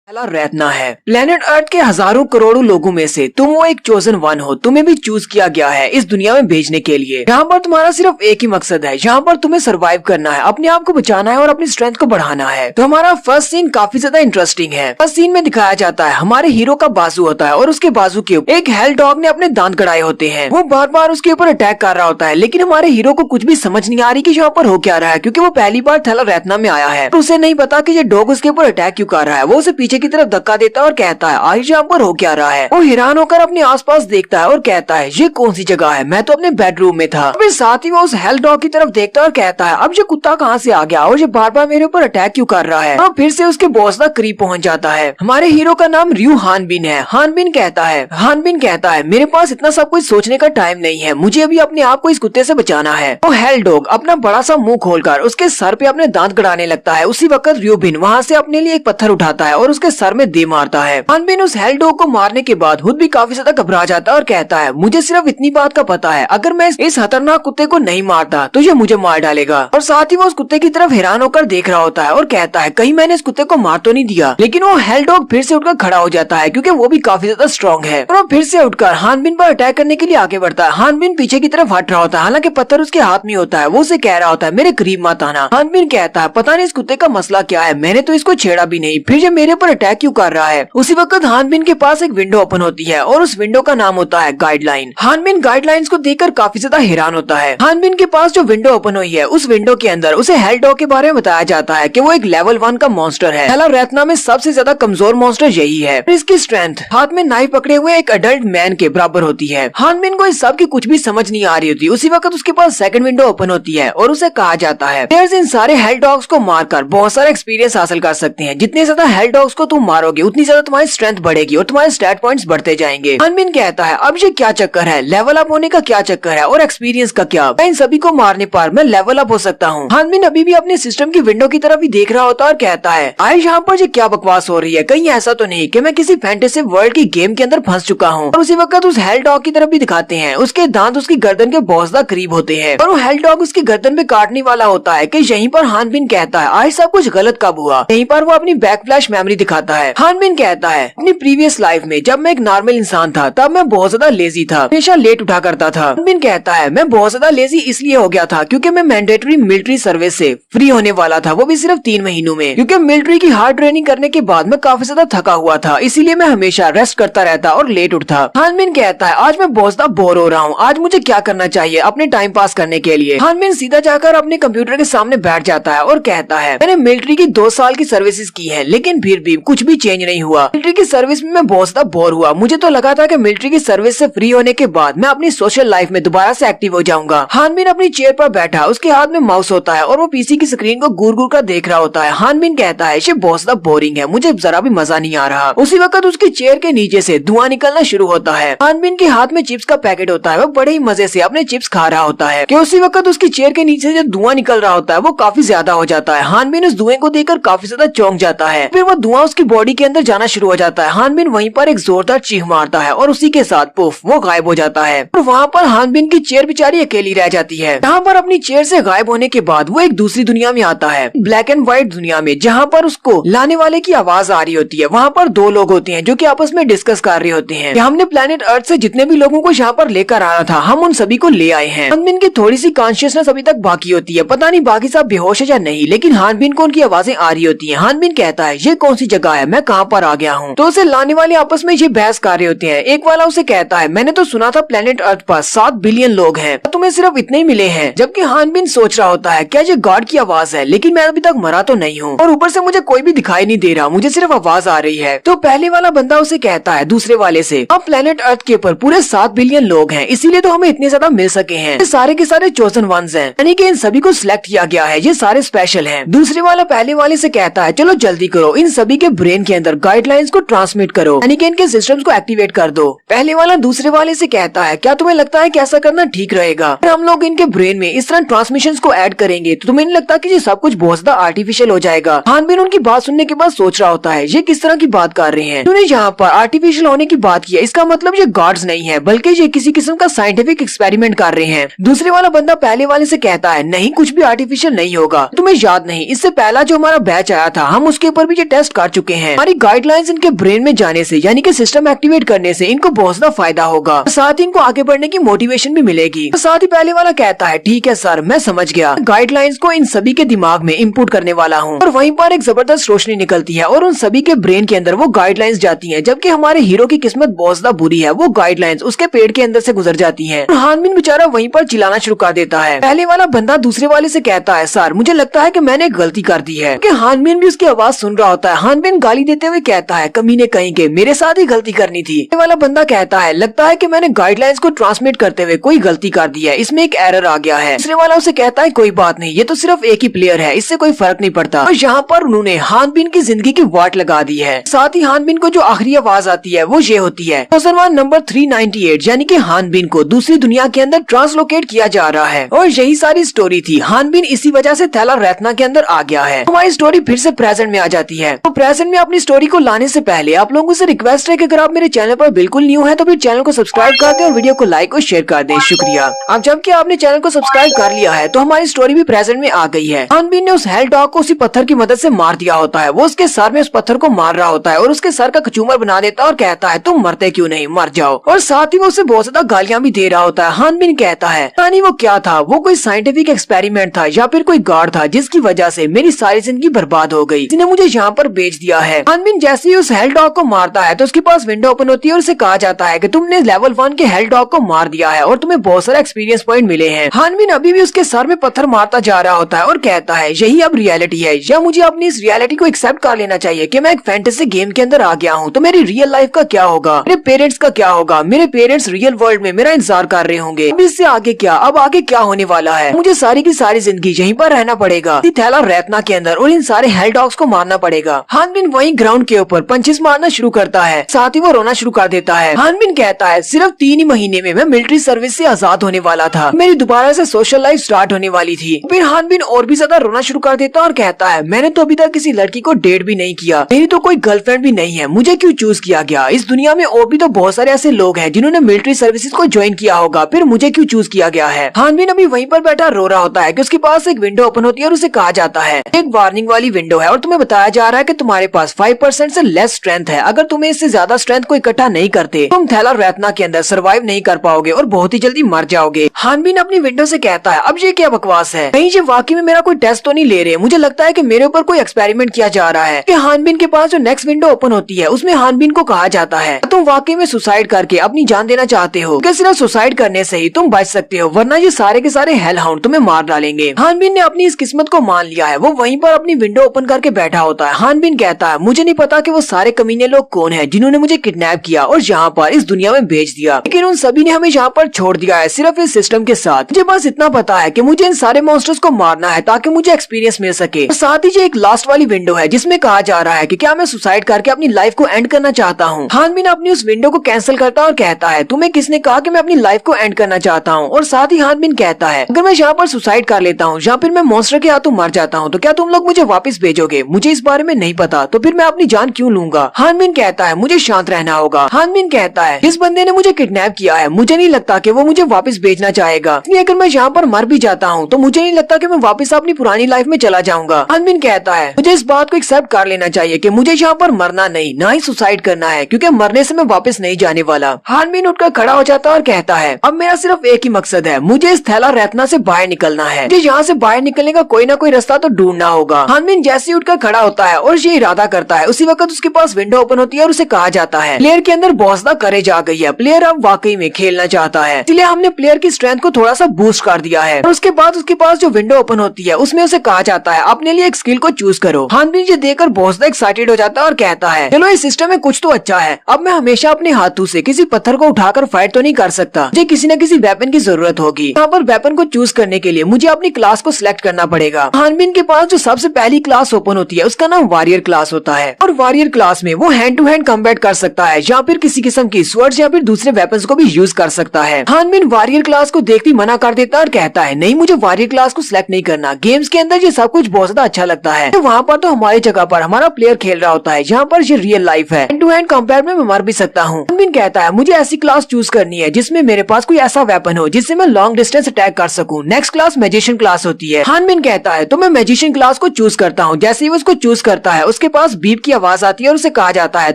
रहना है। Planet earth के हजारों करोड़ों लोगों में से तुम वो एक चोजन वन हो। तुम्हें भी चूज किया गया है इस दुनिया में भेजने के लिए। यहाँ पर तुम्हारा सिर्फ एक ही मकसद है, यहाँ पर तुम्हें सरवाइव करना है, अपने आप को बचाना है और अपनी स्ट्रेंथ को बढ़ाना है। तो हमारा फर्स्ट सीन काफी ज्यादा इंटरेस्टिंग है। फर्स्ट सीन में दिखाया जाता है हमारे हीरो का बाजू होता है और उसके बाजू के ऊपर एक हेल डॉग ने अपने दांत गड़ाए होते हैं। वो बार बार उसके ऊपर अटैक कर रहा होता है, लेकिन हमारे हीरो को कुछ भी समझ नहीं आ रही कि यहाँ पर हो क्या रहा है, क्योंकि वो पहली बार थैला रत्ना में आया है। तो उसे नहीं पता कि ये डॉग उसके ऊपर अटैक क्यों कर रहा है। वो उसे पीछे की तरफ धक्का देता है और कहता है आज यहाँ पर हो क्या रहा है। वो हैरान होकर अपने आसपास देखता है और कहता है ये कौन सी जगह है, मैं तो अपने बेडरूम में था। फिर साथ ही वो उस हेल डॉग की तरफ देखता है और कहता है अब ये कुत्ता कहाँ से आ गया और ये बार बार मेरे ऊपर अटैक क्यों कर रहा है। और फिर से उसके बॉस का करीब पहुंच जाता है। हमारे हीरो का नाम रियू हानबिन है। हानबिन कहता है मेरे पास इतना सब कुछ सोचने का टाइम नहीं है, मुझे अभी अपने आप को इस कुत्ते से बचाना है। तो हेल डॉग अपना बड़ा सा मुंह खोलकर उसके सर पे अपने दांत गड़ाने लगता है। उसी वक्त रियूबिन वहाँ से अपने लिए एक पत्थर उठाता है और उसके सर में दे मारता है। हानबिन उस हेल डॉग को मारने के बाद खुद भी काफी ज्यादा घबरा जाता है और कहता है मुझे सिर्फ इतनी बात का पता है, अगर मैं इस खतरनाक कुत्ते को नहीं मारता तो ये मुझे मार डालेगा। और साथ ही वो उस कुत्ते की तरफ हैरान होकर देख रहा होता है और कहता है कहीं मैंने इस कुत्ते को मार तो नहीं दिया। लेकिन वो हेल डॉग फिर से उठकर खड़ा हो जाता है क्योंकि वो भी काफी ज्यादा स्ट्रॉन्ग है और वो फिर से उठकर हानबिन पर अटैक करने के लिए आगे बढ़ता है। हानबिन पीछे की तरफ हट रहा होता है, हालांकि पत्थर उसके हाथ में होता है। वो उसे कह रहा होता है मेरे करीब मत आना। हानबिन कहता है पता नहीं इस कुत्ते का मसला क्या है, मैंने तो इसको छेड़ा भी नहीं, फिर ये मेरे पर अटैक क्यों कर रहा है। उसी वक्त हानबिन के पास एक विंडो ओपन होती है और उस विंडो का नाम होता है गाइडलाइन। हानबिन गाइडलाइंस को देखकर काफी ज्यादा हैरान होता है। हानबिन के पास जो विंडो ओपन हुई है उस विंडो के अंदर उसे हेल डॉग के बारे में बताया जाता है कि वो एक लेवल 1 का मॉन्स्टर है। थैला रत्ना में सबसे ज्यादा कमजोर मॉन्स्टर यही है। इसकी स्ट्रेंथ हाथ में नाइफ पकड़े हुए एक अडल्ट मैन के बराबर होती है। हानबिन को इस सब की कुछ भी समझ नहीं आ रही होती। उसी वक्त उसके पास सेकंड विंडो ओपन होती है और उसे कहा जाता है प्लेयर्स इन सारे हेल डॉग्स को मारकर बहुत सारा एक्सपीरियंस हासिल कर सकते हैं। जितने ज्यादा हेल डॉग्स को तुम मारोगे उतनी ज्यादा तुम्हारी स्ट्रेंथ बढ़ेगी और तुम्हारे स्टैट पॉइंट्स बढ़ते जाएंगे। हानबिन कहता है अब ये क्या चक्कर है, लेवल अप होने का क्या चक्कर है और एक्सपीरियंस का क्या, इन सभी को मारने पर मैं लेवल अप हो सकता हूँ। हानबिन अभी भी अपने सिस्टम की विंडो की तरफ ही देख रहा होता है और कहता है आज यहाँ पर ये क्या बकवास हो रही है, कहीं ऐसा तो नहीं कि मैं किसी फैंटेसी वर्ल्ड की गेम के अंदर फंस चुका हूँ। और उसी वक्त उस हेल डॉग की तरफ भी दिखाते हैं, उसके दांत उसकी गर्दन के बहुत ज्यादा करीब होते हैं और वो हेल डॉग उसकी गर्दन पे काटने वाला होता है कि यहीं पर हानबिन कहता है आज सब कुछ गलत कब हुआ। यहीं पर वो अपनी बैक फ्लैश मेमोरी दिखाता है। हानबिन कहता है अपनी प्रीवियस लाइफ में जब मैं एक नॉर्मल इंसान था तब मैं बहुत ज्यादा लेजी था, हमेशा लेट उठा करता था। हानबिन कहता है मैं बहुत ज्यादा लेजी इसलिए हो गया था क्योंकि मैं मैंडेटरी मिलिट्री सर्विस से फ्री होने वाला था, वो भी सिर्फ 3 महीनों में। क्योंकि मिलिट्री की हार्ड ट्रेनिंग करने के बाद मैं काफी ज्यादा थका हुआ था, इसीलिए मैं हमेशा रेस्ट करता रहता और लेट उठता। हानबिन कहता है आज मैं बहुत ज्यादा बोर हो रहा हूँ, आज मुझे क्या करना चाहिए अपने टाइम पास करने के लिए। हानबिन सीधा जाकर अपने कंप्यूटर के सामने बैठ जाता है और कहता है मैंने मिलिट्री की 2 साल की सर्विसेज की है, लेकिन फिर भी कुछ भी चेंज नहीं हुआ। मिलिट्री की सर्विस में मैं बहुत ज्यादा बोर हुआ, मुझे तो लगा था कि मिलिट्री की सर्विस से फ्री होने के बाद मैं अपनी सोशल लाइफ में दोबारा से एक्टिव हो जाऊंगा। हानबिन अपनी चेयर पर बैठा, उसके हाथ में माउस होता है और वो पीसी की स्क्रीन को घूर घूर कर देख रहा होता है। हानबिन कहता है ये बहुत ज्यादा बोरिंग है, मुझे जरा भी मजा नहीं आ रहा। उसी वक्त उसकी चेयर के नीचे से धुआं निकलना शुरू होता है। हानबिन के हाथ में चिप्स का पैकेट होता है, वो बड़े ही मजे से अपने चिप्स खा रहा होता है कि उसी वक्त उसकी चेयर के नीचे जो धुआं निकल रहा होता है वो काफी ज्यादा हो जाता है। हानबिन उस धुएं को देखकर काफी ज्यादा चौंक जाता है, फिर वो धुआं उसकी बॉडी के अंदर जाना शुरू हो जाता है। हानबिन वहीं पर एक जोरदार चीख मारता है और उसी के साथ पुफ वो गायब हो जाता है। और वहाँ पर हानबिन की चेयर बेचारी अकेली रह जाती है। यहाँ पर अपनी चेयर से गायब होने के बाद वो एक दूसरी दुनिया में आता है, ब्लैक एंड व्हाइट दुनिया में, जहाँ पर उसको लाने वाले की आवाज आ रही होती है। वहाँ पर 2 लोग होते हैं जो कि आपस में डिस्कस कर रहे होते हैं कि हमने प्लेनेट अर्थ से जितने भी लोगों को यहाँ पर लेकर आना था हम उन सभी को ले आए हैं। हानबिन की थोड़ी सी कॉन्शियसनेस अभी तक बाकी होती है, पता नहीं बाकी सब बेहोश है या नहीं, लेकिन हानबिन को उनकी आवाजें आ रही होती है। हानबिन कहता है ये कौन सी जगह है, मैं कहाँ पर आ गया हूँ। तो उसे लाने वाले आपस में ये बहस कर रहे होते हैं। एक वाला उसे कहता है मैंने तो सुना था प्लेनेट अर्थ पर 7 बिलियन लोग हैं, तुम्हें सिर्फ इतने ही मिले हैं। जबकि हानबिन सोच रहा होता है क्या ये गॉड की आवाज है, लेकिन मैं अभी तक मरा तो नहीं हूँ और ऊपर से मुझे कोई भी दिखाई नहीं दे रहा, मुझे सिर्फ आवाज आ रही है। तो पहले वाला बंदा उसे कहता है दूसरे वाले से अब प्लेनेट अर्थ के ऊपर पूरे 7 बिलियन लोग हैं, इसीलिए तो हमें इतने ज्यादा मिल सके हैं। ये सारे के सारे चोजन वंस हैं, यानी कि इन सभी को सिलेक्ट किया गया है, ये सारे स्पेशल हैं। दूसरे वाला पहले वाले से कहता है चलो जल्दी करो, इन सभी के ब्रेन के अंदर गाइडलाइंस को ट्रांसमिट करो, यानी कि इनके सिस्टम्स को एक्टिवेट कर दो। पहले वाला दूसरे वाले से कहता है क्या तुम्हें लगता है कि ऐसा करना ठीक रहेगा, अगर हम लोग इनके ब्रेन में इस तरह ट्रांसमिशन को ऐड करेंगे तो तुम्हें नहीं लगता कि ये सब कुछ बहुत ज्यादा आर्टिफिशियल हो जाएगा। हानबिन उनकी बात सुनने के बाद सोच रहा होता है ये किस तरह की बात कर रहे हैं, उन्होंने यहाँ पर आर्टिफिशियल होने की बात की है, इसका मतलब ये गॉड्स नहीं है बल्कि ये किसी किस्म का साइंटिफिक एक्सपेरिमेंट कर रहे हैं। दूसरे वाला बंदा पहले वाले से कहता है नहीं कुछ भी आर्टिफिशियल नहीं होगा, तुम्हें याद नहीं इससे पहला जो हमारा बैच आया था हम उसके ऊपर भी ये टेस्ट कर चुके हैं। हमारी गाइडलाइंस इनके ब्रेन में जाने से यानी कि सिस्टम एक्टिवेट करने से इनको बहुत ज्यादा फायदा होगा, साथ ही इनको आगे बढ़ने की मोटिवेशन भी मिलेगी। साथ ही पहले वाला कहता है ठीक है सर मैं समझ गया, गाइडलाइंस को इन सभी के दिमाग में इनपुट करने वाला हूँ। और वहीं पर एक जबरदस्त रोशनी निकलती है और उन सभी के ब्रेन के अंदर वो गाइडलाइंस जाती है, जबकि हमारे हीरो की किस्मत बहुत ज्यादा बुरी है, वो गाइडलाइंस उसके पेट के अंदर से गुजर जाती है। और हानबिन बेचारा वहीं पर चिल्लाना शुरू कर देता है। पहले वाला बंदा दूसरे वाले से कहता है सर मुझे लगता है कि मैंने एक गलती कर दी है, कि हानबिन भी उसकी आवाज सुन रहा होता है। हानबिन गाली देते हुए कहता है कमीने कहीं के, मेरे साथ ही गलती करनी थी। पहले वाला बंदा कहता है लगता है कि मैंने गाइडलाइंस को ट्रांसमिट करते हुए कोई गलती कर दी है, इसमें एक एरर आ गया है। दूसरे वाला उसे कहता है कोई बात नहीं, ये तो सिर्फ एक ही प्लेयर है, इससे कोई फर्क नहीं पड़ता। और यहाँ पर उन्होंने हानबिन की जिंदगी की वाट लगा दी है। साथ ही हानबिन को जो आखिरी आवाज आती है वो ये होती है मुसलमान नंबर 398, यानी कि हानबिन को दूसरी दुनिया के अंदर ट्रांसलोकेट किया जा रहा है। और यही सारी स्टोरी थी। हानबिन इसी वजह से थैला रत्ना के अंदर आ गया है। हमारी स्टोरी फिर से प्रेजेंट में आ जाती है। तो प्रेजेंट में अपनी स्टोरी को लाने से पहले आप लोगों से रिक्वेस्ट है कि अगर आप मेरे चैनल पर बिल्कुल न्यू है तो फिर चैनल को सब्सक्राइब कर दे और वीडियो को लाइक और शेयर कर दे, शुक्रिया। अब जबकि आपने चैनल को सब्सक्राइब कर लिया है तो हमारी स्टोरी भी प्रेजेंट में आ गई है। हानबिन ने उस हेल डॉग को उसी पत्थर की मदद से मार दिया होता है। वो उसके सर में उस पत्थर को मार रहा होता है और उसके सर का कचूमर बना देता है और कहता है तुम मरते क्यों नहीं, मर जाओ। और साथ ही वो उसे बहुत ज्यादा गालियां भी दे रहा होता है। हानबिन कहता है पता नहीं वो क्या था, वो कोई साइंटिफिक एक्सपेरिमेंट था या फिर कोई गार्ड था जिसकी वजह से मेरी सारी जिंदगी बर्बाद हो गई, जिन्हें मुझे यहाँ पर बेच दिया है। हानबिन जैसे ही उस हेल डॉग को मारता है तो उसके पास विंडो ओपन होती है और उसे कहा जाता है कि तुमने लेवल 1 के हेल डॉग को मार दिया है और तुम्हें बहुत सारे एक्सपीरियंस पॉइंट मिले हैं। हानबिन अभी भी उसके सर में पत्थर मारता जा रहा होता है और कहता है यही अब रियलिटी है, या मुझे अपनी इस रियलिटी को एक्सेप्ट कर लेना चाहिए कि मैं एक फैंटेसी गेम के अंदर आ गया हूँ, तो मेरी रियल लाइफ का क्या होगा, मेरे पेरेंट्स का क्या होगा, मेरे पेरेंट्स रियल वर्ल्ड में मेरा इंतजार कर रहे होंगे। अब इससे आगे क्या, अब आगे क्या होने वाला है, मुझे सारी की सारी जिंदगी यहीं पर रहना पड़ेगा थैला रत्ना के अंदर और इन सारे हेल डॉग्स को मारना पड़ेगा। हानबिन वहीं ग्राउंड के ऊपर पंचेस मारना शुरू करता है, साथ ही वो रोना शुरू कर देता है। हानबिन कहता है सिर्फ 3 ही महीने में मैं मिलिट्री सर्विस से आजाद होने वाला था, मेरी दोबारा से सोशल लाइफ स्टार्ट होने वाली थी। फिर हानबिन और भी ज्यादा रोना शुरू कर देता और कहता है मैंने तो अभी तक किसी लड़की को डेट भी नहीं किया, मेरी तो कोई गर्लफ्रेंड भी नहीं है, मुझे क्यों चूज किया गया। इस दुनिया में और भी तो बहुत सारे ऐसे लोग हैं जिन्होंने मिलिट्री सर्विसेज को ज्वाइन किया होगा, फिर मुझे क्यों चूज किया गया है। हानबिन अभी वहीं पर बैठा रो रहा होता है कि उसके पास एक विंडो ओपन होती है और उसे कहा जाता है एक वार्निंग वाली विंडो है और तुम्हें बताया जा रहा है कि तुम्हारे पास 5% से लेस स्ट्रेंथ है, अगर तुम्हें इससे ज्यादा स्ट्रेंथ को इकट्ठा नहीं करते तुम थैला रत्ना के अंदर सर्वाइव नहीं कर पाओगे और बहुत ही जल्दी मर जाओगे। हानबिन अपनी विंडो से कहता है अब ये क्या बकवास है, कहीं ये वाकई में मेरा कोई टेस्ट तो नहीं ले रहे, मुझे लगता है कि मेरे ऊपर कोई एक्सपेरिमेंट किया जा रहा है। कि हानबिन के पास जो नेक्स्ट विंडो ओपन होती है उसमें हानबिन को कहा जाता है तुम वाकई में सुसाइड करके अपनी जान देना चाहते हो, कि सिर्फ सुसाइड करने से ही तुम बच सकते हो, वरना ये सारे के सारे हेल हाउंड तुम्हें मार डालेंगे। हानबिन ने अपनी इस किस्मत को मान लिया है, वो वहीं पर अपनी विंडो ओपन करके बैठा होता है। हानबिन कहता है मुझे नहीं पता कि वो सारे कमीने लोग कौन है जिन्होंने मुझे किडनैप किया और यहाँ पर इस दुनिया में भेज दिया, लेकिन उन सभी ने हमें यहाँ पर छोड़ दिया है सिर्फ इस सिस्टम के साथ। मुझे बस इतना पता है कि मुझे इन सारे मॉन्स्टर्स को मारना है ताकि मुझे एक्सपीरियंस मिल सके। और साथ ही ये एक लास्ट वाली विंडो है जिसमें कहा जा रहा है कि क्या मैं सुसाइड करके अपनी लाइफ को एंड करना चाहता हूँ। हानबिन अपनी उस विंडो को कैंसिल करता है और कहता है तुम्हें किसने कहा कि मैं अपनी लाइफ को एंड करना चाहता हूँ। और साथ ही हानबिन कहता है अगर मैं यहाँ पर सुसाइड कर लेता हूँ या फिर मैं मॉन्स्टर के हाथों मर जाता हूँ तो क्या तुम लोग मुझे वापस भेजोगे, मुझे इस बारे में नहीं पता, तो फिर मैं अपनी जान क्यों लूंगा। हानबिन कहता है मुझे शांत रहना होगा। हानबिन कहता है जिस बंदे ने मुझे किडनैप किया है मुझे नहीं लगता कि वो मुझे वापस भेजना चाहेगा, इसलिए अगर मैं यहाँ पर मर भी जाता हूँ तो मुझे नहीं लगता कि मैं वापस अपनी पुरानी लाइफ में चला जाऊंगा। हानबिन कहता है मुझे इस बात को एक्सेप्ट कर लेना चाहिए कि मुझे यहाँ पर मरना नहीं, ना ही सुसाइड करना है, क्योंकि मरने से मैं वापस नहीं जाने वाला। हानबिन उठकर खड़ा हो जाता है और कहता है अब मेरा सिर्फ एक ही मकसद है, मुझे इस थैला रत्ना से बाहर निकलना है, मुझे यहाँ से बाहर निकलने का कोई ना कोई रास्ता तो ढूंढना होगा। हानबिन जैसे ही उठकर खड़ा होता है और ये इरादा करता है उसी वक्त उसके पास विंडो ओपन होती है और उसे कहा जाता है प्लेयर के अंदर बहुत ज्यादा करेज आ गई है, प्लेयर अब वाकई में खेलना चाहता है, इसलिए हमने प्लेयर की स्ट्रेंथ को थोड़ा सा बूस्ट कर दिया है। और उसके बाद उसके पास जो विंडो ओपन होती है उसमें उसे कहा जाता है अपने लिए एक स्किल को चूज करो। हानबिन ये देखकर बहुत ज्यादा एक्साइटेड हो जाता है और कहता है चलो इस सिस्टम में कुछ तो अच्छा है, अब मैं हमेशा अपने हाथों से किसी पत्थर को उठाकर फाइट तो नहीं कर सकता, मुझे किसी न किसी वेपन की जरूरत होगी। यहाँ पर वेपन को चूज करने के लिए मुझे अपनी क्लास को सिलेक्ट करना पड़ेगा। हानबिन के पास जो सबसे पहली क्लास ओपन होती है उसका नाम वॉरियर क्लास होता है और वॉरियर क्लास में वो हैंड टू हैंड कम्बैट कर सकता है या फिर किसी किस्म की स्वर्ड्स या फिर दूसरे वेपन्स को भी यूज कर सकता है। हानबिन वॉरियर क्लास को देखते ही मना कर देता है और कहता है नहीं, मुझे वॉरियर क्लास को सिलेक्ट नहीं करना, गेम्स के अंदर ये सब कुछ बहुत ज्यादा अच्छा लगता है, तो वहाँ पर तो हमारी जगह पर हमारा प्लेयर खेल रहा होता है, यहाँ पर ये रियल लाइफ है, हैंड टू हैंड कम्बैट में मैं मर भी सकता हूँ। हानबिन कहता है मुझे ऐसी क्लास चूज करनी है जिसमें मेरे पास कोई ऐसा वेपन हो जिससे मैं लॉन्ग डिस्टेंस अटैक कर सकूं। नेक्स्ट क्लास मैजिशियन क्लास होती है। हानबिन कहता है तो मैं मैजिशियन क्लास को चूज करता हूँ। जैसे ही वो उसको चूज करता है उसके उसके पास बीप की आवाज आती है और उसे कहा जाता है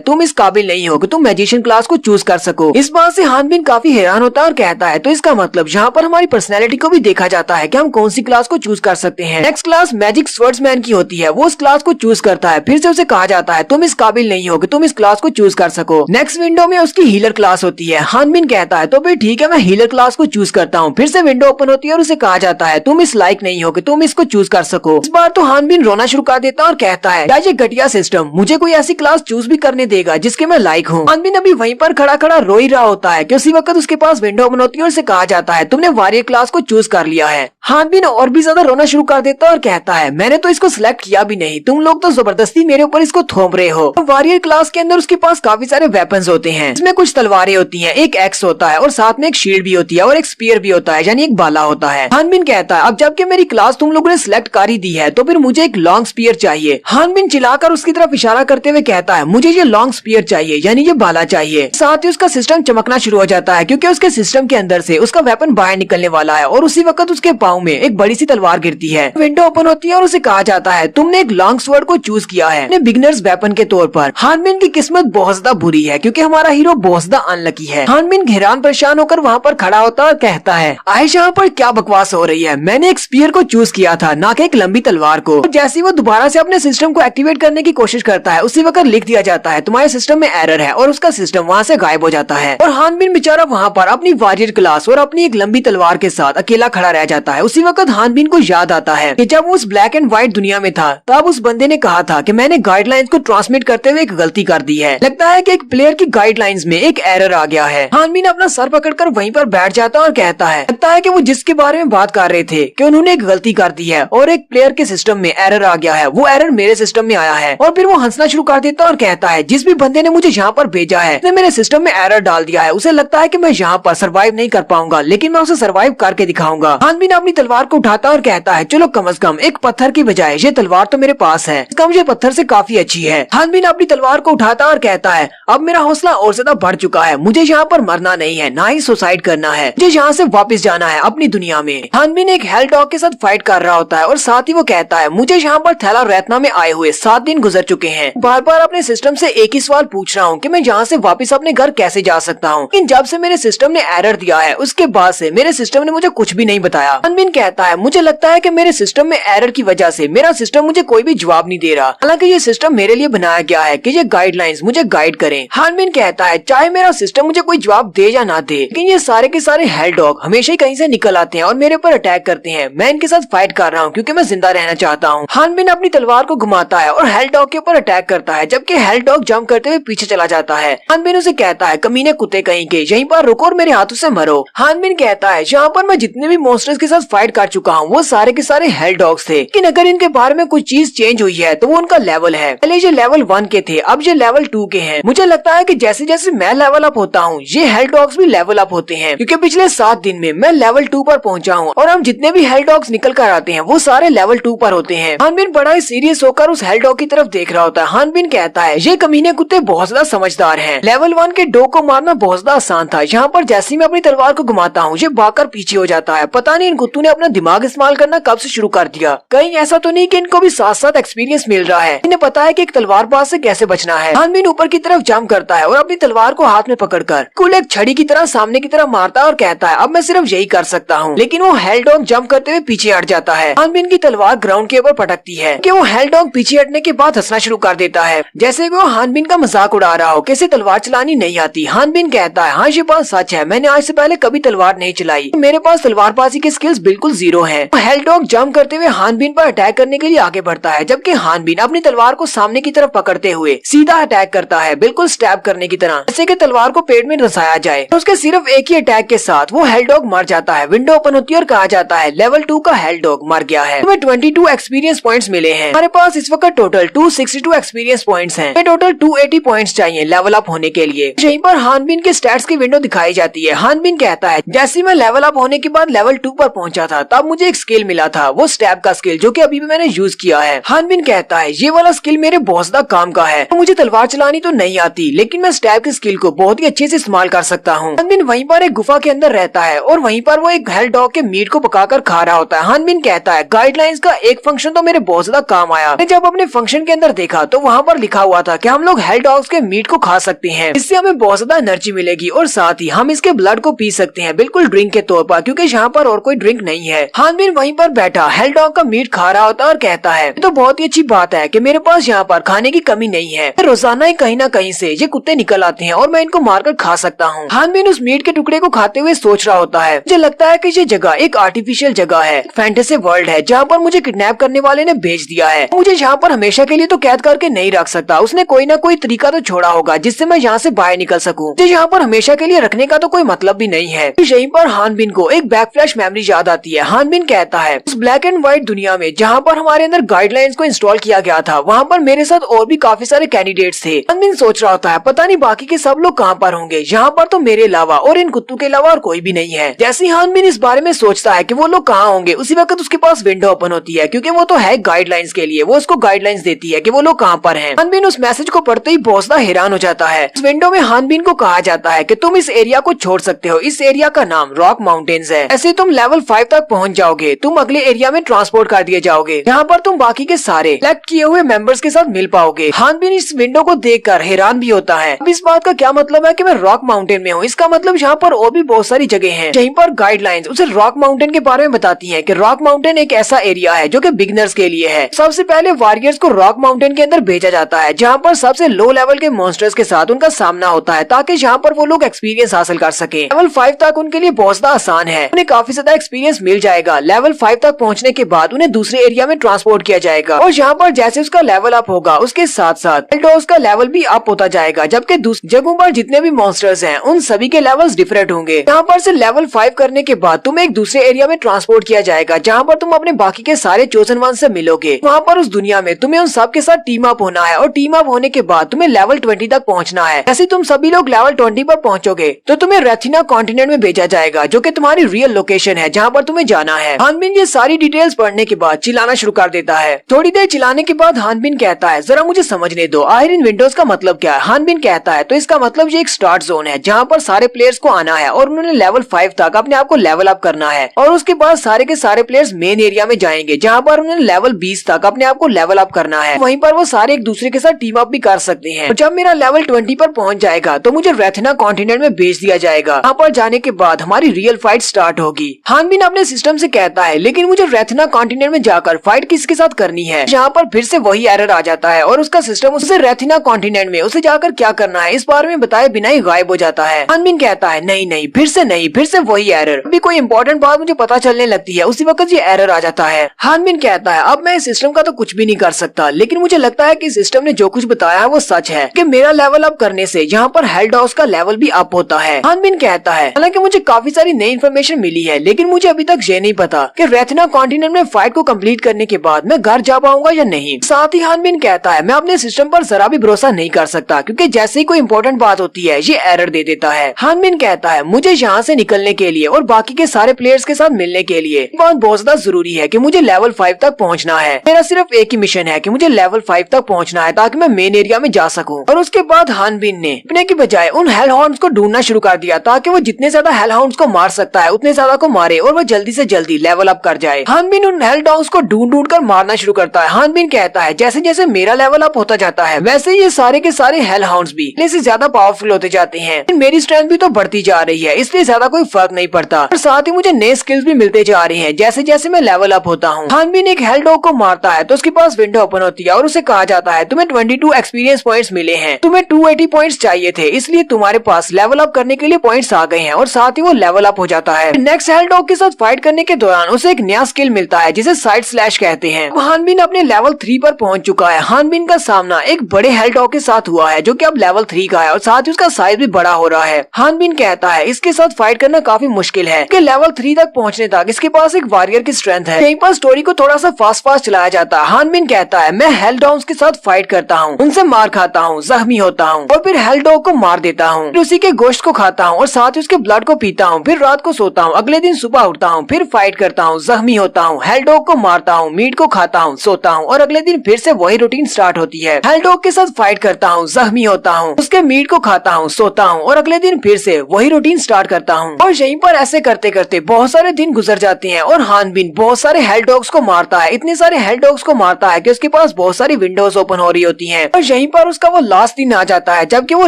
तुम इस काबिल नहीं हो कि तुम मैजिशियन क्लास को चूज कर सको। इस बात से हानबिन काफी हैरान होता है और कहता है तो इसका मतलब यहाँ पर हमारी पर्सनैलिटी को भी देखा जाता है कि हम कौन सी क्लास को चूज कर सकते हैं। नेक्स्ट क्लास मैजिक स्वर्ड्समैन की होती है, वो उस क्लास को चूज करता है। फिर से उसे कहा जाता है तुम इस काबिल नहीं हो कि तुम इस क्लास को चूज कर सको। नेक्स्ट विंडो में उसकी हीलर क्लास होती है। हानबिन कहता है तो फिर ठीक है, मैं हीलर क्लास को चूज करता हूँ। फिर से विंडो ओपन होती है और उसे कहा जाता है तुम इस लायक नहीं हो कि तुम इसको चूज कर सको। इस बार तो हानबिन रोना शुरू कर देता है और कहता है क्या ये घटिया सिस्टम मुझे कोई ऐसी क्लास चूज भी करने देगा जिसके मैं लायक हूँ। हानबिन अभी वहीं पर खड़ा खड़ा रो ही रहा होता है कि उसी वक्त उसके पास विंडो ओपन होती है और उसे कहा जाता है तुमने वॉरियर क्लास को चूज कर लिया है। हानबिन और भी ज्यादा रोना शुरू कर देता है और कहता है मैंने तो इसको सिलेक्ट किया भी नहीं, तुम लोग तो जबरदस्ती मेरे ऊपर इसको थोप रहे हो। वॉरियर क्लास के अंदर उसके पास काफी सारे वेपन्स होते हैं, इसमें कुछ तलवारें होती हैं, एक एक्स होता है और साथ में एक शील्ड भी होती है और एक स्पीयर भी होता है, यानी एक बाला होता है। हानबिन कहता है अब जबकि मेरी क्लास तुम लोगों ने सिलेक्ट कर ही दी है तो फिर मुझे एक लॉन्ग स्पीयर चाहिए। हानबिन चिल्लाकर उसकी तरफ इशारा करते हुए कहता है मुझे ये लॉन्ग स्पीयर चाहिए, यानी ये बाला चाहिए। साथ ही उसका सिस्टम चमकना शुरू हो जाता है क्योंकि उसके सिस्टम के अंदर से उसका वेपन बाहर निकलने वाला है और उसी वक्त उसके पाँव में एक बड़ी सी तलवार गिरती है। विंडो ओपन होती है और उसे कहा जाता है तुमने एक लॉन्ग स्वॉर्ड को चूज किया है अपने बिगनर्स वेपन के तौर पर। हानबिन की किस्मत बहुत ज्यादा बुरी है क्योंकि हमारा हीरो बहुत ज्यादा अनलकी है। हानबिन हैरान परेशान होकर वहाँ पर खड़ा होता है और कहता है आयशा यहाँ पर क्या बकवास हो रही है, मैंने एक स्पीयर को चूज किया था ना कि एक लंबी तलवार को। जैसे वो दोबारा से अपने सिस्टम को एक्टिवेट करने की कोशिश करता है उसी वक्त लिख दिया जाता है तुम्हारे सिस्टम में एरर है और उसका सिस्टम वहाँ से गायब हो जाता है। और हानबिन बेचारा वहाँ पर अपनी वॉरियर क्लास और अपनी एक लंबी तलवार के साथ अकेला खड़ा रह जाता है। उसी वक्त हानबिन को याद आता है कि जब वो उस ब्लैक एंड व्हाइट दुनिया में था तब उस बंदे ने कहा था कि मैंने गाइडलाइंस को ट्रांसमिट करते हुए एक गलती कर दी है। लगता है कि एक प्लेयर की गाइडलाइंस में एक एरर आ गया है। हानबिन अपना सर पकड़कर वहीं पर बैठ जाता है और कहता है लगता है कि वो जिसके बारे में बात कर रहे थे कि उन्होंने एक गलती कर दी है और एक प्लेयर के सिस्टम में एरर आ गया है, वो एरर मेरे सिस्टम में आया है। और फिर वो हंसना शुरू कर देता है और कहता है जिस भी बंदे ने मुझे यहाँ पर भेजा है उसने मेरे सिस्टम में एरर डाल दिया है, उसे लगता है कि मैं यहाँ पर सर्वाइव नहीं कर पाऊंगा लेकिन मैं उसे सर्वाइव करके दिखाऊंगा। हानबिन अपनी तलवार को उठाता और कहता है चलो कम से कम एक पत्थर की बजाय ये तलवार तो मेरे पास है, इसका मुझे पत्थर से काफी अच्छी है। हानबिन अपनी तलवार को उठाता और कहता है अब मेरा हौसला और ज्यादा बढ़ चुका है, मुझे यहाँ पर मरना नहीं है ना ही सुसाइड करना है, मुझे यहाँ से वापस जाना है अपनी दुनिया में। हानबिन एक हेल डॉग के साथ फाइट कर रहा होता है और साथ ही वो कहता है मुझे यहाँ पर थैला रेतना में आए हुए 7 दिन गुजर चुके हैं, बार बार अपने सिस्टम से एक ही सवाल पूछ रहा हूँ कि मैं यहाँ से वापस अपने घर कैसे जा सकता हूँ, लेकिन जब से मेरे सिस्टम ने एरर दिया है उसके बाद से मेरे सिस्टम ने मुझे कुछ भी नहीं बताया। हानबिन कहता है मुझे लगता है कि मेरे सिस्टम में एरर की वजह से मेरा सिस्टम मुझे कोई भी जवाब नहीं दे रहा, हालांकि ये सिस्टम मेरे लिए बनाया गया है कि ये गाइडलाइंस मुझे गाइड करें। हानबिन कहता है चाहे मेरा सिस्टम मुझे कोई जवाब दे या ना दे लेकिन ये सारे के सारे हेल डॉग हमेशा ही कहीं से निकल आते हैं और मेरे ऊपर अटैक करते हैं। मैं इनके साथ फाइट कर रहा हूँ क्योंकि मैं जिंदा रहना चाहता हूँ। हानबिन अपनी तलवार को घुमाता है और हेल डॉग के ऊपर अटैक करता है जबकि हेल डॉग जंप करते हुए पीछे चला जाता है। हानबिन उसे कहता है कमीने कुत्ते कहीं के यहीं पर रुको और मेरे हाथों से मरो। हानबिन कहता है यहाँ पर मैं जितने भी मॉन्स्टर्स के साथ फाइट कर चुका हूँ वो सारे के सारे हेल डॉग्स थे, लेकिन अगर इनके बारे में कोई चीज चेंज हुई है तो वो उनका लेवल है। पहले ये लेवल 1 के थे, अब ये लेवल 2 के हैं। मुझे लगता है कि जैसे जैसे मैं लेवल अप होता हूँ ये हेल डॉग्स भी लेवल अप होते हैं क्योंकि पिछले 7 दिन में मैं लेवल 2 पर पहुंचा हूँ और हम जितने भी हेल डॉग्स निकल कर आते हैं वो सारे लेवल 2 पर होते हैं। हानबिन बड़ा ही सीरियस होकर उस हेल डॉग की तरफ देख रहा होता है। हानबिन कहता है ये कमीने कुत्ते बहुत ज्यादा समझदार हैं, लेवल 1 के डॉग को मारना बहुत ज्यादा आसान था। यहाँ पर जैसे मैं अपनी तलवार को घुमाता हूँ ये भागकर पीछे हो जाता है। पता नहीं इन कुत्तों ने अपना दिमाग इस्तेमाल करना कब से शुरू कर दिया, कहीं ऐसा तो नहीं कि इनको भी साथ साथ एक्सपीरियंस मिल रहा है, इन्हें पता है कि एक तलवारबाज से कैसे बचना है। हानबिन ऊपर की तरफ जंप करता है और अपनी तलवार को हाथ में पकड़कर कुल एक छड़ी की तरह सामने की तरफ मारता है और कहता है अब मैं सिर्फ यही कर सकता हूँ, लेकिन वो हेल डॉग जंप करते हुए पीछे हट जाता है। हानबिन की तलवार ग्राउंड के ऊपर पटकती है कि वो हेल डॉग पीछे हटने के बाद हंसना शुरू कर देता है जैसे वो हानबिन का मजाक उड़ा रहा हो कि इसे तलवार चलानी नहीं आती। हानबिन कहता है हाँ ये बात सच है, मैंने आज से पहले कभी तलवार नहीं चलाई, मेरे पास तलवारबाजी की स्किल्स बिल्कुल 0 है। हेल डॉग जंप करते हुए हानबिन पर अटैक करने के लिए आगे बढ़ता है जबकि हानबिन अपनी तलवार को सामने की तरफ पकड़ते हुए सीधा अटैक करता है, बिल्कुल स्टैब करने की तरह, जैसे कि तलवार को पेट में धंसाया जाए। तो उसके सिर्फ एक ही अटैक के साथ वो हेल डॉग मर जाता है। विंडो ओपन होती है और कहा जाता है लेवल 2 का हेल डॉग मर गया है। तुम्हें 22 एक्सपीरियंस पॉइंट्स मिले हैं। हमारे पास इस वक्त टोटल 262 एक्सपीरियंस पॉइंट्स हैं। हमें टोटल 280 पॉइंट्स चाहिए लेवल अप होने के लिए। यहीं पर हानबिन के स्टैट्स की विंडो दिखाई जाती है। हानबिन कहता है जैसे मैं लेवल अप होने के बाद लेवल 2 पर पहुंचा था तब मुझे एक स्किल मिला था, वो स्टैब का स्किल जो कि अभी भी मैंने यूज किया है। हानबिन कहता है ये वाला स्किल मेरे बहुत ज्यादा काम का है, तो मुझे तलवार चलानी तो नहीं आती लेकिन मैं स्टैब की स्किल को बहुत ही अच्छे से इस्तेमाल कर सकता हूँ। हानबिन वहीं पर एक गुफा के अंदर रहता है और वहीं पर वो एक हेल डॉग के मीट को पकाकर खा रहा होता है। हानबिन कहता है गाइडलाइंस का एक फंक्शन तो मेरे बहुत ज्यादा काम आया, मैं जब अपने फंक्शन डिस्क्रिप्शन के अंदर देखा तो वहाँ पर लिखा हुआ था कि हम लोग हेल डॉग्स के मीट को खा सकते हैं, इससे हमें बहुत ज्यादा एनर्जी मिलेगी और साथ ही हम इसके ब्लड को पी सकते हैं बिल्कुल ड्रिंक के तौर पर, क्योंकि यहाँ पर और कोई ड्रिंक नहीं है। हानबिन वहीं पर बैठा हेल डॉग का मीट खा रहा होता है और कहता है तो बहुत ही अच्छी बात है कि मेरे पास यहाँ पर खाने की कमी नहीं है, रोजाना ही कहीं ना कहीं से ये कुत्ते निकल आते हैं और मैं इनको मारकर खा सकता हूँ। हानबिन उस मीट के टुकड़े को खाते हुए सोच रहा होता है, मुझे लगता है कि ये जगह एक आर्टिफिशियल जगह है, फैंटेसी वर्ल्ड है जहाँ पर मुझे किडनैप करने वाले ने भेज दिया है। मुझे यहाँ पर हमेशा के लिए तो कैद करके नहीं रख सकता, उसने कोई ना कोई तरीका तो छोड़ा होगा जिससे मैं यहाँ से बाहर निकल सकूं। तो यहाँ पर हमेशा के लिए रखने का तो कोई मतलब भी नहीं है। यहीं पर हानबिन को एक बैक फ्लैश मेमोरी याद आती है। हानबिन कहता है उस ब्लैक एंड व्हाइट दुनिया में जहाँ पर हमारे अंदर गाइडलाइंस को इंस्टॉल किया गया था, वहाँ पर मेरे साथ और भी काफी सारे कैंडिडेट्स थे। हानबिन सोच रहा होता है पता नहीं बाकी के सब लोग कहाँ पर होंगे, यहाँ पर तो मेरे अलावा और इन कुत्तों के अलावा और कोई भी नहीं है। जैसे ही हानबिन इस बारे में सोचता है कि वो लोग कहाँ होंगे, उसी वक्त उसके पास विंडो ओपन होती है, क्योंकि वो तो है गाइडलाइंस के लिए, वो उसको गाइडलाइंस देती है कि वो लोग कहाँ पर हैं। हानबिन उस मैसेज को पढ़ते ही बहुत ज्यादा हैरान हो जाता है। इस विंडो में हानबिन को कहा जाता है कि तुम इस एरिया को छोड़ सकते हो, इस एरिया का नाम रॉक माउंटेन्स है। ऐसे तुम लेवल 5 तक पहुंच जाओगे, तुम अगले एरिया में ट्रांसपोर्ट कर दिए जाओगे, यहाँ पर तुम बाकी के सारे सेलेक्ट किए हुए मेंबर्स के साथ मिल पाओगे। हानबिन इस विंडो को देखकर हैरान भी होता है। अब इस बात का क्या मतलब है कि मैं रॉक माउंटेन में हूँ, इसका मतलब यहाँ पर और भी बहुत सारी जगह हैं जहीं पर गाइडलाइंस उसे रॉक माउंटेन के बारे में बताती हैं कि रॉक माउंटेन एक ऐसा एरिया है जो कि बिगिनर्स के लिए है। सबसे पहले वॉरियर्स को रॉक माउंटेन के अंदर भेजा जाता है, जहाँ पर सबसे लो लेवल के मॉन्स्टर्स के साथ उनका सामना होता है, ताकि यहाँ पर वो लोग एक्सपीरियंस हासिल कर सके। लेवल 5 तक उनके लिए बहुत ज्यादा आसान है, उन्हें काफी ज्यादा एक्सपीरियंस मिल जाएगा। लेवल 5 तक पहुँचने के बाद उन्हें दूसरे एरिया में ट्रांसपोर्ट किया जाएगा और यहाँ पर जैसे उसका लेवल अप होगा उसके साथ साथ डॉग्स का लेवल भी अप होता जाएगा, जबकि दूसरी जगहों पर जितने भी मॉन्स्टर्स हैं उन सभी के लेवल्स डिफरेंट होंगे। यहाँ पर से लेवल 5 करने के बाद तुम्हें एक दूसरे एरिया में ट्रांसपोर्ट किया जाएगा, जहाँ पर तुम अपने बाकी के सारे चोजन वन से मिलोगे। वहाँ पर उस दुनिया में तुम्हें उन सब के साथ टीम अप होना है और टीम अप होने के बाद तुम्हें लेवल 20 तक पहुँचना है। जैसे तुम सभी लोग लेवल 20 पर पहुँचोगे तो तुम्हें रेथिना कॉन्टिनेंट में भेजा जाएगा, जो कि तुम्हारी रियल लोकेशन है जहाँ पर तुम्हें जाना है। हानबिन ये सारी डिटेल्स पढ़ने के बाद चिल्लाना शुरू कर देता है। थोड़ी देर चिल्लाने के बाद हानबिन कहता है जरा मुझे समझने दो, आखिर इन विंडोज का मतलब क्या है। हानबिन कहता है तो इसका मतलब ये एक स्टार्ट जोन है जहाँ पर सारे प्लेयर्स को आना है और उन्होंने लेवल 5 तक अपने आप को लेवल अप करना है, और उसके बाद सारे के सारे प्लेयर्स मेन एरिया में जाएंगे जहाँ पर उन्होंने लेवल 20 तक अपने आप को लेवल अप करना है। वहीं पर वो सारे एक दूसरे के साथ टीम अप भी कर सकते हैं। और जब मेरा लेवल 20 पर पहुंच जाएगा तो मुझे रेथिना कॉन्टिनेंट में भेज दिया जाएगा। यहाँ पर जाने के बाद हमारी रियल फाइट स्टार्ट होगी। हानबिन अपने सिस्टम से कहता है लेकिन मुझे रेथिना कॉन्टिनेंट में जाकर फाइट किसके साथ करनी है। यहाँ पर फिर से वही एरर आ जाता है और उसका सिस्टम उसे रेथिना कॉन्टिनेंट में उसे जाकर क्या करना है इस बारे में बताए बिना ही गायब हो जाता है। हानबिन कहता है नहीं नहीं, फिर से वही एरर। अभी कोई इंपॉर्टेंट बात मुझे पता चलने लगती है, उसी वक्त ये एरर आ जाता है। हानबिन कहता है अब मैं इस सिस्टम का तो कुछ भी नहीं कर सकता, लेकिन मुझे लगता है कि सिस्टम ने जो कुछ बताया है वो सच है कि मेरा लेवल अप करने से यहाँ पर हेल डॉग्स का लेवल भी अप होता है। हानबिन कहता है हालांकि मुझे काफी सारी नई इन्फॉर्मेशन मिली है, लेकिन मुझे अभी तक ये नहीं पता कि रेथिना कॉन्टिनेंट में फाइट को कंप्लीट करने के बाद मैं घर जा पाऊंगा या नहीं। साथ ही हानबिन कहता है मैं अपने सिस्टम पर जरा भी भरोसा नहीं कर सकता, क्योंकि जैसे ही कोई इंपॉर्टेंट बात होती है ये एरर दे देता है। हानबिन कहता है मुझे यहाँ से निकलने के लिए और बाकी के सारे प्लेयर्स के साथ मिलने के लिए बात बहुत ज्यादा जरूरी है कि मुझे लेवल 5 तक पहुँचना है। मेरा सिर्फ एक ही मिशन है कि मुझे लेवल 5 तक पहुँचना है ताकि मैं मेन एरिया में जा सकूं। और उसके बाद हानबिन ने अपने की बजाय उन हेल हाउंड्स को ढूंढना शुरू कर दिया ताकि वो जितने ज्यादा हेल हाउंड्स को मार सकता है उतने ज्यादा को मारे और वो जल्दी से जल्दी लेवल अप कर जाए। हानबिन उन हेल डॉग्स को ढूंढ कर मारना शुरू करता है। हानबिन कहता है जैसे जैसे मेरा लेवल अप होता जाता है वैसे ये सारे के सारे हेल हाउंड्स भी से ज्यादा पावरफुल होते जाते हैं। मेरी स्ट्रेंथ भी तो बढ़ती जा रही है, इसलिए ज्यादा कोई फर्क नहीं पड़ता और साथ ही मुझे नए स्किल्स भी मिलते जा रहे हैं जैसे जैसे मैं लेवल अप होता हूँ। हानबिन एक हेल डॉग को मारता है तो उसके पास विंडो ओपन होती है और उसे कहा जाता है तुम्हें 22 एक्सपीरियंस पॉइंट्स मिले हैं, तुम्हें 280 पॉइंट्स चाहिए थे, इसलिए तुम्हारे पास लेवल अप करने के लिए पॉइंट्स आ गए हैं। और साथ ही वो लेवल अप हो जाता है। नेक्स्ट हेल डॉग के साथ फाइट करने के दौरान उसे एक नया स्किल मिलता है जिसे साइड स्लैश कहते हैं। हानबिन अपने लेवल 3 पर पहुंच चुका है। हानबिन का सामना एक बड़े हेल डॉग के साथ हुआ है जो कि अब लेवल 3 का है और साथ ही उसका साइज भी बड़ा हो रहा है। हानबिन कहता है इसके साथ फाइट करना काफी मुश्किल है कि लेवल 3 तक पहुंचने तक इसके पास एक वॉरियर की स्ट्रेंथ है। यहीं पर स्टोरी को थोड़ा सा फास्ट चलाया जाता है। हानबिन कहता है मैं हेल डॉग्स के साथ फाइट करता हूँ, उनसे मार खाता हूँ, जख्मी होता हूँ और फिर हेल डॉग को मार देता हूँ, फिर उसी के गोश्त को खाता हूँ और साथ ही उसके ब्लड को पीता हूँ, फिर रात को सोता हूँ, अगले दिन सुबह उठता हूँ, फिर फाइट करता हूँ, जख्मी होता हूँ, हेल डॉग को मारता हूँ, मीट को खाता हूँ, सोता हूँ और अगले दिन फिर से वही रूटीन स्टार्ट होती है। हेल डॉग के साथ फाइट करता हूँ, जख्मी होता हूँ, उसके मीट को खाता हूँ, सोता हूँ और अगले दिन फिर से वही रूटीन स्टार्ट करता हूँ। और यहीं पर ऐसे करते करते बहुत सारे दिन गुजर जाते हैं और हानबिन बहुत सारे हेल डॉग्स को मारता है। इतने सारे हेल डॉग्स को मारता है कि उसके पास पास बहुत सारी विंडोज ओपन हो रही होती हैं और यहीं पर उसका वो लास्ट दिन आ जाता है जबकि वो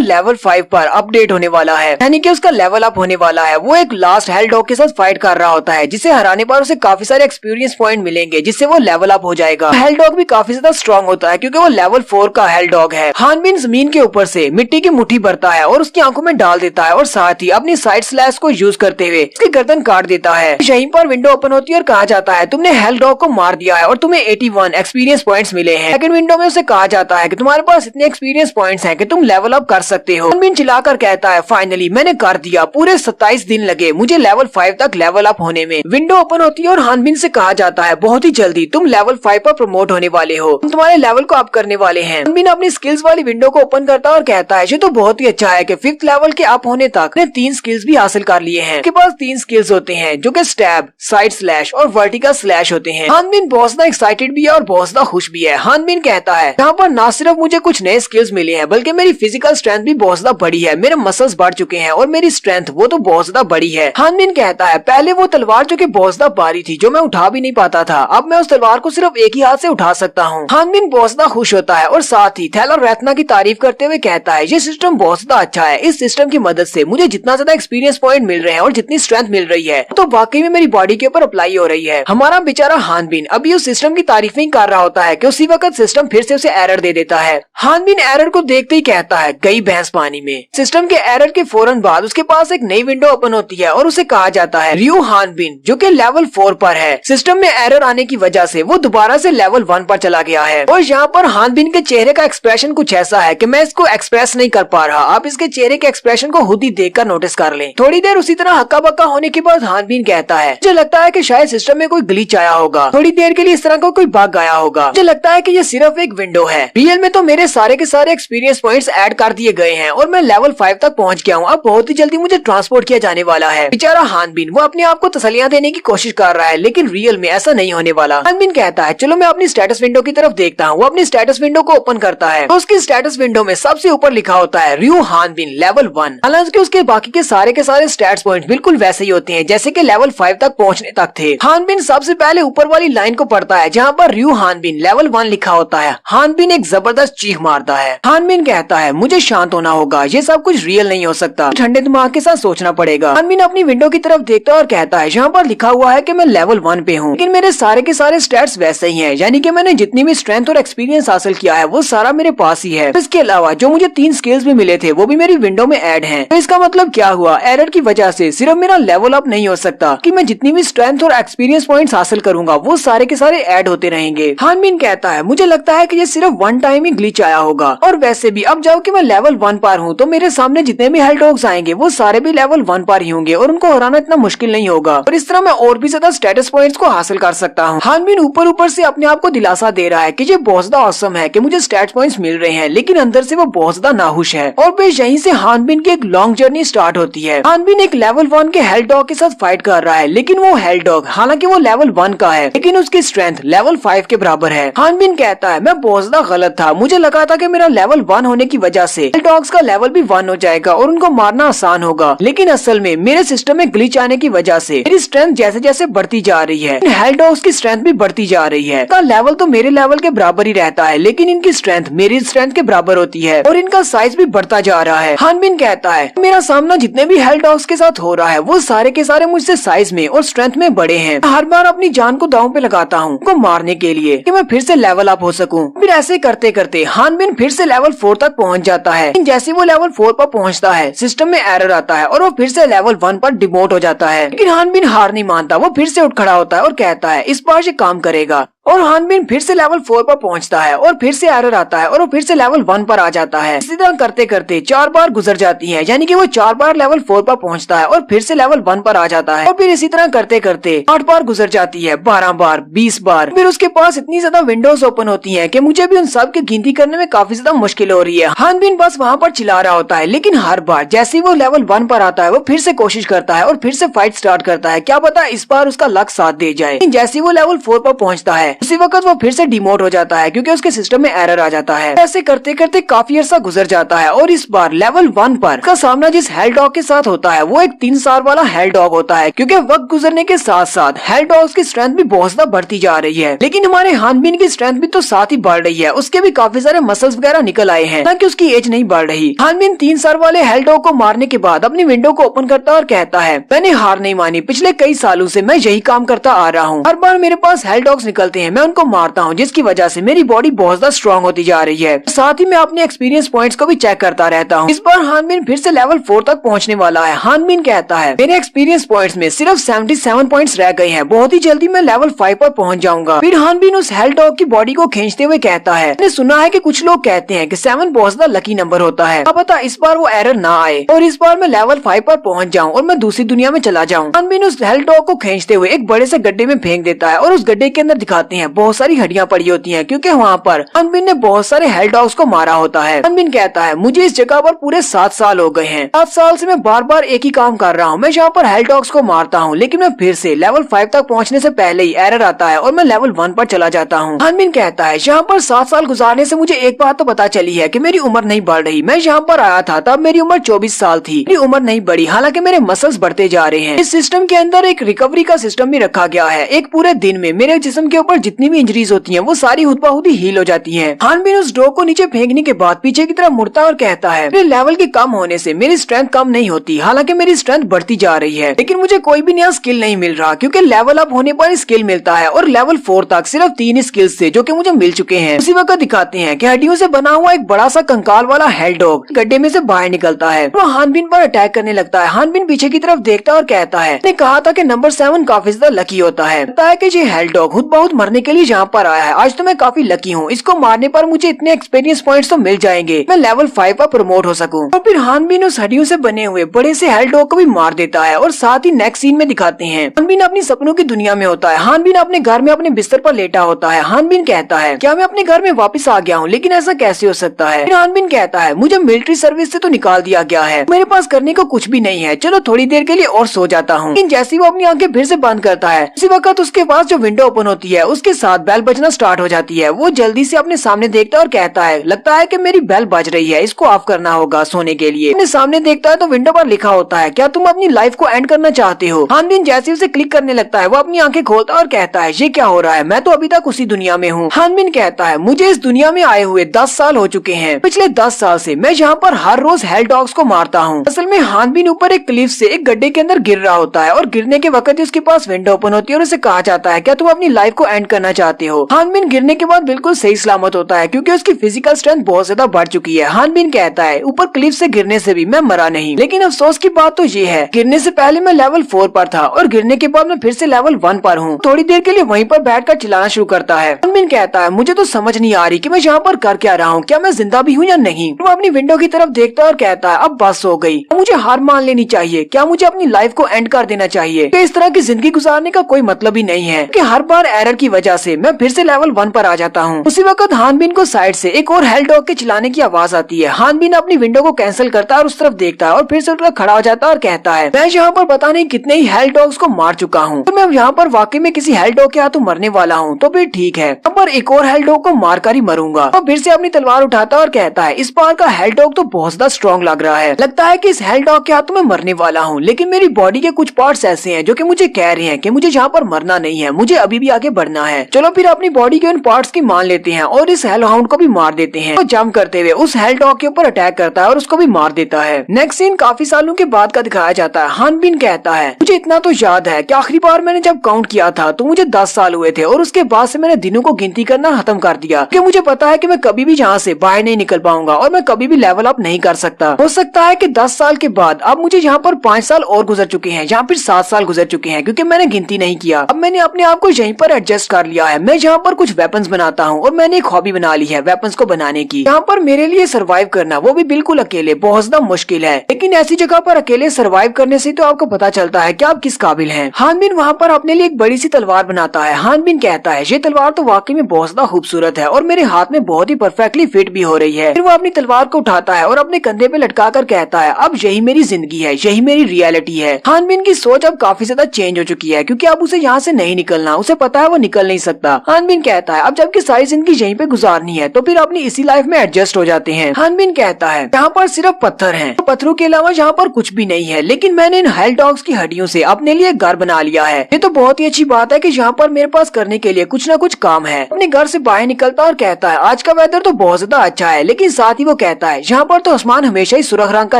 लेवल 5 पर अपडेट होने वाला है, यानी कि उसका लेवल अप होने वाला है। वो एक लास्ट हेल डॉग के साथ फाइट कर रहा होता है जिसे हराने पर उसे काफी सारे एक्सपीरियंस पॉइंट मिलेंगे जिससे वो लेवल अप हो जाएगा। हेल डॉग भी काफी ज्यादा स्ट्रॉन्ग होता है क्योंकि वो लेवल 4 का हेल डॉग है। हानबिन जमीन के ऊपर से मिट्टी की मुट्ठी भरता है और उसकी आंखों में डाल देता है और साथ ही अपनी साइड स्लैश को यूज करते हुए उसकी गर्दन काट देता है। यहीं पर विंडो ओपन होती है और कहा जाता है तुमने हेल डॉग को मार दिया है और तुम्हें 81 एक्सपीरियंस पॉइंट्स मिले हैं। सेकंड विंडो में उसे कहा जाता है कि तुम्हारे पास इतने एक्सपीरियंस पॉइंट्स हैं कि तुम लेवल अप कर सकते हो। हानबिन चिल्लाकर कहता है फाइनली मैंने कर दिया, पूरे 27 दिन लगे मुझे लेवल 5 तक लेवल अप होने में। विंडो ओपन होती है और हानबिन से कहा जाता है बहुत ही जल्दी तुम लेवल 5 पर प्रमोट होने वाले हो, तुम तुम्हारे लेवल को अप करने वाले हैं। हानबिन अपनी स्किल्स वाली विंडो को ओपन करता है और कहता है ये तो बहुत ही अच्छा है कि 5th लेवल के अप होने तक ने 3 स्किल्स भी हासिल कर लिए हैं। उसके पास 3 स्किल्स होते हैं जो कि स्टैब, साइड स्लैश और वर्टिकल स्लैश होते हैं। हानबिन बहुत ज्यादा एक्साइटेड भी है और बहुत ज्यादा खुश भी है। हानबिन कहता है यहाँ पर न सिर्फ मुझे कुछ नए स्किल्स मिले हैं बल्कि मेरी फिजिकल स्ट्रेंथ भी बहुत ज्यादा बड़ी है, मेरे मसल्स बढ़ चुके हैं और मेरी स्ट्रेंथ वो तो बहुत ज्यादा बड़ी है। हानबिन कहता है पहले वो तलवार जो कि बहुत ज्यादा भारी थी जो मैं उठा भी नहीं पाता था, अब मैं उस तलवार को सिर्फ एक ही हाथ से उठा सकता हूँ। हानबिन बहुत ज्यादा खुश होता है और साथ ही थैला रत्ना की तारीफ करते हुए कहता है ये सिस्टम बहुत ज्यादा अच्छा है, इस सिस्टम की मदद से मुझे जितना ज्यादा एक्सपीरियंस पॉइंट मिल रहे हैं और जितनी स्ट्रेंथ मिल रही है तो वाकई में मेरी बॉडी के ऊपर अप्लाई हो रही है। हमारा बेचारा हानबिन अभी उस सिस्टम की तारीफ नहीं कर रहा होता है कि उसी वक्त सिस्टम फिर से उसे एरर दे देता है। हानबिन एरर को देखते ही कहता है गई भैंस पानी में। सिस्टम के एरर के फौरन बाद उसके पास एक नई विंडो ओपन होती है और उसे कहा जाता है रियो हानबिन जो कि लेवल 4 पर है। सिस्टम में एरर आने की वजह से वो दोबारा से लेवल 1 पर चला गया है और यहाँ पर हानबिन के चेहरे का एक्सप्रेशन कुछ ऐसा है कि मैं इसको एक्सप्रेस नहीं कर पा रहा। आप इसके चेहरे के एक्सप्रेशन को खुद ही देखकर नोटिस कर लें। थोड़ी देर उसी तरह हक्का बक्का होने के बाद हानबिन कहता है मुझे लगता है कि शायद सिस्टम में कोई ग्लिच आया होगा, थोड़ी देर के लिए इस तरह का कोई बग आया होगा। मुझे लगता है कि ये सिर्फ एक विंडो है, रियल में तो मेरे सारे के सारे एक्सपीरियंस पॉइंट्स ऐड कर दिए गए हैं और मैं लेवल 5 तक पहुंच गया हूँ। अब बहुत ही जल्दी मुझे ट्रांसपोर्ट किया जाने वाला है। बेचारा हानबिन वो अपने आप को तसल्लियां देने की कोशिश कर रहा है लेकिन रियल में ऐसा नहीं होने वाला। हानबिन कहता है चलो मैं अपनी स्टेटस विंडो की तरफ देखता हूँ। वो अपनी स्टेटस विंडो को ओपन करता है तो उसकी स्टेटस विंडो में सबसे ऊपर लिखा होता है रियो हानबिन लेवल 1। हालांकि उसके बाकी के सारे स्टैट्स पॉइंट बिल्कुल वैसे ही होते हैं जैसे कि लेवल 5 तक पहुंचने तक थे। हानबिन सबसे पहले ऊपर वाली लाइन को पढ़ता है जहाँ पर रियो हानबिन लेवल 1 लिखा होता है। हानबिन एक जबरदस्त चीख मारता है। हानबिन कहता है मुझे शांत होना होगा, ये सब कुछ रियल नहीं हो सकता, ठंडे दिमाग के साथ सोचना पड़ेगा। हानबिन अपनी विंडो की तरफ देखता है और कहता है यहाँ पर लिखा हुआ है कि मैं लेवल 1 पे हूँ लेकिन मेरे सारे के सारे स्टैट्स वैसे ही हैं, यानी कि मैंने जितनी भी स्ट्रेंथ और एक्सपीरियंस हासिल किया है वो सारा मेरे पास ही है। इसके अलावा जो मुझे 3 स्किल्स भी मिले थे वो भी मेरी विंडो में ऐड हैं। तो इसका मतलब क्या हुआ, एरर की वजह से सिर्फ मेरा लेवल अप नहीं हो सकता कि मैं जितनी भी स्ट्रेंथ और एक्सपीरियंस पॉइंट्स हासिल करूंगा वो सारे के सारे ऐड होते रहेंगे। हानबिन कहता है मुझे लगता है कि ये सिर्फ 1 टाइम ही ग्लिच आया होगा और वैसे भी अब जब कि मैं लेवल 1 पर हूँ तो मेरे सामने जितने भी हेल डॉग्स आएंगे वो सारे भी लेवल 1 पर ही होंगे और उनको हराना इतना मुश्किल नहीं होगा और इस तरह मैं और भी ज्यादा स्टेटस पॉइंट्स को हासिल कर सकता हूँ। हानबिन ऊपर ऊपर से अपने आप को दिलासा दे रहा है कि ये बहुत ज्यादा ऑसम है कि मुझे स्टेट पॉइंट्स मिल रहे हैं लेकिन अंदर से वो बहुत ज्यादा नाखुश है। और फिर यहीं से हानबिन की एक लॉन्ग जर्नी स्टार्ट होती है। हानबिन एक लेवल 1 के हेल डॉग के साथ फाइट कर रहा है लेकिन वो हेल डॉग हालांकि वो लेवल 1 का है लेकिन उसकी स्ट्रेंथ लेवल 5 के बराबर है। हानबिन कहता है मैं बहुत ज्यादा गलत था, मुझे लगा था कि मेरा लेवल 1 होने की वजह से हेल डॉग्स का लेवल भी 1 हो जाएगा और उनको मारना आसान होगा लेकिन असल में मेरे सिस्टम में ग्लिच आने की वजह से मेरी स्ट्रेंथ जैसे जैसे बढ़ती जा रही है हेल डॉग्स की स्ट्रेंथ भी बढ़ती जा रही है। इनका लेवल तो मेरे लेवल के बराबर ही रहता है लेकिन इनकी स्ट्रेंथ मेरी स्ट्रेंथ के बराबर होती है और इनका साइज भी बढ़ता जा रहा है। हानबिन कहता है मेरा सामना जितने भी हेल डॉग्स के साथ हो रहा है वो सारे के सारे मुझसे साइज में और स्ट्रेंथ में बड़े हैं। हर बार अपनी जान को दांव पे लगाता हूँ उनको मारने के लिए कि मैं फिर से लेवल अप हो सकूं। फिर ऐसे करते करते हानबिन फिर से लेवल 4 तक पहुँच जाता है। जैसे वो लेवल 4 पर पहुँचता है सिस्टम में एरर आता है और वो फिर से लेवल 1 पर डिमोट हो जाता है लेकिन हानबिन हार नहीं मानता, वो फिर से उठ खड़ा होता है और कहता है इस बार ये काम करेगा। और हानबिन फिर से लेवल 4 पर पहुंचता है और फिर से एरर आता है और वो फिर से लेवल 1 पर आ जाता है। इसी तरह करते करते 4 बार गुजर जाती है, यानी कि वो 4 बार लेवल 4 पर पहुंचता है और फिर से लेवल 1 पर आ जाता है और फिर इसी तरह करते करते 8 बार गुजर जाती है, 12 बार, 20 बार। फिर उसके पास इतनी ज्यादा विंडोज ओपन होती है कि मुझे भी उन सब की गिनती करने में काफी ज्यादा मुश्किल हो रही है। हानबिन बस वहाँ पर चिल्ला रहा होता है लेकिन हर बार जैसे ही वो लेवल 1 पर आता है वो फिर से कोशिश करता है और फिर से फाइट स्टार्ट करता है। क्या पता इस बार उसका लक साथ दे जाए। जैसे ही वो लेवल 4 पर पहुंचता है उसी वक्त वो फिर से डिमोट हो जाता है क्योंकि उसके सिस्टम में एरर आ जाता है। ऐसे करते करते काफी अर्सा गुजर जाता है और इस बार लेवल 1 पर का सामना जिस हेल डॉग के साथ होता है वो एक 3 स्टार वाला हेल डॉग होता है। क्योंकि वक्त गुजरने के साथ साथ हेल डॉग्स की स्ट्रेंथ भी बहुत ज्यादा बढ़ती जा रही है, लेकिन हमारे हानबिन की स्ट्रेंथ भी तो साथ ही बढ़ रही है। उसके भी काफी सारे मसल्स वगैरह निकल आए हैं, ताकि उसकी एज नहीं बढ़ रही। हानबिन 3 स्टार वाले हेल डॉग को मारने के बाद अपनी विंडो को ओपन करता और कहता है, मैंने हार नहीं मानी, पिछले कई सालों से मैं यही काम करता आ रहा हूँ। हर बार मेरे पास हेल डॉग्स निकलते हैं, मैं उनको मारता हूँ, जिसकी वजह से मेरी बॉडी बहुत ज्यादा स्ट्रॉन्ग होती जा रही है। साथ ही मैं अपने एक्सपीरियंस पॉइंट्स को भी चेक करता रहता हूँ। इस बार हानबिन फिर से लेवल 4 तक पहुँचने वाला है। हानबिन कहता है, मेरे एक्सपीरियंस पॉइंट्स में सिर्फ 77 पॉइंट्स रह गए हैं, बहुत ही जल्दी मैं लेवल 5 पर पहुँच जाऊंगा। फिर हानबिन उस हेल डॉग की बॉडी को खींचते हुए कहता है, मैंने सुना है कि कुछ लोग कहते हैं कि 7 बहुत ज्यादा लकी नंबर होता है, क्या पता इस बार वो एरर ना आए और इस बार मैं लेवल 5 पर पहुंच जाऊं और मैं दूसरी दुनिया में चला जाऊं। हानबिन उस हेल डॉग को खींचते हुए एक बड़े से गड्ढे में फेंक देता है और उस गड्ढे के अंदर दिखाते हैं बहुत सारी हड्डियां पड़ी होती हैं, क्योंकि वहाँ पर हानबिन ने बहुत सारे हेल डॉग्स को मारा होता है। हानबिन कहता है, मुझे इस जगह पर पूरे 7 साल हो गए हैं। 7 साल से मैं बार बार एक ही काम कर रहा हूँ, मैं यहाँ पर हेल डॉग्स को मारता हूँ, लेकिन मैं फिर से लेवल 5 तक पहुँचने से पहले ही एरर आता है और मैं लेवल 1 पर चला जाता हूँ। हानबिन कहता है, यहाँ पर 7 साल गुजारने से मुझे एक बात तो पता चली है कि मेरी उम्र नहीं बढ़ रही। मैं यहाँ पर आया था तब मेरी उम्र 24 साल थी, मेरी उम्र नहीं बढ़ी, हालांकि मेरे मसल्स बढ़ते जा रहे हैं। इस सिस्टम के अंदर एक रिकवरी का सिस्टम भी रखा गया है। एक पूरे दिन में मेरे जिस्म के ऊपर जितनी भी इंजरीज होती हैं वो सारी खुद ब खुद ही हील हो जाती हैं। हानबिन उस डॉग को नीचे फेंकने के बाद पीछे की तरफ मुड़ता और कहता है, मेरे लेवल के कम होने से मेरी स्ट्रेंथ कम नहीं होती, हालांकि मेरी स्ट्रेंथ बढ़ती जा रही है, लेकिन मुझे कोई भी नया स्किल नहीं मिल रहा, क्योंकि लेवल अप होने पर स्किल मिलता है और लेवल 4 तक सिर्फ 3 स्किल्स थे जो कि मुझे मिल चुके हैं। उसी वक्त दिखाते हैं कि हड्डियों से बना हुआ एक बड़ा सा कंकाल वाला हेल डॉग गड्ढे में से बाहर निकलता है। वो हानबिन पर अटैक करने लगता है। हानबिन पीछे की तरफ देखता और कहता है, मैंने कहा था कि नंबर 7 काफी ज्यादा लकी होता है। लगता है कि ये हेल डॉग खुद बहुत मरने के लिए यहाँ पर आया है। आज तो मैं काफी लकी हूँ, इसको मारने पर मुझे इतने एक्सपीरियंस पॉइंट्स तो मिल जाएंगे, मैं लेवल 5 पर प्रमोट हो सकूँ। और फिर हानबिन उस हड्डियों से बने हुए बड़े से हेल डॉग को भी मार देता है और साथ ही नेक्स्ट सीन में दिखाते हैं हानबिन अपनी सपनों की दुनिया में होता है। हानबिन अपने घर में अपने बिस्तर पर लेटा होता है। हानबिन कहता है, क्या मैं अपने घर में वापस आ गया हूँ, लेकिन ऐसा कैसे हो सकता है। फिर हानबिन कहता है, मुझे मिलिट्री सर्विस से तो निकाल दिया गया है, मेरे पास करने को कुछ भी नहीं है, चलो थोड़ी देर के लिए और सो जाता हूँ। लेकिन जैसे ही वो अपनी आंखें फिर से बंद करता है, उसी वक्त उसके पास जो विंडो ओपन होती है उसके साथ बेल बजना स्टार्ट हो जाती है। वो जल्दी से अपने सामने देखता है और कहता है, लगता है कि मेरी बेल बज रही है, इसको ऑफ करना होगा सोने के लिए। अपने सामने देखता है तो विंडो पर लिखा होता है, क्या तुम अपनी लाइफ को एंड करना चाहते हो। हानबिन जैसे उसे क्लिक करने लगता है वो अपनी आंखें खोलता है और कहता है, ये क्या हो रहा है, मैं तो अभी तक उसी दुनिया में हूँ। हानबिन कहता है, मुझे इस दुनिया में आए हुए 10 साल हो चुके हैं, पिछले 10 साल से मैं यहाँ पर हर रोज हेल डॉग्स को मारता हूँ। असल में हानबिन ऊपर एक क्लिफ से एक गड्ढे के अंदर गिर रहा होता है और गिरने के वक्त उसके पास विंडो ओपन होती है और उसे कहा जाता है, क्या तुम अपनी लाइफ को एंड करना चाहते हो। हानबिन गिरने के बाद बिल्कुल सही सलामत होता है, क्योंकि उसकी फिजिकल स्ट्रेंथ बहुत ज्यादा बढ़ चुकी है। हानबिन कहता है, ऊपर क्लिफ से गिरने से भी मैं मरा नहीं, लेकिन अफसोस की बात तो ये है, गिरने से पहले मैं लेवल 4 पर था और गिरने के बाद मैं फिर से लेवल 1 पर हूँ। थोड़ी देर के लिए वहीं पर बैठकर चिल्लाना शुरू करता है। हानबिन कहता है, मुझे तो समझ नहीं आ रही कि मैं यहाँ पर कर क्या रहा हूँ, क्या मैं जिंदा भी हूँ या नहीं। वो अपनी विंडो की तरफ देखता है और कहता है, अब बस हो गई, मुझे हार मान लेनी चाहिए, क्या मुझे अपनी लाइफ को एंड कर देना चाहिए। तो इस तरह की जिंदगी गुजारने का कोई मतलब ही नहीं है कि हर बार एरर की वजह से मैं फिर से लेवल 1 पर आ जाता हूँ। उसी वक्त हानबिन को साइड से एक और हेल डॉग के चिल्लाने की आवाज आती है। हानबिन अपनी विंडो को कैंसिल करता है और उस तरफ देखता है और फिर से उठकर खड़ा हो जाता है और कहता है, मैं यहाँ पर पता नहीं कितने ही हेल डॉग्स को मार चुका हूँ, तो मैं यहाँ पर वाकई में किसी हेल डॉग के हाथों मरने वाला हूँ, तो फिर ठीक है, यहाँ पर एक और हेल डॉग को मार कर ही मरूंगा। और फिर से अपनी तलवार उठाता है और कहता है, इस बार का हेल डॉग तो बहुत ज्यादा स्ट्रॉन्ग लग रहा है, लगता है कि इस हेल डॉग के हाथों में मरने वाला हूँ, लेकिन मेरी बॉडी के कुछ पार्ट्स ऐसे हैं जो कि मुझे कह रहे हैं कि मुझे यहाँ पर मरना नहीं है, मुझे अभी भी आगे बढ़ना है। चलो फिर अपनी बॉडी के उन पार्ट्स की मान लेते हैं और इस हेल हाउंड को भी मार देते हैं। तो जंप करते हुए उस हेल डॉग के ऊपर अटैक करता है और उसको भी मार देता है। नेक्स्ट सीन काफी सालों के बाद का दिखाया जाता है। हानबिन कहता है, मुझे इतना तो याद है कि आखिरी बार मैंने जब काउंट किया था तो मुझे 10 साल हुए थे और उसके बाद से मैंने दिनों को गिनती करना खत्म कर दिया, क्योंकि मुझे पता है कि मैं कभी भी यहाँ से बाहर नहीं निकल पाऊंगा और मैं कभी भी लेवल अप नहीं कर सकता। हो सकता है कि 10 साल के बाद अब मुझे यहाँ पर 5 साल और गुजर चुके हैं, यहाँ फिर 7 साल गुजर चुके हैं, क्योंकि मैंने गिनती नहीं किया। अब मैंने अपने आप को यहीं पर एडजस्ट कर लिया है। मैं यहाँ पर कुछ वेपन्स बनाता हूँ और मैंने एक हॉबी बना ली है वेपन्स को बनाने की। यहाँ पर मेरे लिए सर्वाइव करना, वो भी बिल्कुल अकेले, बहुत ज्यादा मुश्किल है, लेकिन ऐसी जगह पर अकेले सर्वाइव करने से तो आपको पता चलता है कि आप किस काबिल हैं। हानबिन वहाँ पर अपने लिए एक बड़ी सी तलवार बनाता है। हानबिन कहता है, ये तलवार तो वाकई में बहुत ज्यादा खूबसूरत है और मेरे हाथ में बहुत ही परफेक्टली फिट भी हो रही है। फिर वो अपनी तलवार को उठाता है और अपने कंधे पे लटका कर कहता है, अब यही मेरी जिंदगी है, यही मेरी रियलिटी है। हानबिन की सोच अब काफी ज्यादा चेंज हो चुकी है, क्योंकि अब उसे यहाँ से नहीं निकलना, उसे पता है वो निकल निकल नहीं सकता। हानबिन कहता है अब जबकि सारी जिंदगी यहीं पे गुजारनी है तो फिर अपनी इसी लाइफ में एडजस्ट हो जाते हैं। हानबिन कहता है यहाँ पर सिर्फ पत्थर हैं, तो पत्थरों के अलावा यहाँ पर कुछ भी नहीं है, लेकिन मैंने इन हेल डॉग्स की हड्डियों से अपने लिए घर बना लिया है। ये तो बहुत ही अच्छी बात है कि यहाँ पर मेरे पास करने के लिए कुछ न कुछ काम है। अपने घर से बाहर निकलता और कहता है आज का वेदर तो बहुत ज्यादा अच्छा है, लेकिन साथ ही वो कहता है यहाँ पर तो आसमान हमेशा ही सुर्ख रंग का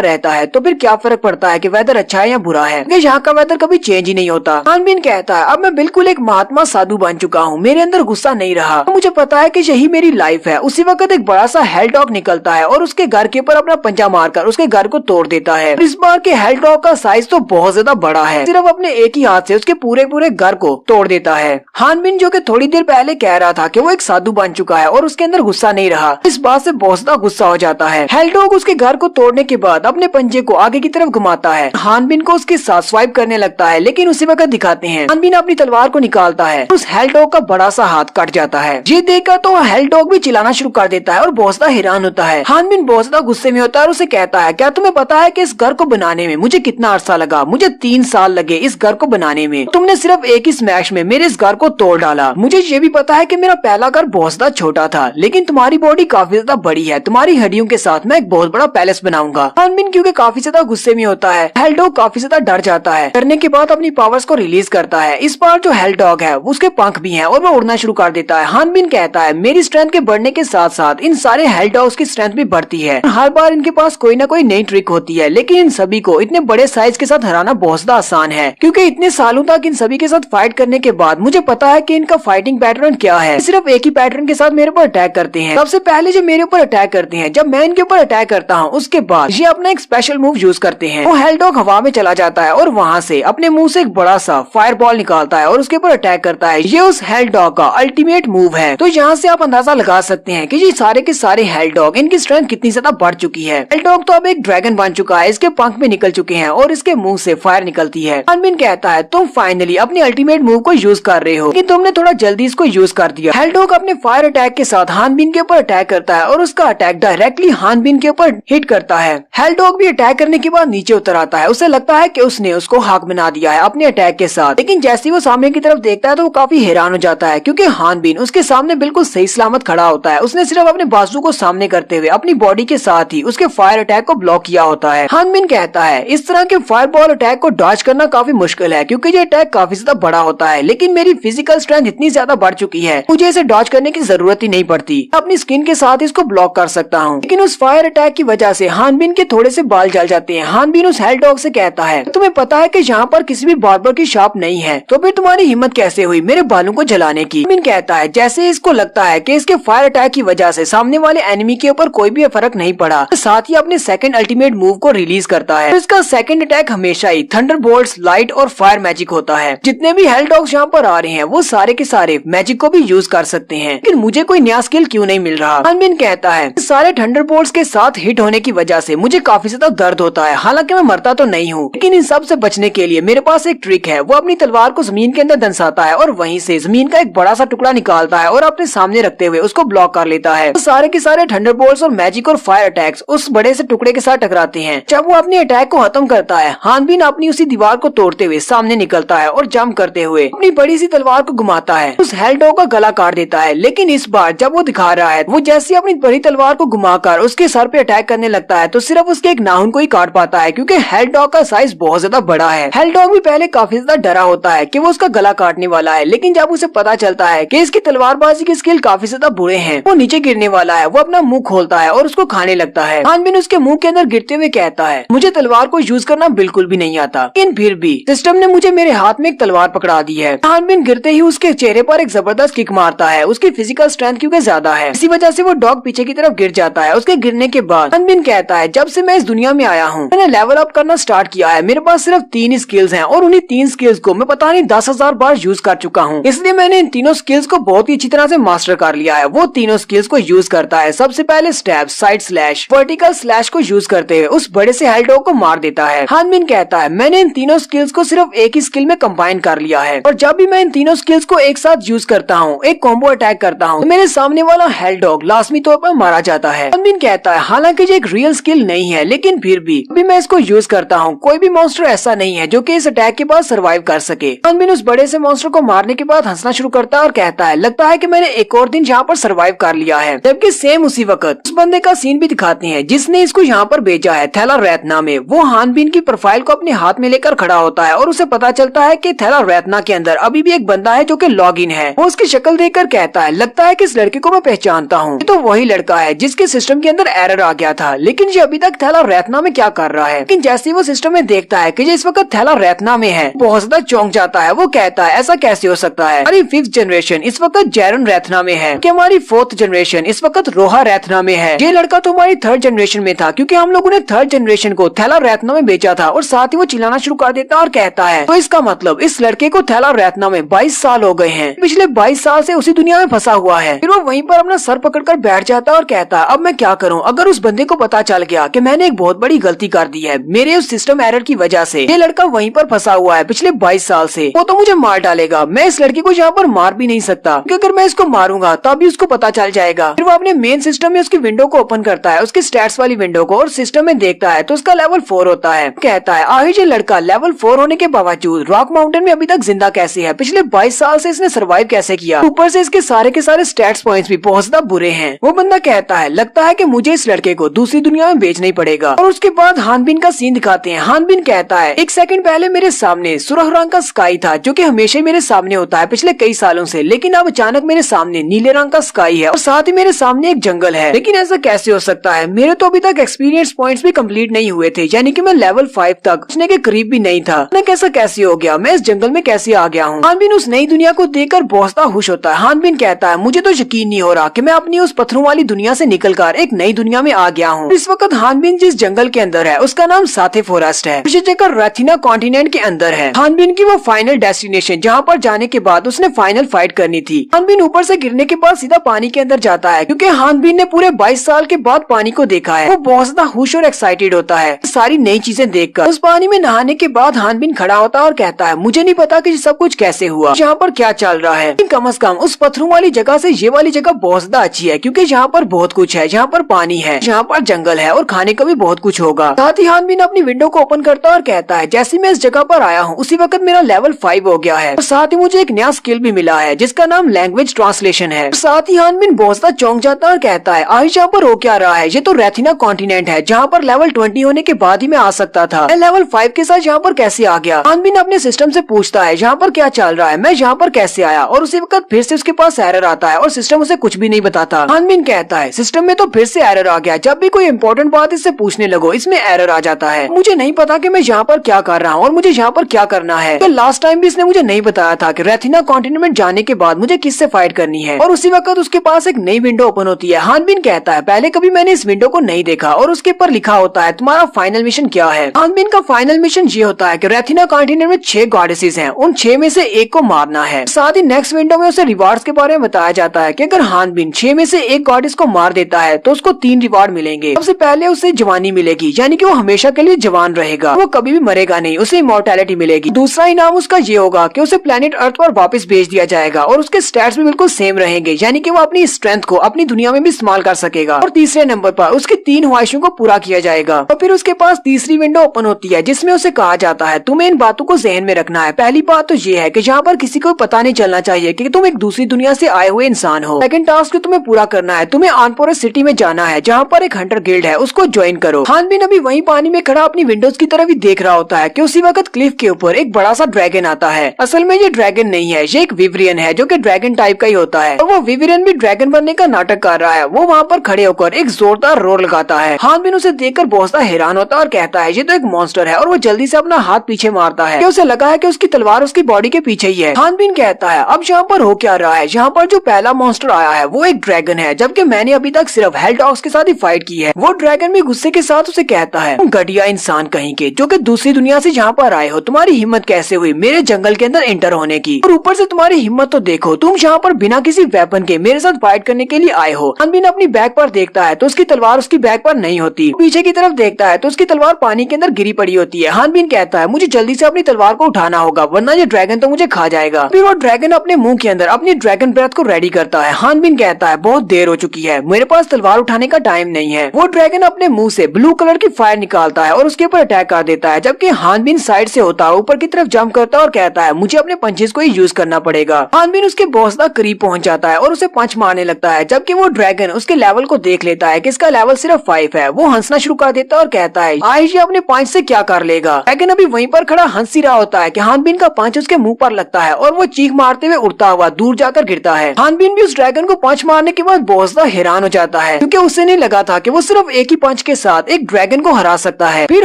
रहता है, तो फिर क्या फर्क पड़ता है कि वेदर अच्छा है या बुरा है, क्योंकि यहाँ का वेदर कभी चेंज ही नहीं होता। हानबिन कहता है अब मैं बिल्कुल एक महात्मा साधु बन चुका हूँ, मेरे अंदर गुस्सा नहीं रहा, मुझे पता है कि यही मेरी लाइफ है। उसी वक्त एक बड़ा सा हेल डॉग निकलता है और उसके घर के ऊपर अपना पंजा मारकर उसके घर को तोड़ देता है। इस बार के हेल डॉग का साइज तो बहुत ज्यादा बड़ा है, सिर्फ अपने एक ही हाथ से उसके पूरे पूरे घर को तोड़ देता है। हानबिन जो कि थोड़ी देर पहले कह रहा था कि वो एक साधु बन चुका है और उसके अंदर गुस्सा नहीं रहा, इस बात से बहुत ज्यादा गुस्सा हो जाता है। हेल डॉग उसके घर को तोड़ने के बाद अपने पंजे को आगे की तरफ घुमाता है, हानबिन को उसके साथ स्वाइप करने लगता है, लेकिन उसी वक्त दिखाते हैं हानबिन अपनी तलवार को निकालता है, उस हेल डॉग का बड़ा सा हाथ कट जाता है। ये देखकर तो हेल डॉग भी चिल्लाना शुरू कर देता है और बहुत ज्यादा हैरान होता है। हानबिन बहुत ज्यादा गुस्से में होता है और उसे कहता है क्या तुम्हें पता है कि इस घर को बनाने में मुझे कितना अरसा लगा? मुझे 3 साल लगे इस घर को बनाने में, तुमने सिर्फ एक ही स्मैश में मेरे इस घर को तोड़ डाला। मुझे ये भी पता है कि मेरा पहला घर बहुत ज्यादा छोटा था, लेकिन तुम्हारी बॉडी काफी ज्यादा बड़ी है, तुम्हारी हड्डियों के साथ मैं एक बहुत बड़ा पैलेस बनाऊंगा। हानबिन क्योंकि काफी ज्यादा गुस्से में होता है, हेल डॉग काफी ज्यादा डर जाता है, डरने के बाद अपनी पावर्स को रिलीज करता है। इस बार जो हेल डॉग है उसके पंख भी हैं और वो उड़ना शुरू कर देता है। हानबिन कहता है मेरी स्ट्रेंथ के बढ़ने के साथ साथ इन सारे हेल डॉग्स की स्ट्रेंथ भी बढ़ती है, हर बार इनके पास कोई ना कोई नई ट्रिक होती है, लेकिन इन सभी को इतने बड़े साइज के साथ हराना बहुत ज्यादा आसान है, क्योंकि इतने सालों तक इन सभी के साथ फाइट करने के बाद मुझे पता है कि इनका फाइटिंग पैटर्न क्या है। सिर्फ एक ही पैटर्न के साथ मेरे ऊपर अटैक करते हैं। सबसे पहले जो मेरे ऊपर अटैक करते हैं, जब मैं इनके ऊपर अटैक करता हूँ उसके बाद ये अपना एक स्पेशल मूव यूज करते हैं। वो हेल डॉग हवा में चला जाता है और वहाँ से अपने मुंह से एक बड़ा सा फायर बॉल निकालता है और उसके ऊपर अटैक करता है। ये उस हेल डॉग का अल्टीमेट मूव है। तो यहाँ से आप अंदाजा लगा सकते हैं कि ये सारे के सारे हेल डॉग इनकी स्ट्रेंथ कितनी ज्यादा बढ़ चुकी है। हेल डॉग तो अब एक ड्रैगन बन चुका है, इसके पंख भी निकल चुके हैं और इसके मुंह से फायर निकलती है। हानबिन कहता है तुम फाइनली अपनी अल्टीमेट मूव को यूज कर रहे हो, लेकिन तुमने थोड़ा जल्दी इसको यूज कर दिया। हेल डॉग अपने फायर अटैक के साथ हानबिन के ऊपर अटैक करता है और उसका अटैक डायरेक्टली हानबिन के ऊपर हिट करता है। हेल डॉग भी अटैक करने के बाद नीचे उतर आता है, उसे लगता है कि उसने उसको हाक बना दिया है अपने अटैक के साथ, लेकिन जैसे वो सामने की तरफ देखता है तो वो काफी हैरान हो जाता है, क्योंकि हानबिन उसके सामने बिल्कुल सही सलामत खड़ा होता है। उसने सिर्फ अपने बाजू को सामने करते हुए अपनी बॉडी के साथ ही उसके फायर अटैक को ब्लॉक किया होता है। हानबिन कहता है इस तरह के फायर बॉल अटैक को डॉज करना काफी मुश्किल है, क्योंकि ये अटैक काफी ज्यादा बड़ा होता है, लेकिन मेरी फिजिकल स्ट्रेंथ इतनी ज्यादा बढ़ चुकी है मुझे इसे डॉज करने की जरूरत ही नहीं पड़ती, अपनी स्किन के साथ इसको ब्लॉक कर सकता हूँ। लेकिन उस फायर अटैक की वजह से हानबिन के थोड़े से बाल जल जाते हैं। हानबिन उस हेल डॉग से कहता है तुम्हें पता है कि यहाँ पर किसी भी बार्बर की शॉप नहीं है, तो फिर तुम्हारी हिम्मत कैसे हुई मेरे बालों को जलाने की? हानबिन कहता है जैसे इसको लगता है कि इसके फायर अटैक की वजह से सामने वाले एनिमी के ऊपर कोई भी फर्क नहीं पड़ा, साथ ही अपने सेकंड अल्टीमेट मूव को रिलीज करता है। तो इसका सेकंड अटैक हमेशा ही थंडरबोल्ट्स, लाइट और फायर मैजिक होता है। जितने भी हेल डॉग्स यहाँ पर आ रहे हैं वो सारे के सारे मैजिक को भी यूज कर सकते हैं, लेकिन मुझे कोई नया स्किल क्यों नहीं मिल रहा? हानबिन कहता है सारे थंडरबोल्ट्स के साथ हिट होने की वजह से मुझे काफी ज्यादा दर्द होता है, हालांकि मैं मरता तो नहीं हूँ, लेकिन इन सब से बचने के लिए मेरे पास एक ट्रिक है। वो अपनी तलवार को जमीन के अंदर दंसाता है और वहीं से जमीन का एक बड़ा सा टुकड़ा निकालता है और अपने सामने रखते हुए उसको ब्लॉक कर लेता है। तो सारे के सारे थंडरबोल्ट्स और मैजिक और फायर अटैक्स उस बड़े से टुकड़े के साथ टकराते हैं। जब वो अपने अटैक को खत्म करता है, हानबिन अपनी उसी दीवार को तोड़ते हुए सामने निकलता है और जंप करते हुए अपनी बड़ी सी तलवार को घुमाता है, उस हेल डॉग का गला काट देता है। लेकिन इस बार जब वो दिखा रहा है, वो जैसे अपनी बड़ी तलवार को घुमाकर उसके सर पे अटैक करने लगता है, तो सिर्फ उसके एक नाखून को ही काट पाता है, क्योंकि हेल डॉग का साइज बहुत ज्यादा बड़ा है। हेल डॉग भी पहले काफी ज्यादा डरा होता है कि वो उसका गला काटने वाला है, लेकिन जब उसे पता चलता है कि इसकी तलवारबाजी के स्किल काफी ज्यादा बुरे हैं, वो नीचे गिरने वाला है, वो अपना मुंह खोलता है और उसको खाने लगता है। हानबिन उसके मुंह के अंदर गिरते हुए कहता है मुझे तलवार को यूज करना बिल्कुल भी नहीं आता, लेकिन फिर भी सिस्टम ने मुझे मेरे हाथ में एक तलवार पकड़ा दी है। हानबिन गिरते ही उसके चेहरे पर एक जबरदस्त किक मारता है, उसकी फिजिकल स्ट्रेंथ क्योंकि ज्यादा है, इसी वजह से वो डॉग पीछे की तरफ गिर जाता है। उसके गिरने के बाद हानबिन कहता है जब से मैं इस दुनिया में आया हूँ मैंने लेवल अप करना स्टार्ट किया है, मेरे पास सिर्फ 3 स्किल्स हैं और उन्हीं 3 स्किल्स को मैं पता नहीं 10,000 बार यूज कर चुका हूँ, इसलिए मैंने इन तीनों स्किल्स को बहुत ही अच्छी तरह से मास्टर कर लिया है। वो तीनों स्किल्स को यूज करता है। सबसे पहले stab, side slash, vertical slash को यूज करते हुए उस बड़े से हेल डॉग को मार देता है। हानबिन कहता है मैंने इन तीनों स्किल्स को सिर्फ एक ही स्किल में कंबाइन कर लिया है, और जब भी मैं इन तीनों स्किल्स को एक साथ यूज करता हूँ, एक कॉम्बो अटैक करता हूँ, तो मेरे सामने वाला हेल डॉग लाजमी तौर पर मारा जाता है। हानबिन कहता है हालांकि ये एक रियल स्किल नहीं है, लेकिन फिर भी मैं इसको यूज करता हूँ, कोई भी मॉन्स्टर ऐसा नहीं है जो कि इस अटैक के बाद सर्वाइव कर सके। हानबिन उस बड़े से मॉन्स्टर को मारने के बाद हंसना शुरू करता है और कहता है लगता है कि मैंने एक और दिन यहाँ पर सरवाइव कर लिया है। जबकि सेम उसी वक्त उस बंदे का सीन भी दिखाते हैं जिसने इसको यहाँ पर भेजा है थैला रैतना में। वो हान बिन की प्रोफाइल को अपने हाथ में लेकर खड़ा होता है और उसे पता चलता है कि थैला रैतना के अंदर अभी भी एक बंदा है जो कि लॉग इन है। वो उसकी शक्ल देखकर कहता है लगता है कि इस लड़के को मैं पहचानता हूँ, तो वही लड़का है जिसके सिस्टम के अंदर एरर आ गया था, लेकिन ये अभी तक थैला रैतना में क्या कर रहा है। लेकिन जैसे ही वो सिस्टम में देखता है कि ये इस वक्त थैला रैतना में है, बहुत ज्यादा चौंक जाता है। वो कहता है ऐसा कैसे हो सकता है, हमारी 5th जनरेशन इस वक्त जैरन रैतना में है, कि हमारी 4th जनरेशन इस वक्त रोहा रैतना में है। ये लड़का तो हमारी 3rd जनरेशन में था, क्योंकि हम लोगों ने 3rd जनरेशन को थैला रैतना में बेचा था। और साथ ही वो चिल्लाना शुरू कर देता है और कहता है तो इसका मतलब इस लड़के को थैला रैतना में 22 साल हो गए हैं, पिछले 22 साल से उसी दुनिया में फंसा हुआ है। फिर वो वहीं पर अपना सर पकड़कर बैठ जाता है और कहता है अब मैं क्या करूं, अगर उस बंदे को पता चल गया कि मैंने एक बहुत बड़ी गलती कर दी है मेरे उस सिस्टम एरर की वजह से, ये लड़का वहीं पर फंसा हुआ है पिछले 22 साल से, वो तो मुझे मार डालेगा। मैं इस लड़के को यहाँ पर मार भी नहीं सकता, क्योंकि अगर मैं इसको मारूंगा तो अभी उसको पता चल जाएगा। फिर वो अपने मेन सिस्टम में उसकी विंडो को ओपन करता है, उसकी स्टैट्स वाली विंडो को, और सिस्टम में देखता है तो उसका लेवल 4 होता है। कहता है आखिर ये लड़का लेवल 4 होने के बावजूद रॉक माउंटेन में अभी तक जिंदा कैसे है, पिछले 22 साल से इसने सर्वाइव कैसे किया, ऊपर से इसके सारे के सारे स्टैट्स पॉइंट्स भी बहुत ज्यादा बुरे हैं। वो बंदा कहता है लगता है कि मुझे इस लड़के को दूसरी दुनिया में बेचना ही पड़ेगा। और उसके बाद हान बिन का सीन दिखाते हैं। हान बिन कहता है एक सेकंड पहले मेरे सामने सुरख रंग का स्काई था, जो कि हमेशा मेरे सामने होता है पिछले कई सालों से, लेकिन अब अचानक मेरे सामने नीले रंग का स्काई है और साथ ही मेरे सामने एक जंगल है। लेकिन ऐसा कैसे हो सकता है, मेरे तो अभी तक एक्सपीरियंस पॉइंट्स भी कंप्लीट नहीं हुए थे, यानी कि मैं लेवल 5 तक पहुंचने के करीब भी नहीं था। कैसा कैसे हो गया, मैं इस जंगल में कैसे आ गया हूँ। हान बिन उस नई दुनिया को देखकर बहुत ज्यादा खुश होता है। हान बिन कहता है मुझे तो यकीन नहीं हो रहा कि मैं अपनी उस पत्थरों वाली दुनिया से निकलकर एक नई दुनिया में आ गया हूँ। इस वक्त हान बिन जिस जंगल के अंदर है उसका नाम साथे फॉरेस्ट है, इसी जगह रथिना कॉन्टिनेंट के अंदर है। हान बिन की वो फाइनल डेस्टिनेशन जहाँ पर जाने के बाद उसने फाइनल फाइट करनी थी। हान बिन ऊपर से गिरने के बाद सीधा पानी के अंदर जाता है, क्योंकि हान बिन ने पूरे 22 साल के बाद पानी को देखा है। वो बहुत ज्यादा खुश और एक्साइटेड होता है सारी नई चीजें देखकर। उस पानी में नहाने के बाद हान बिन खड़ा होता है और कहता है मुझे नहीं पता कि सब कुछ कैसे हुआ, यहाँ पर क्या चल रहा है, लेकिन कम से कम उस पत्थरों वाली जगह से ये वाली जगह बहुत ज्यादा अच्छी है, क्योंकि यहाँ पर बहुत कुछ है, यहाँ पर पानी है, यहाँ पर जंगल है और खाने का भी बहुत कुछ होगा। साथ ही हान बिन अपनी विंडो को ओपन करता है और कहता है जैसे मैं इस जगह पर आया हूँ उसी वक्त मेरा लेवल 5 हो गया है, और साथ ही मुझे एक नया स्किल भी मिला है जिसका नाम लैंग्वेज ट्रांसलेशन है। साथ ही हान बिन बहुत ज्यादा चौंक जाता है और कहता है आज यहाँ पर हो क्या रहा है, ये तो रेथिना कॉन्टिनेंट है जहाँ पर लेवल 20 होने के बाद ही मैं आ सकता था, मैं लेवल 5 के साथ यहाँ पर कैसे आ गया। हान बिन अपने सिस्टम से पूछता है यहाँ पर क्या चल रहा है, मैं यहाँ पर कैसे आया, और उसी वक्त फिर से उसके पास एरर आता है और सिस्टम उसे कुछ भी नहीं बताता। हान बिन कहता है सिस्टम में तो फिर से एरर आ गया, जब भी कोई इंपॉर्टेंट बात इससे पूछने लगो इसमें एरर आ जाता है। मुझे नहीं पता कि मैं यहाँ पर क्या कर रहा हूँ और मुझे यहाँ पर क्या करना है। तो लास्ट टाइम भी इसने मुझे नहीं बताया था कि रेथिना कॉन्टिनेंट में जाने के बाद मुझे किससे फाइट करनी है, और उसी वक्त उसके पास एक नई विंडो ओपन होती है। हान बिन कहता है पहले कभी मैंने इस विंडो को नहीं देखा, और उसके ऊपर लिखा होता है तुम्हारा फाइनल मिशन क्या है। हान बिन का फाइनल मिशन ये होता है कि रेथिना कॉन्टिनेंट में 6 गॉडेसेस हैं, उन 6 में से एक को मारना है। साथ ही नेक्स्ट विंडो में उसे रिवार्ड्स के बारे में बताया जाता है कि अगर हान बिन 6 में से एक गॉडेस को मार देता है तो उसको 3 रिवार्ड मिलेंगे। सबसे पहले उसे जवानी मिलेगी, यानी कि वो हमेशा के लिए जवान रहेगा, वो कभी भी मरेगा नहीं, उसे इमॉर्टैलिटी मिलेगी। दूसरा इनाम उसका ये होगा कि उसे प्लेनेट अर्थ पर वापस भेज दिया जाएगा और उसके स्टैट्स भी बिल्कुल सेम रहेंगे, यानी कि वो अपनी स्ट्रेंथ को अपनी दुनिया में भी इस्तेमाल कर सकेगा। और तीसरे नंबर पर उसकी 3 ख्वाहिशों को पूरा किया जाएगा। और फिर उसके पास तीसरी विंडो ओपन होती है जिसमें उसे कहा जाता है तुम्हें इन बातों को जहन में रखना है। पहली बात तो ये है कि यहाँ पर किसी को पता नहीं चलना चाहिए कि तुम एक दूसरी दुनिया से आए हुए इंसान हो। सेकंड टास्क जो तुम्हें पूरा करना है, तुम्हें आनपोरे सिटी में जाना है जहाँ पर एक हंटर गिल्ड है, उसको ज्वाइन करो। हान बिन अभी वहीं पानी में खड़ा अपनी विंडोज की तरफ ही देख रहा होता है कि उसी वक्त क्लिफ के ऊपर एक बड़ा सा ड्रैगन आता है। असल में ये ड्रैगन नहीं है, ये एक विवरियन है जो कि ड्रैगन टाइप का ही होता है, और वो विवरियन भी ड्रैगन बनने का नाटक कर रहा है। वो वहाँ पर खड़े होकर एक जोरदार रोर लगाता है। हान बिन उसे देखकर बहुत सा हैरान होता है और कहता है ये तो एक मॉन्स्टर है, और वो जल्दी से अपना हाथ पीछे मारता है कि उसे लगा है कि उसकी तलवार उसकी बॉडी के पीछे ही है। हान बिन कहता है अब यहाँ पर हो क्या रहा है, यहाँ पर जो पहला मॉन्स्टर आया है वो एक ड्रैगन है, जबकि मैंने अभी तक सिर्फ हेल डॉग्स के साथ ही फाइट की है। वो ड्रैगन भी गुस्से के साथ उसे कहता है तुम घटिया इंसान कहीं के जो कि दूसरी दुनिया से यहाँ पर आए हो, तुम्हारी हिम्मत कैसे हुई मेरे जंगल के अंदर एंटर होने की, और ऊपर से तुम्हारी हिम्मत तो देखो, तुम यहाँ पर बिना किसी वेपन के मेरे साथ फाइट करने के लिए आए हो। हान बिन अपनी बैग पर देखता है तो उसकी तलवार उसकी बैग पर नहीं होती, पीछे की तरफ देखता है तो उसकी तलवार पानी के अंदर गिरी पड़ी होती है। हान बिन कहता है मुझे जल्दी से अपनी तलवार को उठाना होगा वरना ये ड्रैगन तो मुझे खा जाएगा। फिर वो ड्रैगन अपने मुंह के अंदर अपनी ड्रैगन ब्रेथ को रेडी करता है। हान बिन कहता है बहुत देर हो चुकी है, मेरे पास तलवार उठाने का टाइम नहीं है। वो ड्रैगन अपने मुंह से ब्लू कलर की फायर निकालता है और उसके ऊपर अटैक कर देता है, जबकि हान बिन साइड से होता है ऊपर की तरफ जंप करता है और कहता है मुझे अपने पंचेस को ही यूज करना पड़ेगा। हानबिन उसके बॉस तक करीब पहुंच जाता है और उसे पंच मारने लगता है, जबकि वो ड्रैगन उसके लेवल को देख लेता है कि इसका लेवल सिर्फ 5 है। वो हंसना शुरू कर देता है और कहता है आज ये अपने पंच से क्या कर लेगा। ड्रैगन अभी वहीं पर खड़ा हंस ही रहा होता है कि हानबिन का पंच उसके मुंह पर लगता है और वो चीख मारते हुए उड़ता हुआ दूर जाकर गिरता है। हानबिन भी उस ड्रैगन को पंच मारने के बाद बहुत हैरान हो जाता है, क्योंकि उसे नहीं लगा था कि वो सिर्फ एक ही पंच के साथ एक ड्रैगन को हरा सकता है। फिर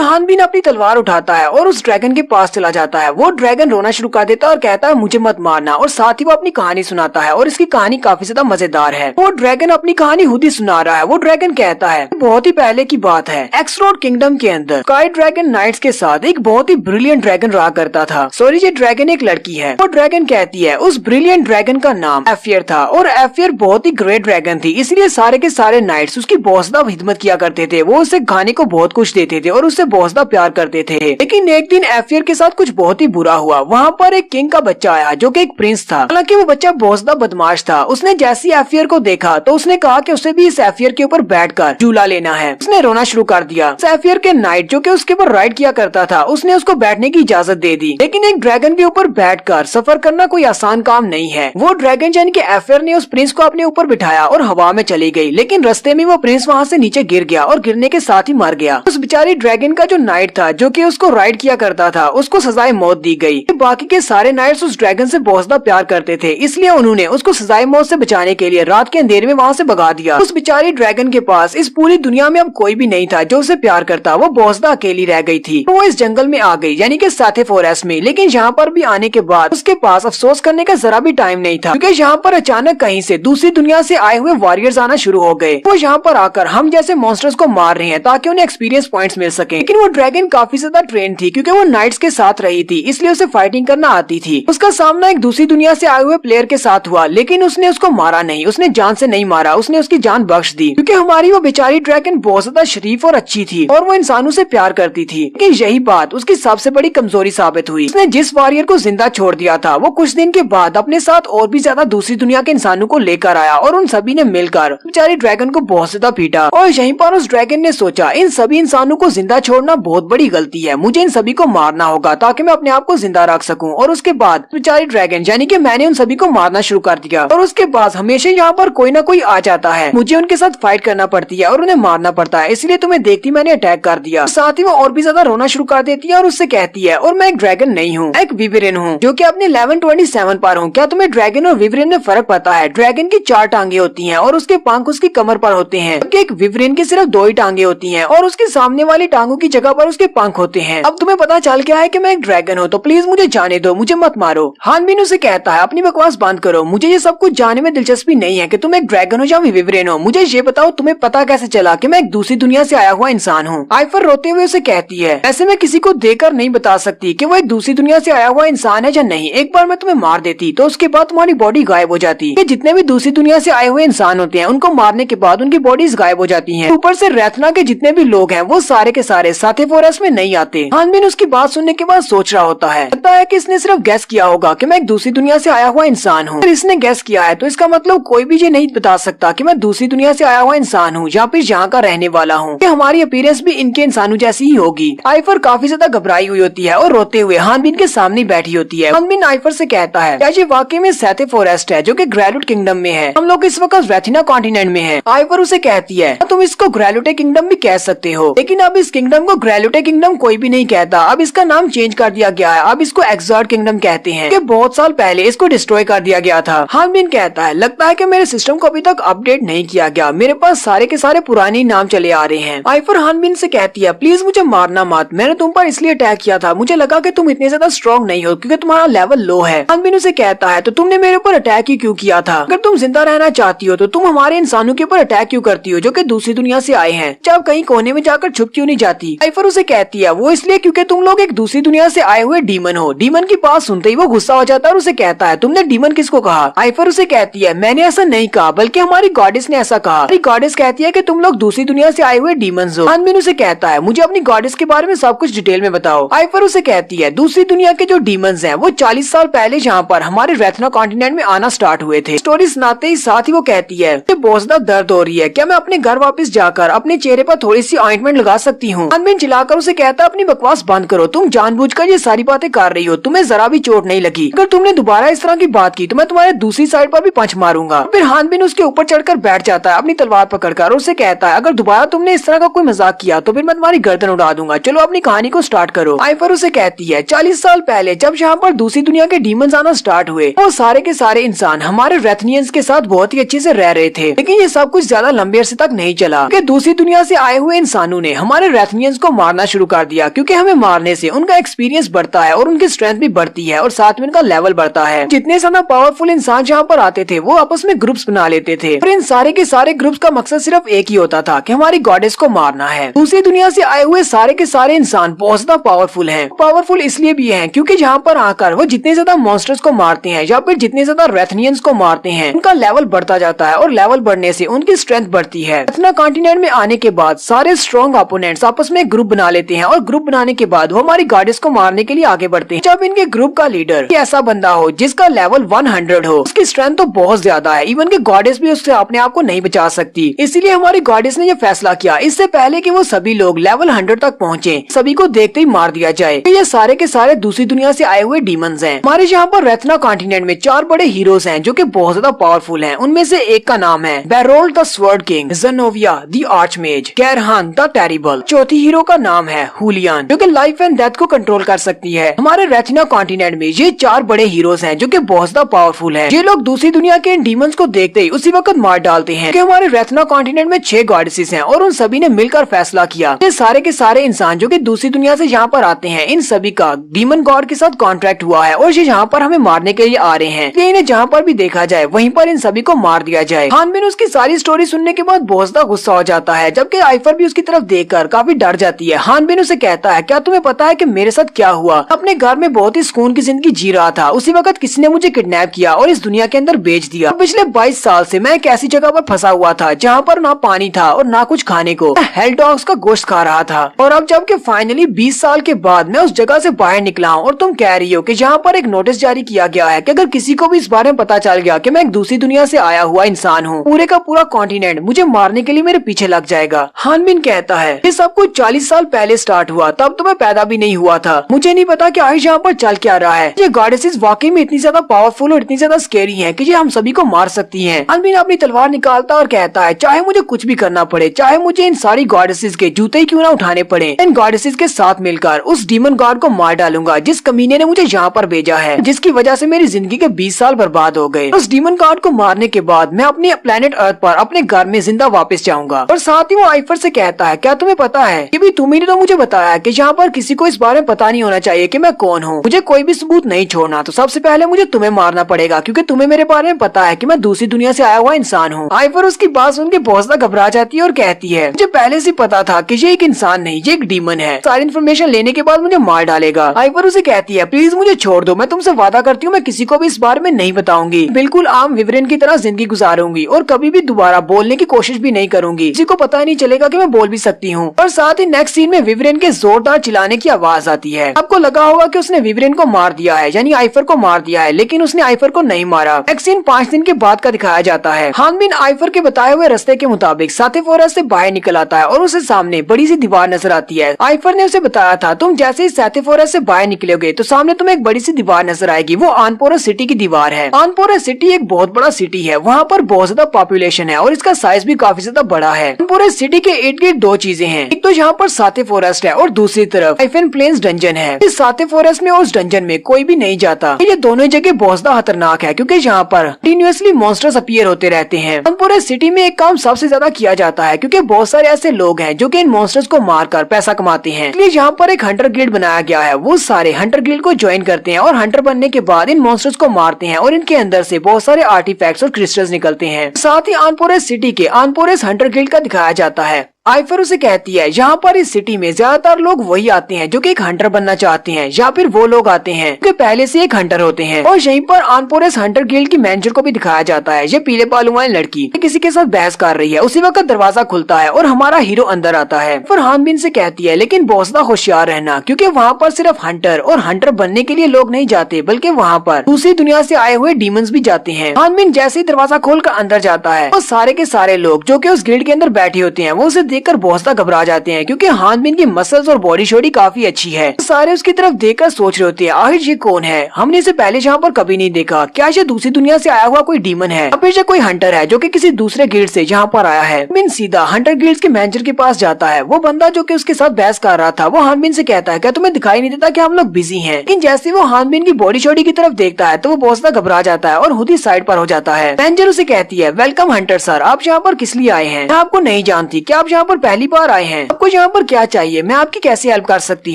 हानबिन अपनी तलवार उठाता है और उस ड्रैगन के पास चला जाता है। वो ड्रैगन रोना शुरू कर देता है और कहता है मुझे मत मारना, और साथ ही वो अपनी कहानी सुनाता है और इसकी कहानी काफी ज्यादा मजेदार है। वो ड्रैगन अपनी कहानी खुद ही सुना रहा है। वो ड्रैगन कहता है बहुत ही पहले की बात है, एक्सरोड किंगडम के अंदर स्काई ड्रैगन नाइट्स के साथ एक बहुत ही ब्रिलियंट ड्रैगन रहा करता था। सॉरी, ये ड्रैगन एक लड़की है। वो ड्रैगन कहती है उस ब्रिलियंट ड्रैगन का नाम एफियर था और एफियर बहुत ही ग्रेट ड्रैगन थी, इसलिए सारे के सारे नाइट्स उसकी बहुत ज्यादा खिदमत किया करते थे। वो उसे खाने को बहुत कुछ देते थे और उससे बहुत ज्यादा प्यार करते थे। लेकिन एक दिन एफियर के साथ कुछ बहुत ही बुरा हुआ। वहाँ पर एक किंग का बच्चा आया जो कि एक प्रिंस था। हालांकि वो बच्चा बहुत ज्यादा बदमाश था। उसने जैसे ही एफियर को देखा तो उसने कहा कि उसे भी इस एफियर के ऊपर बैठकर झूला लेना है। उसने रोना शुरू कर दिया। एफियर के नाइट जो कि उसके ऊपर राइड किया करता था, उसने उसको बैठने की इजाजत दे दी। लेकिन एक ड्रैगन के ऊपर बैठकर सफर करना कोई आसान काम नहीं है। वो ड्रैगन यानी कि एफियर ने उस प्रिंस को अपने ऊपर बिठाया और हवा में चली गई। लेकिन रास्ते में वो प्रिंस वहाँ से नीचे गिर गया और गिरने के साथ ही मर गया। उस बेचारी ड्रैगन का जो नाइट था जो कि उसको राइड किया करता था, उसको सजाए मौत दी गई। बाकी के सारे नाइट्स उस ड्रैगन से बहुत ज्यादा प्यार करते थे, इसलिए उन्होंने उसको सजाए मौत से बचाने के लिए रात के अंधेरे में वहाँ से भगा दिया। उस बेचारी ड्रैगन के पास इस पूरी दुनिया में अब कोई भी नहीं था जो उसे प्यार करता। वो बहुत ज्यादा अकेली रह गई थी। वो इस जंगल में आ गई यानी कि साथे फॉरेस्ट में। लेकिन यहाँ पर भी आने के बाद उसके पास अफसोस करने का जरा भी टाइम नहीं था, क्योंकि यहाँ पर अचानक कहीं से दूसरी दुनिया से आए हुए वॉरियर्स आना शुरू हो गए। वो यहाँ पर आकर हम जैसे मॉन्स्टर्स को मार रहे हैं ताकि उन्हें एक्सपीरियंस पॉइंट्स मिल सके। लेकिन वो ड्रैगन काफी ज्यादा ट्रेन थी, क्योंकि वो नाइट्स के साथ रही थी, इसलिए उसे फाइटिंग करना आती थी। उसका सामना एक दूसरी दुनिया से आए हुए प्लेयर के साथ हुआ, लेकिन उसने उसको मारा नहीं। उसने जान से नहीं मारा, उसने उसकी जान बख्श दी, क्योंकि हमारी वो बेचारी ड्रैगन बहुत ज्यादा शरीफ और अच्छी थी और वो इंसानों से प्यार करती थी। लेकिन यही बात उसकी सबसे बड़ी कमजोरी साबित हुई। उसने जिस वॉरियर को जिंदा छोड़ दिया था, वो कुछ दिन के बाद अपने साथ और भी ज्यादा दूसरी दुनिया के इंसानों को लेकर आया और उन सभी ने मिलकर बेचारी ड्रैगन को बहुत ज्यादा पीटा। और यहीं पर उस ड्रैगन ने सोचा इन सभी इंसानों को जिंदा छोड़ना बहुत बड़ी गलती है, मुझे इन सभी को मारना होगा ताकि मैं अपने आप को जिंदा रख सकूं। और उसके बाद बेचारी ड्रैगन यानी कि मैंने उन सभी को मारना शुरू कर दिया। और उसके बाद हमेशा यहाँ पर कोई ना कोई आ जाता है, मुझे उनके साथ फाइट करना पड़ती है और उन्हें मारना पड़ता है, इसलिए तुम्हें देखती मैंने अटैक कर दिया। साथ ही वो और भी ज्यादा रोना शुरू कर देती है और उससे कहती है और मैं एक ड्रैगन नहीं हूँ, एक विवरेन हूँ जो कि अपने लेवल 27 पर हूँ। क्या तुम्हें ड्रैगन और विवरेन में फर्क पता है? ड्रैगन की 4 टांगे होती हैं और उसके पंख उसकी कमर पर होते हैं, जबकि एक विवरेन की सिर्फ 2 ही टांगे होती हैं और उसके सामने वाली टांगों की जगह पर उसके पंख होते हैं। अब तुम्हें पता चल गया है कि मैं एक ड्रैगन हूँ, तो प्लीज मुझे जाने दो, मुझे मत मारो। हानबिन उसे कहता है अपनी बकवास बंद करो, मुझे ये सब कुछ जानने में दिलचस्पी नहीं है कि तुम एक ड्रैगन हो या विवरेन हो। मुझे ये बताओ तुम्हें पता कैसे चला कि मैं एक दूसरी दुनिया से आया हुआ इंसान हूँ। आइफर रोते हुए उसे कहती है ऐसे मैं किसी को देखकर नहीं बता सकती कि वो एक दूसरी दुनिया से आया हुआ इंसान है या नहीं। एक बार मैं तुम्हें मार देती तो उसके बाद तुम्हारी बॉडी गायब हो जाती। कि जितने भी दूसरी दुनिया से आए हुए इंसान होते हैं उनको मारने के बाद उनकी बॉडीज गायब हो जाती हैं। ऊपर से रेथना के जितने भी लोग हैं वो सारे के सारे साथे फॉरेस्ट में नहीं आते। हानबिन उसकी बात सुनने के बाद सोच रहा होता है, लगता है कि इसने सिर्फ गैस किया होगा कि मैं एक दूसरी दुनिया से आया हुआ इंसान हूँ। अगर इसने गैस किया है तो इसका मतलब कोई भी ये नहीं बता सकता कि मैं दूसरी दुनिया से आया हुआ इंसान हूँ या फिर यहाँ का रहने वाला हूँ। हमारी अपीयरेंस भी इनके इंसानों जैसी ही होगी। आइफर काफी ज्यादा घबराई हुई होती है और रोते हुए हानबिन के सामने बैठी होती है। हानबिन आइफर से कहता है क्या ये वाकई में साथे फॉरेस्ट है जो कि ग्रेलुट किंगडम में है? हम लोग इस वक्त रेथिना कॉन्टिनेंट में है। आइफर उसे कहती है तुम इसको ग्रेलुटे किंगडम भी कह सकते हो, लेकिन अब इस किंगडम को ग्रेलुटे किंगडम कोई भी नहीं कहता। अब इसका नाम चेंज कर दिया गया है, अब इसको एक्सॉर्ड किंगडम कहते हैं। कि बहुत साल पहले इसको डिस्ट्रॉय कर दिया गया था। हानबिन कहता है लगता है कि मेरे सिस्टम को अभी तक अपडेट नहीं किया गया, मेरे पास सारे के सारे पुराने नाम चले आ रहे हैं। आइफर हानबिन से कहती है प्लीज मुझे मारना मत, मैंने तुम पर इसलिए अटैक किया था, मुझे लगा कि तुम इतने ज्यादा स्ट्रॉन्ग नहीं हो क्योंकि तुम्हारा लेवल लो है। हानबिन उसे कहता है तो तुमने मेरे ऊपर अटैक ही क्यों किया था? अगर तुम जिंदा रहना चाहती हो तो तुम हमारे इंसानों के ऊपर अटैक क्यों करती हो जो कि दूसरी दुनिया से आए हैं? जब कहीं कोने में जाकर छुप क्यों नहीं जाती? आइफर उसे कहती है वो इसलिए क्योंकि तुम लोग एक दूसरी दुनिया से आए हुए डीमन हो। डीमन की बात सुनते ही वो गुस्सा हो जाता है और उसे कहता है तुमने डीमन किसको कहा? आइफर उसे कहती है मैंने ऐसा नहीं कहा, बल्कि हमारी गॉडेस ने ऐसा कहा। हमारी गॉडेस कहती है कि तुम लोग दूसरी दुनिया से आए हुए डीमंस हो। हानबिन उसे कहता है मुझे अपनी गॉडेस के बारे में सब कुछ डिटेल में बताओ। आइफर उसे कहती है दूसरी दुनिया के जो डीमंस हैं वो 40 साल पहले यहाँ पर हमारे रेथना कॉन्टिनेंट में आना स्टार्ट हुए थे। स्टोरी सुनाते ही साथ ही वो कहती है बहुत ज्यादा दर्द हो रही है, क्या मैं अपने घर वापस जाकर अपने चेहरे पर थोड़ी सी ऑइंटमेंट लगा सकती हूँ? हानबिन चिल्लाकर उसे कहता है अपनी बकवास बंद करो, तुम जानबूझकर ये सारी बातें कर रही हो, तुम्हें जरा भी चोट नहीं लगी। अगर तुमने दोबारा इस तरह की बात की तो मैं तुम्हारे दूसरी साइड पर भी पंच मारूंगा। फिर हान बिन उसके ऊपर चढ़कर बैठ जाता है अपनी तलवार पकड़कर और उससे कहता है अगर दोबारा तुमने इस तरह का कोई मजाक किया तो फिर मैं तुम्हारी गर्दन उड़ा दूंगा। चलो अपनी कहानी को स्टार्ट करो। आइफर उसे कहती है 40 साल पहले जब यहाँ पर दूसरी दुनिया के डीमंस आना स्टार्ट हुए वो सारे के सारे इंसान हमारे रेथनियंस के साथ बहुत ही अच्छे से रह रहे थे, लेकिन ये सब कुछ ज्यादा लंबे अरसे तक नहीं चला क्योंकि दूसरी दुनिया से आए हुए इंसानों ने हमारे रेथनियंस को मारना शुरू कर दिया क्योंकि हमें मारने से उनका एक्सपीरियंस बढ़ता है और उनकी स्ट्रेंथ भी बढ़ती है और साथ में उनका लेवल बढ़ता है। जितने ज्यादा पावरफुल इंसान जहाँ पर आते थे वो आपस में ग्रुप्स बना लेते थे और इन सारे के सारे ग्रुप्स का मकसद सिर्फ एक ही होता था कि हमारी गॉडेस को मारना है। दूसरी दुनिया से आए हुए सारे के सारे इंसान बहुत ज्यादा पावरफुल हैं। पावरफुल इसलिए भी हैं क्योंकि जहाँ पर आकर वो जितने ज्यादा मॉन्स्टर्स को मारते हैं या फिर जितने ज्यादा रेथनियंस को मारते हैं उनका लेवल बढ़ता जाता है और लेवल बढ़ने से उनकी स्ट्रेंथ बढ़ती है। रेथना कॉन्टिनेंट में आने के बाद सारे स्ट्रॉन्ग अपोनेंट्स आपस में ग्रुप बना लेते हैं और ग्रुप बनाने के बाद वो हमारी गॉडेस को मारने के लिए आगे बढ़ते हैं। जब इनके ग्रुप का लीडर ऐसा बंदा हो जिसका लेवल 100 हो, उसकी स्ट्रेंथ तो बहुत ज्यादा है, इवन के गॉडेस भी उससे अपने आप को नहीं बचा सकती। इसीलिए हमारी गॉडेस ने ये फैसला किया इससे पहले कि वो सभी लोग लेवल 100 तक पहुँचे सभी को देखते ही मार दिया जाए। तो ये सारे के सारे दूसरी दुनिया से आए हुए डीमंस हैं। हमारे यहाँ पर रेथना कॉन्टिनेंट में 4 बड़े हीरोज हैं जो कि बहुत ज्यादा पावरफुल हैं। उनमें से एक का नाम है Berold the sword king, Zenobia the archmage, Kairhan the terrible. चौथी हीरो का नाम है हुलियन जो कि लाइफ एंड डेथ को कंट्रोल कर सकती है। हमारे रेथना कॉन्टिनेंट में ये 4 बड़े हीरोज हैं जो कि बहुत ज्यादा पावरफुल हैं। ये लोग दूसरी दुनिया के इन डीमंस को देखते ही उसी वक्त मार डालते हैं कि हमारे रेथना कॉन्टिनेंट में 6 गॉडेसेस हैं और उन सभी ने मिलकर फैसला किया ये सारे के सारे इंसान जो कि दूसरी दुनिया से यहाँ पर आते हैं इन सभी का डीमन गॉड के साथ कॉन्ट्रैक्ट हुआ है और ये यहाँ पर हमें मारने के लिए आ रहे हैं। इन्हें जहाँ पर भी देखा जाए वहीं पर इन सभी को मार दिया जाए। हान बिन उसकी सारी स्टोरी सुनने के बाद बहुत ज्यादा गुस्सा हो जाता है जबकि आइफर भी उसकी तरफ देखकर काफी डर जाती है। हान बिन उसे कहता है क्या तुम्हें पता है कि मेरे साथ क्या हुआ? अपने घर में बहुत ही सुकून की जिंदगी जी रहा था, उसी वक्त किसी ने मुझे किडनैप किया और इस दुनिया के अंदर बेच दिया। पिछले 22 साल से मैं एक ऐसी जगह पर फंसा हुआ था जहाँ पर ना पानी था और ना कुछ खाने को। मैं हेल डॉग्स का गोश्त खा रहा था और अब जबकि फाइनली 20 साल के बाद मैं उस जगह से बाहर निकला हूँ और तुम कह रही हो कि यहाँ पर एक नोटिस जारी किया गया है कि अगर किसी को भी इस बारे में पता चल गया कि मैं एक दूसरी दुनिया से आया हुआ इंसान हूँ पूरे का पूरा कॉन्टिनेंट मुझे मारने के लिए मेरे पीछे लग जाएगा। हान बिन कहता है ये सब कुछ 40 साल पहले स्टार्ट हुआ, तब तो मैं पैदा भी नहीं हुआ था। मुझे नहीं पता कि आज यहाँ पर चल क्या रहा है। ये गॉडेसेस वाकई में इतनी ज्यादा पावरफुल और इतनी ज्यादा स्केरी हैं कि ये हम सभी को मार सकती हैं। हान बिन अपनी तलवार निकालता और कहता है चाहे मुझे कुछ भी करना पड़े, चाहे मुझे इन सारी गॉडेसेस के जूते ही क्यों ना उठाने पड़े, इन गॉडेसेस के साथ मिलकर उस डीमन गॉड को मार डालूंगा जिस कमीने ने मुझे यहाँ पर भेजा है, जिसकी वजह से मेरी जिंदगी के 20 साल बर्बाद हो गए। उस डीमन गॉड को मारने के बाद मैं अपने प्लेनेट अर्थ पर अपने घर में जिंदा वापस जाऊंगा। और साथ ही वो आइफर से कहता है क्या तुम्हें पता है कि भी तुम्ही ने तो मुझे बताया कि यहाँ पर किसी को इस बारे में पता नहीं होना चाहिए कि मैं कौन हूँ। मुझे कोई भी सबूत नहीं छोड़ना, तो सबसे पहले मुझे तुम्हें मारना पड़ेगा क्योंकि तुम्हें मेरे बारे में पता है कि मैं दूसरी दुनिया से आया हुआ इंसान हूँ। आइफर उसकी बात सुन के बहुत ज्यादा घबरा जाती है और कहती है मुझे पहले से पता था कि ये एक इंसान नहीं, ये एक डीमन है। सारी इन्फॉर्मेशन लेने के बाद मुझे मार डालेगा। आइफर उसे कहती है प्लीज मुझे छोड़ दो, मैं तुमसे वादा करती हूँ मैं किसी को भी इस बारे में नहीं बताऊंगी, बिल्कुल आम विवरण की तरह जिंदगी गुजारूंगी और कभी भी दोबारा बोलने की कोशिश भी नहीं करूंगी। किसी को पता नहीं चलेगा कि मैं बोल भी सकती हूँ। और साथ ही नेक्स्ट सीन में विवरण के जोरदार चिल्लाने की आवाज आती है। आपको लगा होगा कि उसने विवरण को मार दिया है, यानी आइफर को मार दिया है, लेकिन उसने आइफर को नहीं मारा। नेक्स्ट सीन 5 दिन के बाद का दिखाया जाता है। हान बिन आइफर के बताए हुए रास्ते के मुताबिक साथे फॉरेस्ट से बाहर निकल आता है और उसे सामने बड़ी सी दीवार नजर आती है। आइफर ने उसे बताया था तुम जैसे ही साथे फॉरेस्ट से बाहर निकलोगे तो सामने तुम्हें एक बड़ी सी दीवार नजर आएगी, वो आनपोरस सिटी की दीवार है। आनपोरस सिटी एक बहुत बड़ा सिटी है, वहाँ पर बहुत ज्यादा पॉपुलेशन है और इसका साइज भी काफी ज्यादा बड़ा है। आनपोरस सिटी के इर्द गिर्द 2 चीजें हैं, एक तो यहाँ पर साथे फॉरेस्ट है और दूसरी तरफ टाइफन प्लेन्स डंजन है। इस साथे फॉरेस्ट में और उस डंजन में कोई भी नहीं जाता। ये दोनों जगह बहुत ज्यादा खतरनाक है क्योंकि यहाँ पर कंटिन्यूअसली मॉन्स्टर्स अपीयर होते रहते हैं। आनपोरस सिटी में एक काम सबसे ज्यादा किया जाता है क्योंकि बहुत सारे ऐसे लोग हैं जो कि इन मॉन्स्टर्स को मारकर पैसा कमाते हैं। इसलिए यहाँ पर एक हंटर गिल्ड बनाया गया है, वो सारे हंटर गिल्ड को ज्वाइन करते हैं और हंटर बनने के बाद इन मॉन्स्टर्स को मारते हैं और इनके अंदर से बहुत सारे आर्टिफैक्ट्स और क्रिस्टल्स निकलते हैं। साथ ही आनपोरस सिटी के आनपोरस हंटर गिल्ड का दिखाया जाता है। आइफर उसे कहती है यहाँ पर इस सिटी में ज्यादातर लोग वही आते हैं जो कि एक हंटर बनना चाहते हैं या फिर वो लोग आते हैं जो पहले से एक हंटर होते हैं। और यहीं पर आनपोरस हंटर गिल्ड की मैनेजर को भी दिखाया जाता है। ये पीले बालों वाली लड़की किसी के साथ बहस कर रही है। उसी वक्त दरवाजा खुलता है और हमारा हीरो अंदर आता है। फिर हान बिन से कहती है लेकिन बहुत ज्यादा होशियार रहना क्योंकि वहाँ पर सिर्फ हंटर और हंटर बनने के लिए लोग नहीं जाते बल्कि वहाँ पर दूसरी दुनिया से आए हुए डीमंस भी जाते हैं। हान बिन जैसे ही दरवाजा खोल कर अंदर जाता है और सारे के सारे लोग जो कि उस गिल्ड के अंदर बैठे होते हैं वो उसे देखकर बहुत ज्यादा घबरा जाते हैं क्योंकि हानबिन की मसल्स और बॉडी शॉडी काफी अच्छी है। सारे उसकी तरफ देखकर सोच रहे होते हैं आखिर ये कौन है, हमने इसे पहले यहाँ पर कभी नहीं देखा, क्या ये दूसरी दुनिया से आया हुआ कोई डीमन है, अब ये कोई हंटर है जो कि किसी दूसरे गिल्ड से यहाँ पर आया है। हानबिन सीधा हंटर गिल्ड के मैनेजर के पास जाता है। वो बंदा जो कि उसके साथ बहस कर रहा था वो हानबिन से कहता है क्या तुम्हें दिखाई नहीं देता कि हम लोग बिजी हैं। लेकिन जैसे वो हानबिन की बॉडी शॉडी की तरफ देखता है तो वो बहुत ज्यादा घबरा जाता है और खुद ही साइड पर हो जाता है। मैनेजर उसे कहती है वेलकम हंटर सर, आप यहाँ पर किस लिए आए हैं, मैं आपको नहीं जानती, क्या आप यहाँ पर पहली बार आए हैं, आपको यहाँ पर क्या चाहिए, मैं आपकी कैसे हेल्प कर सकती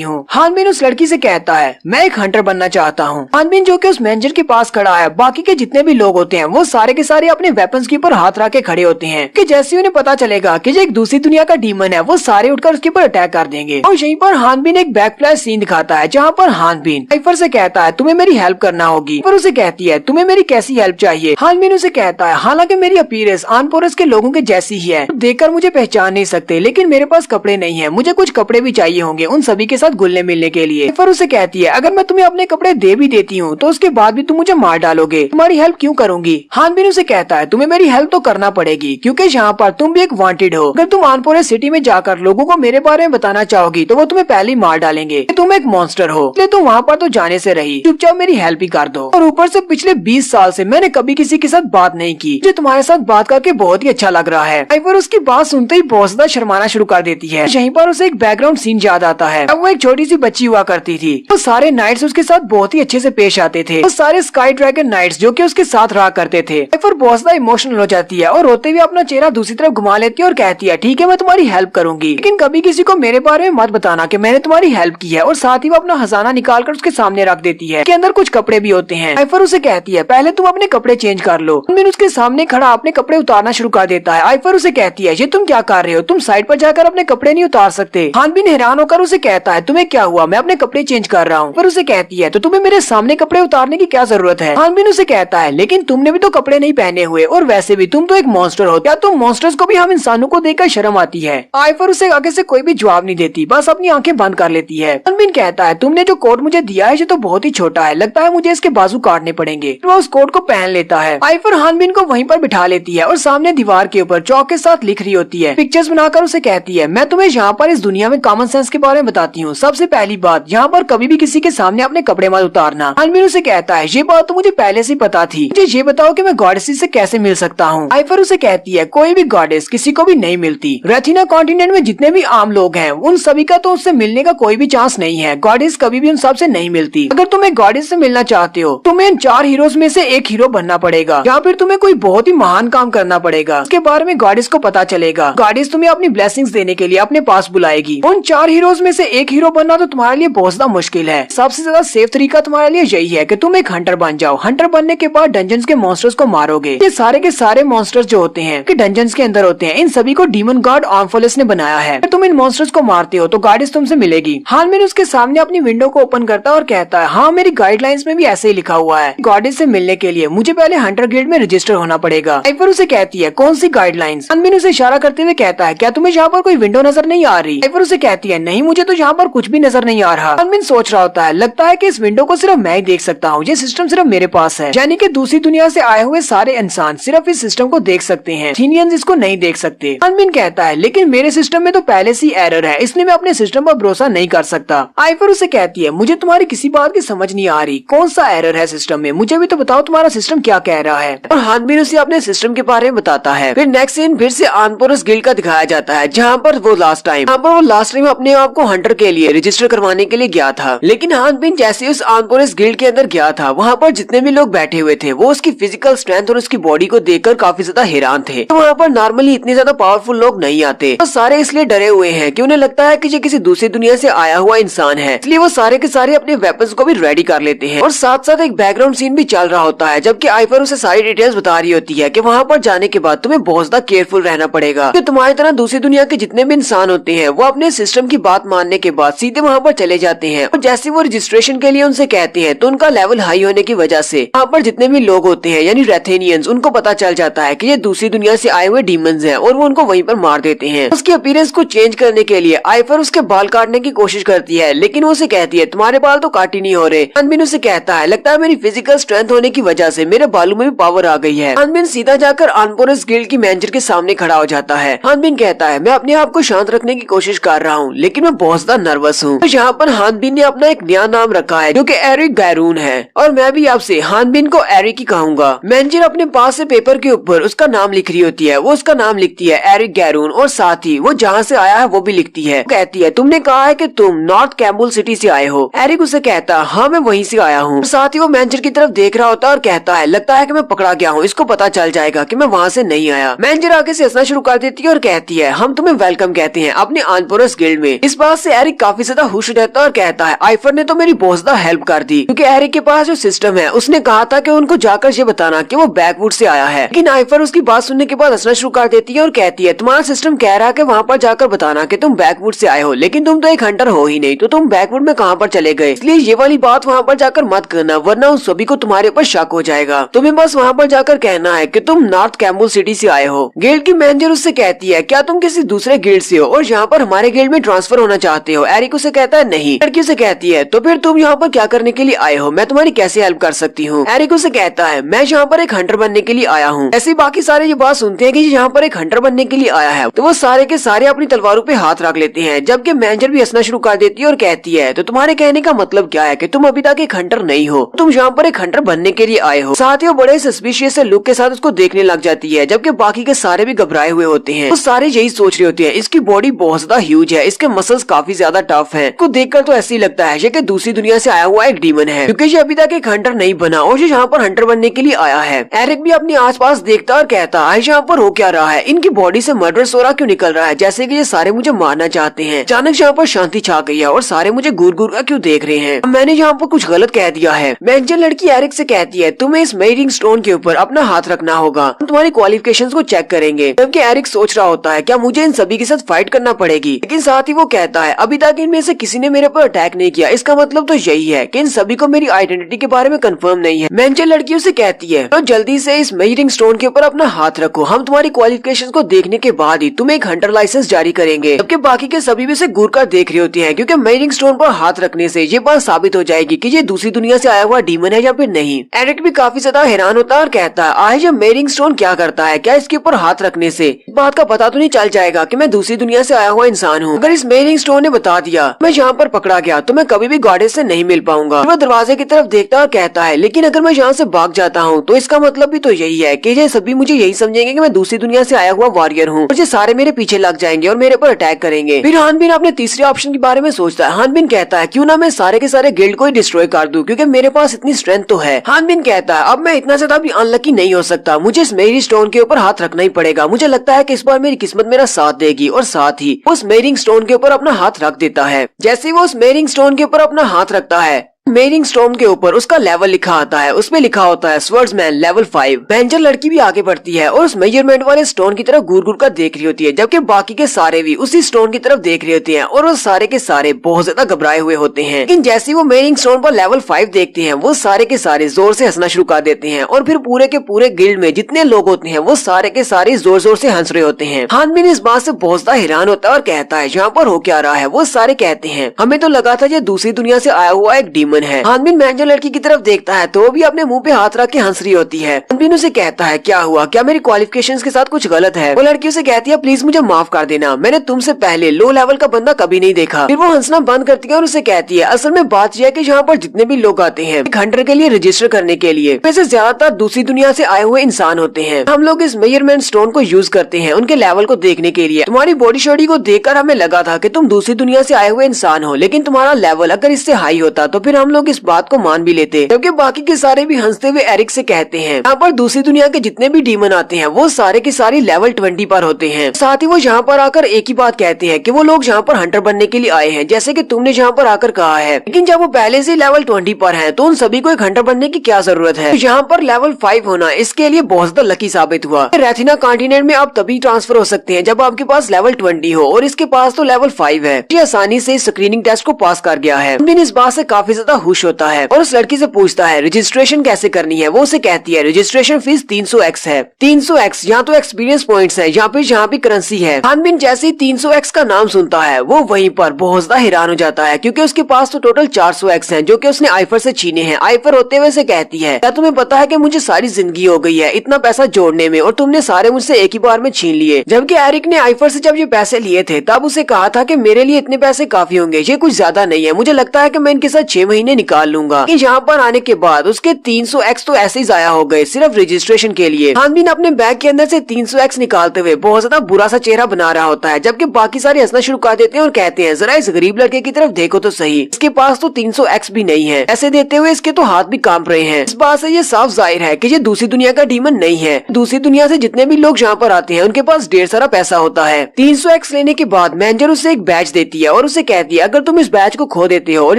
हूँ। हानबिन उस लड़की से कहता है मैं एक हंटर बनना चाहता हूँ। हानबिन जो कि उस मैनेजर के पास खड़ा है, बाकी के जितने भी लोग होते हैं वो सारे के सारे अपने वेपन्स के ऊपर हाथ रख के खड़े होते हैं कि जैसे उन्हें पता चलेगा कि जो एक दूसरी दुनिया का डीमन है वो सारे उठकर उसके ऊपर अटैक कर देंगे। और यहीं पर हानबिन एक बैकफ्लैश सीन दिखाता है जहाँ पर हानबिन साइफर से कहता है तुम्हें मेरी हेल्प करना होगी, पर उसे कहती है तुम्हें मेरी कैसी हेल्प चाहिए। हानबिन उसे कहता है हालांकि मेरी अपीयरेंस आनपोरस के लोगों के जैसी ही है, देखकर मुझे पहचान नहीं सकते, लेकिन मेरे पास कपड़े नहीं है, मुझे कुछ कपड़े भी चाहिए होंगे उन सभी के साथ घुलने मिलने के लिए। साइफर उसे कहती है अगर मैं तुम्हें अपने कपड़े दे भी देती हूँ तो उसके बाद भी तुम मुझे मार डालोगे, तुम्हारी हेल्प क्यों करूंगी। हानबिन उसे कहता है तुम्हें मेरी हेल्प तो करना पड़ेगी क्योंकि यहाँ पर तुम भी एक वांटेड हो, अगर तुम आनपोरस सिटी में जाकर लोगों को मेरे बारे में बताना चाहोगी तो वो तुम्हें पहले ही मार डालेंगे, तुम एक मॉन्स्टर हो, इसलिए तुम वहाँ पर तो जाने से रही, चुपचाप मेरी हेल्प ही कर दो। और ऊपर से पिछले 20 साल से मैंने कभी किसी के साथ बात नहीं की, मुझे तुम्हारे साथ बात करके बहुत ही अच्छा लग रहा है। साइफर उसकी बात सुनते ही बहुत ज्यादा शर्माना शुरू कर देती है। यहीं पर उसे एक बैकग्राउंड सीन याद आता है, अब वो एक छोटी सी बच्ची हुआ करती थी, वो सारे नाइट्स उसके साथ बहुत ही अच्छे से पेश आते थे, वो सारे स्काई ड्रैगन नाइट्स जो कि उसके साथ रहा करते थे। साइफर बहुत ज्यादा इमोशनल हो जाती है और रोते हुए अपना चेहरा दूसरी तरफ घुमा लेती है और कहती है ठीक है मैं तुम्हारी हेल्प करूंगी, लेकिन कभी किसी को मेरे बारे में मत बताना कि मैंने तुम्हारी हेल्प की है। और साथ ही वो अपना खजाना निकाल कर उसके सामने रख देती है, के अंदर कुछ कपड़े भी होते हैं। साइफर उसे कहती है पहले तुम अपने कपड़े चेंज कर लो। हानबिन उसके सामने खड़ा अपने कपड़े उतारना शुरू कर देता है। साइफर उसे कहती है ये तुम क्या कर रहे हो, तुम साइड पर जाकर अपने कपड़े नहीं उतार सकते। हानबिन हैरान होकर उसे कहता है तुम्हें क्या हुआ, मैं अपने कपड़े चेंज कर रहा हूँ। पर उसे कहती है तो तुम्हें मेरे सामने कपड़े उतारने की क्या जरूरत है। हानबिन उसे कहता है लेकिन तुमने भी तो कपड़े नहीं पहने हुए और वैसे भी तुम तो एक मॉन्स्टर हो, क्या तुम मॉन्स्टर्स को भी हम इंसानों को देखकर शर्म आती है। साइफर उसे आगे से कोई भी जवाब नहीं देती, बस अपनी आंखें बंद कर लेती है। हानबिन कहता है तुमने जो कोट मुझे दिया है ये तो बहुत ही छोटा है, लगता है मुझे इसके बाजू काटने पड़ेंगे। वो उस कोट को पहन लेता है। साइफर हानबिन को वहीं पर बिठा लेती है और सामने दीवार के ऊपर चौक के साथ लिख रही होती है, पिक्चर्स बनाकर उसे कहती है मैं तुम्हें यहाँ पर इस दुनिया में कॉमन सेंस के बारे में बताती हूँ। सबसे पहली बात, यहाँ पर कभी भी किसी के सामने अपने कपड़े मत उतारना। हानबिन उसे कहता है ये बात तो मुझे पहले से पता थी, मुझे ये बताओ कि मैं गॉडेसेस से कैसे मिल सकता हूँ। साइफर उसे कहती है कोई भी गॉडेस किसी को भी नहीं मिलती, रेथिना कॉन्टिनेंट में जितने भी आम लोग हैं उन सभी का तो उससे मिलने का कोई भी चांस नहीं है, गॉडेस कभी भी उन सब से नहीं मिलती। अगर तुम एक गॉडेस से मिलना चाहते हो तुम्हें इन 4 हीरोज में से एक हीरो बनना पड़ेगा या फिर तुम्हें कोई बहुत ही महान काम करना पड़ेगा, उसके बारे में गॉडेस को पता चलेगा, गॉडेस तुम्हें अपनी ब्लेसिंग्स देने के लिए अपने पास बुलाएगी। उन 4 हीरोज में से एक हीरो बनना तो तुम्हारे लिए बहुत ज्यादा मुश्किल है, सबसे ज्यादा सेफ तरीका तुम्हारे लिए यही है कि तुम एक हंटर बन जाओ। हंटर बनने के बाद डंजन्स के मॉन्स्टर्स को मारोगे। ये सारे के सारे मॉन्स्टर्स जो होते हैं कि डंजन्स के अंदर होते हैं, इन सभी को डीमन गॉड आर्मफुलेस ने बनाया है। अगर तुम इन मॉन्स्टर्स को मारते हो तो गॉडेस तुमसे मिलेगी। हानबिन उसके सामने अपनी विंडो को ओपन करता है और कहता है हाँ मेरी गाइडलाइंस में भी ऐसे ही लिखा हुआ है, गॉडेस से मिलने के लिए मुझे पहले हंटर गिल्ड में रजिस्टर होना पड़ेगा। साइफर उसे कहती है कौन सी गाइडलाइंस। हानबिन उसे इशारा करते हुए कहता है क्या तुम्हें यहाँ पर कोई विंडो नजर नहीं आ रही। साइफर उसे कहती है नहीं मुझे तो यहाँ पर कुछ भी नजर नहीं आ रहा। हानबिन सोच रहा होता है लगता है कि इस विंडो को सिर्फ मैं ही देख सकता हूँ, ये सिस्टम सिर्फ मेरे पास है, यानी कि दूसरी दुनिया से आए हुए सारे इंसान सिर्फ इस सिस्टम को देख सकते हैं, थीनियंस इसको नहीं देख सकते। हानबिन कहता है लेकिन मेरे सिस्टम में तो पहले से ही एरर है, इसलिए मैं अपने सिस्टम पर भरोसा नहीं कर सकता। साइफर उसे कहती है मुझे तुम्हारी किसी बात की समझ नहीं आ रही, कौन सा एरर है सिस्टम में, मुझे भी तो बताओ तुम्हारा सिस्टम क्या कह रहा है। और हानबिन उसे अपने सिस्टम के बारे में बताता है। फिर नेक्स्ट सीन फिर से आनपोरस गिल्ड का दिखाया जाता है, जहाँ पर वो लास्ट टाइम अपने आप को हंटर के लिए रजिस्टर करवाने के लिए गया था। लेकिन हानबिन जैसे उस आनपोरस गिल्ड के अंदर गया था वहाँ पर जितने भी लोग बैठे हुए थे वो उसकी फिजिकल स्ट्रेंथ और उसकी बॉडी को देखकर काफी ज्यादा हैरान थे। तो वहाँ पर नॉर्मली इतने ज्यादा पावरफुल लोग नहीं आते, तो सारे इसलिए डरे हुए हैं कि उन्हें लगता है कि ये किसी दूसरी दुनिया से आया हुआ इंसान है, इसलिए वो सारे के सारे अपने वेपन्स को भी रेडी कर लेते हैं। और साथ साथ एक बैकग्राउंड सीन भी चल रहा होता है, जबकि साइफर उसे सारी डिटेल्स बता रही होती है कि वहाँ पर जाने के बाद तुम्हें बहुत ज्यादा केयरफुल रहना पड़ेगा, कि तुम्हारी तरह दूसरी दुनिया के जितने भी इंसान होते हैं वो अपने सिस्टम की बात मानने के बाद सीधे वहाँ पर चले जाते हैं। और जैसे वो रजिस्ट्रेशन के लिए उनसे कहते हैं तो उनका लेवल हाई होने की वजह से वहाँ पर जितने भी लोग होते हैं यानी रेथेनियंस, उनको पता चल जाता है कि ये दूसरी दुनिया से आए हुए डीमंस हैं और वो उनको वहीं पर मार देते हैं। उसकी अपीयरेंस को चेंज करने के लिए साइफर उसके बाल काटने की कोशिश करती है, लेकिन वो उसे कहती है तुम्हारे बाल तो काट ही नहीं हो रहे। हानबिन उसे कहता है लगता है मेरी फिजिकल स्ट्रेंथ होने की वजह से मेरे बालों में भी पावर आ गई है। हानबिन सीधा जाकर आनपोरस गिल्ड की मैनेजर के सामने खड़ा हो जाता है। हानबिन कहता है मैं अपने आप को शांत रखने की कोशिश कर रहा हूँ, लेकिन मैं बहुत ज्यादा नर्वस हूँ। तो यहाँ पर हानबिन ने अपना एक नया नाम रखा है जो कि एरिक गैरून है, और मैं भी आपसे हानबिन को एरिक ही कहूंगा। मैनेजर अपने पास से पेपर के ऊपर उसका नाम लिख रही होती है, वो उसका नाम लिखती है एरिक गैरून, और साथ ही वो जहाँ से आया है वो भी लिखती है। कहती है तुमने कहा है कि तुम नॉर्थ कैम्बुल सिटी से आए हो। एरिक उसे कहता हाँ मैं वहीं से आया हूँ। साथ ही वो मैनेजर की तरफ देख रहा होता है और कहता है लगता है कि मैं पकड़ा गया हूँ, इसको पता चल जाएगा कि मैं वहाँ से नहीं आया। मैनेजर आगे से हंसना शुरू कर देती है और कहती है हम तुम्हें वेलकम कहते हैं अपने आनपोरस गिल्ड में। इस बात से एरिक काफी ज्यादा खुश रहता है और कहता है आइफर ने तो मेरी बहुत ज्यादा हेल्प कर दी, क्योंकि एरिक के पास जो सिस्टम है उसने कहा था कि उनको जाकर ये बताना कि वो बैकवुड से आया है। लेकिन आइफर उसकी बात सुनने के बाद हंसना शुरू कर देती है और कहती है तुम्हारा सिस्टम कह रहा है कि वहाँ पर जाकर बताना कि तुम बैकवुड से आए हो, लेकिन तुम तो एक हंटर हो ही नहीं, तो तुम बैकवुड में कहाँ पर चले गए? इसलिए ये वाली बात वहाँ पर जाकर मत करना, वरना उन सभी को तुम्हारे ऊपर शक हो जाएगा। तुम्हें बस वहाँ पर जाकर कहना है कि तुम नॉर्थ कैम्बुल सिटी से आए हो। गिल्ड की मैनेजर उससे कहती है क्या तुम किसी दूसरे गिल्ड से हो और यहाँ पर हमारे गिल्ड में ट्रांसफर होना चाहते हो? एरिक उसे कहता है नहीं। लड़की उसे कहती है तो फिर तुम यहाँ पर क्या करने के लिए आए हो, मैं तुम्हारी कैसे हेल्प कर सकती हूँ? एरिक उसे कहता है मैं यहाँ पर एक हंटर बनने के लिए आया हूँ। ऐसे बाकी सारे ये बात सुनते हैं कि यहाँ पर एक हंटर बनने के लिए आया है, तो वो सारे के सारे अपनी तलवारों पे हाथ रख लेते हैं, जबकि मैनेजर भी हंसना शुरू कर देती है और कहती है तो तुम्हारे कहने का मतलब क्या है कि तुम अभी तक एक हंटर नहीं हो, तुम यहाँ पर एक हंटर बनने के लिए आए हो। साथ ही वो बड़े सस्पिशियस लुक के साथ उसको देखने लग जाती है, जबकि बाकी के सारे भी घबराए हुए होते हैं। वो सारे यही सोच रहे होते हैं इसकी बॉडी बहुत ज्यादा ह्यूज है, इसके मसल्स काफी ज्यादा टफ हैं। इसको देखकर तो ऐसे ही लगता है कि दूसरी दुनिया से आया हुआ एक डीमन है, क्योंकि ये अभी तक एक हंटर नहीं बना और ये यहाँ पर हंटर बनने के लिए आया है। एरिक भी अपने आसपास देखता और कहता है यहाँ पर हो क्या रहा है, इनकी बॉडी से मर्डरस हो रहा क्यों निकल रहा है, जैसे कि ये सारे मुझे मारना चाहते हैं। अचानक यहाँ पर शांति छा गई है और सारे मुझे घूर घूर कर क्यों देख रहे हैं, मैंने यहाँ पर कुछ गलत कह दिया है। मैनेजर लड़की एरिक से कहती है तुम्हें इस मेयरिंग स्टोन के ऊपर अपना हाथ रखना होगा, हम तुम्हारी क्वालिफिकेशंस को चेक करेंगे। जबकि एरिक सोच रहा होता है क्या मुझे इन सभी के साथ फाइट करना पड़ेगी, लेकिन साथ ही वो कहता है अभी तक इनमें से किसी ने मेरे पर अटैक नहीं किया, इसका मतलब तो यही है कि इन सभी को मेरी आइडेंटिटी के बारे में कंफर्म नहीं है। मैनेजर लड़कियों से कहती है तो जल्दी से इस मेयरिंग स्टोन के ऊपर अपना हाथ रखो, हम तुम्हारी क्वालिफिकेशन को देखने के बाद ही तुम्हें एक हंटर लाइसेंस जारी करेंगे। जबकि बाकी के सभी भी इसे घूर कर देख रही होती है, क्योंकि मेयरिंग स्टोन पर हाथ रखने से ये बात साबित हो जाएगी कि ये दूसरी दुनिया से आया हुआ डीमन है या फिर नहीं। एरिक भी काफी ज्यादा हैरान होता है और कहता है आज ये मेयरिंग स्टोन क्या करता है, क्या इसके ऊपर हाथ रखने से इस बात का पता तो नहीं चल जाएगा कि मैं दूसरी दुनिया से आया हुआ इंसान हूँ? अगर इस मेयरिंग स्टोन ने बता दिया मैं यहाँ पर पकड़ा गया तो मैं कभी भी गॉडेस से नहीं मिल पाऊंगा। वो दरवाजे की तरफ देखता और कहता है लेकिन अगर मैं यहाँ से भाग जाता हूँ तो इसका मतलब भी तो यही है कि ये सभी मुझे यही समझेंगे कि मैं दूसरी दुनिया से आया हुआ वॉरियर हूँ, और ये सारे मेरे पीछे लग जाएंगे और मेरे पर अटैक करेंगे। फिर हानबिन अपने तीसरे ऑप्शन के बारे में सोचता है। हानबिन कहता है क्यों ना मैं सारे के सारे गिल्ड को ही डिस्ट्रॉय कर दूं, क्योंकि मेरे पास इतनी स्ट्रेंथ तो है। हानबिन कहता है अब मैं इतना ज्यादा भी अनलकी नहीं हो सकता, मुझे इस मेयरिंग स्टोन के ऊपर हाथ रखना ही पड़ेगा। मुझे लगता है कि इस बार मेरी किस्मत मेरा साथ देगी, और साथ ही उस मेयरिंग स्टोन के ऊपर अपना हाथ रख देता है। जैसे वो उस मेयरिंग स्टोन के ऊपर अपना हाथ रखता है मेयरिंग स्टोन के ऊपर उसका लेवल लिखा आता है, उसमें लिखा होता है स्वर्ड्समैन लेवल 5। मैनेजर लड़की भी आगे बढ़ती है और उस मेजरमेंट वाले स्टोन की तरफ घूर घूर कर देख रही होती है, जबकि बाकी के सारे भी उसी स्टोन की तरफ देख रहे होते हैं और वो सारे के सारे बहुत ज्यादा घबराए हुए होते हैं। लेकिन जैसे वो मेयरिंग स्टोन पर लेवल 5 देखते हैं वो सारे के सारे जोर से हंसना शुरू कर देते हैं, और फिर पूरे के पूरे गिल्ड में जितने लोग होते हैं वो सारे के सारे जोर जोर से हंस रहे होते हैं। हानबिन इस बात से बहुत ज्यादा हैरान होता है और कहता है यहाँ पर हो क्या रहा है? वो सारे कहते हैं हमें तो लगा था ये दूसरी दुनिया से आया हुआ एक डीमन है। हानबिन जो लड़की की तरफ देखता है तो वो भी अपने मुंह पे हाथ रख के हंस रही होती है। हानबिन उसे कहता है क्या हुआ, क्या मेरी क्वालिफिकेशंस के साथ कुछ गलत है? वो लड़की उसे कहती है प्लीज मुझे माफ कर देना, मैंने तुमसे पहले लो लेवल का बंदा कभी नहीं देखा। फिर वो हंसना बंद करती है और उसे कहती है असल में बात यह है कि यहाँ पर जितने भी लोग आते हैं एक हंटर के लिए रजिस्टर करने के लिए, वैसे ज्यादातर दूसरी दुनिया से आए हुए इंसान होते हैं। हम लोग इस मेजरमेंट स्टोन को यूज करते हैं उनके लेवल को देखने के लिए। तुम्हारी बॉडी शॉडी को देखकर हमें लगा था कि तुम दूसरी दुनिया से आए हुए इंसान हो, लेकिन तुम्हारा लेवल अगर इससे हाई होता तो फिर हम लोग इस बात को मान भी लेते। जबकि बाकी के सारे भी हंसते हुए एरिक से कहते हैं यहाँ पर दूसरी दुनिया के जितने भी डीमन आते हैं वो सारे के सारे लेवल 20 पर होते हैं। साथ ही वो यहाँ पर आकर एक ही बात कहते हैं कि वो लोग यहाँ पर हंटर बनने के लिए आए हैं, जैसे कि तुमने यहाँ पर आकर कहा है। लेकिन जब वो पहले से लेवल 20 पर हैं, तो उन सभी को एक हंटर बनने की क्या जरूरत है? यहाँ पर लेवल 5 होना इसके लिए बहुत ज्यादा लकी साबित हुआ। रेथिना कॉन्टिनेंट में आप तभी ट्रांसफर हो सकते हैं जब आपके पास लेवल 20 हो, और इसके पास तो लेवल 5 है। ये आसानी से स्क्रीनिंग टेस्ट को पास कर गया है। इस बात से काफी ज्यादा खुश होता है और उस लड़की से पूछता है रजिस्ट्रेशन कैसे करनी है। वो उसे कहती है रजिस्ट्रेशन फीस 300x है। 300x यहाँ तो एक्सपीरियंस पॉइंट्स है, यहाँ पे करेंसी है। हानबिन जैसे ही 300x का नाम सुनता है वो वहीं पर बहुत ज्यादा हैरान हो जाता है, क्योंकि उसके पास तो टोटल 400x हैं जो कि उसने आइफर से छीने हैं। आइफर होते हुए से कहती है क्या तुम्हें पता है कि मुझे सारी जिंदगी हो गई है इतना पैसा जोड़ने में और तुमने सारे मुझसे एक ही बार में छीन लिए। जबकि एरिक ने आइफर से जब ये पैसे लिए थे तब उसे कहा था कि मेरे लिए इतने पैसे काफी होंगे, ये कुछ ज्यादा नहीं है, मुझे लगता है कि मैं इनके साथ 6 महीने निकाल लूंगा। कि यहाँ पर आने के बाद उसके 300x तो ऐसे ही जाया हो गए सिर्फ रजिस्ट्रेशन के लिए। हानबिन अपने बैग के अंदर से 300x निकालते हुए बहुत ज्यादा बुरा सा चेहरा बना रहा होता है, जबकि बाकी सारे हंसना शुरू कर देते हैं और कहते हैं जरा इस गरीब लड़के की तरफ देखो तो सही, इसके पास तो 300x भी नहीं है। ऐसे देते हुए इसके तो हाथ भी कांप रहे हैं। इस बात से ये साफ जाहिर है कि ये दूसरी दुनिया का डीमन नहीं है। दूसरी दुनिया से जितने भी लोग यहाँ पर आते हैं उनके पास ढेर सारा पैसा होता है। 300x लेने के बाद मैनेजर उसे एक बैच देती है और उसे कहती है अगर तुम इस बैच को खो देते हो और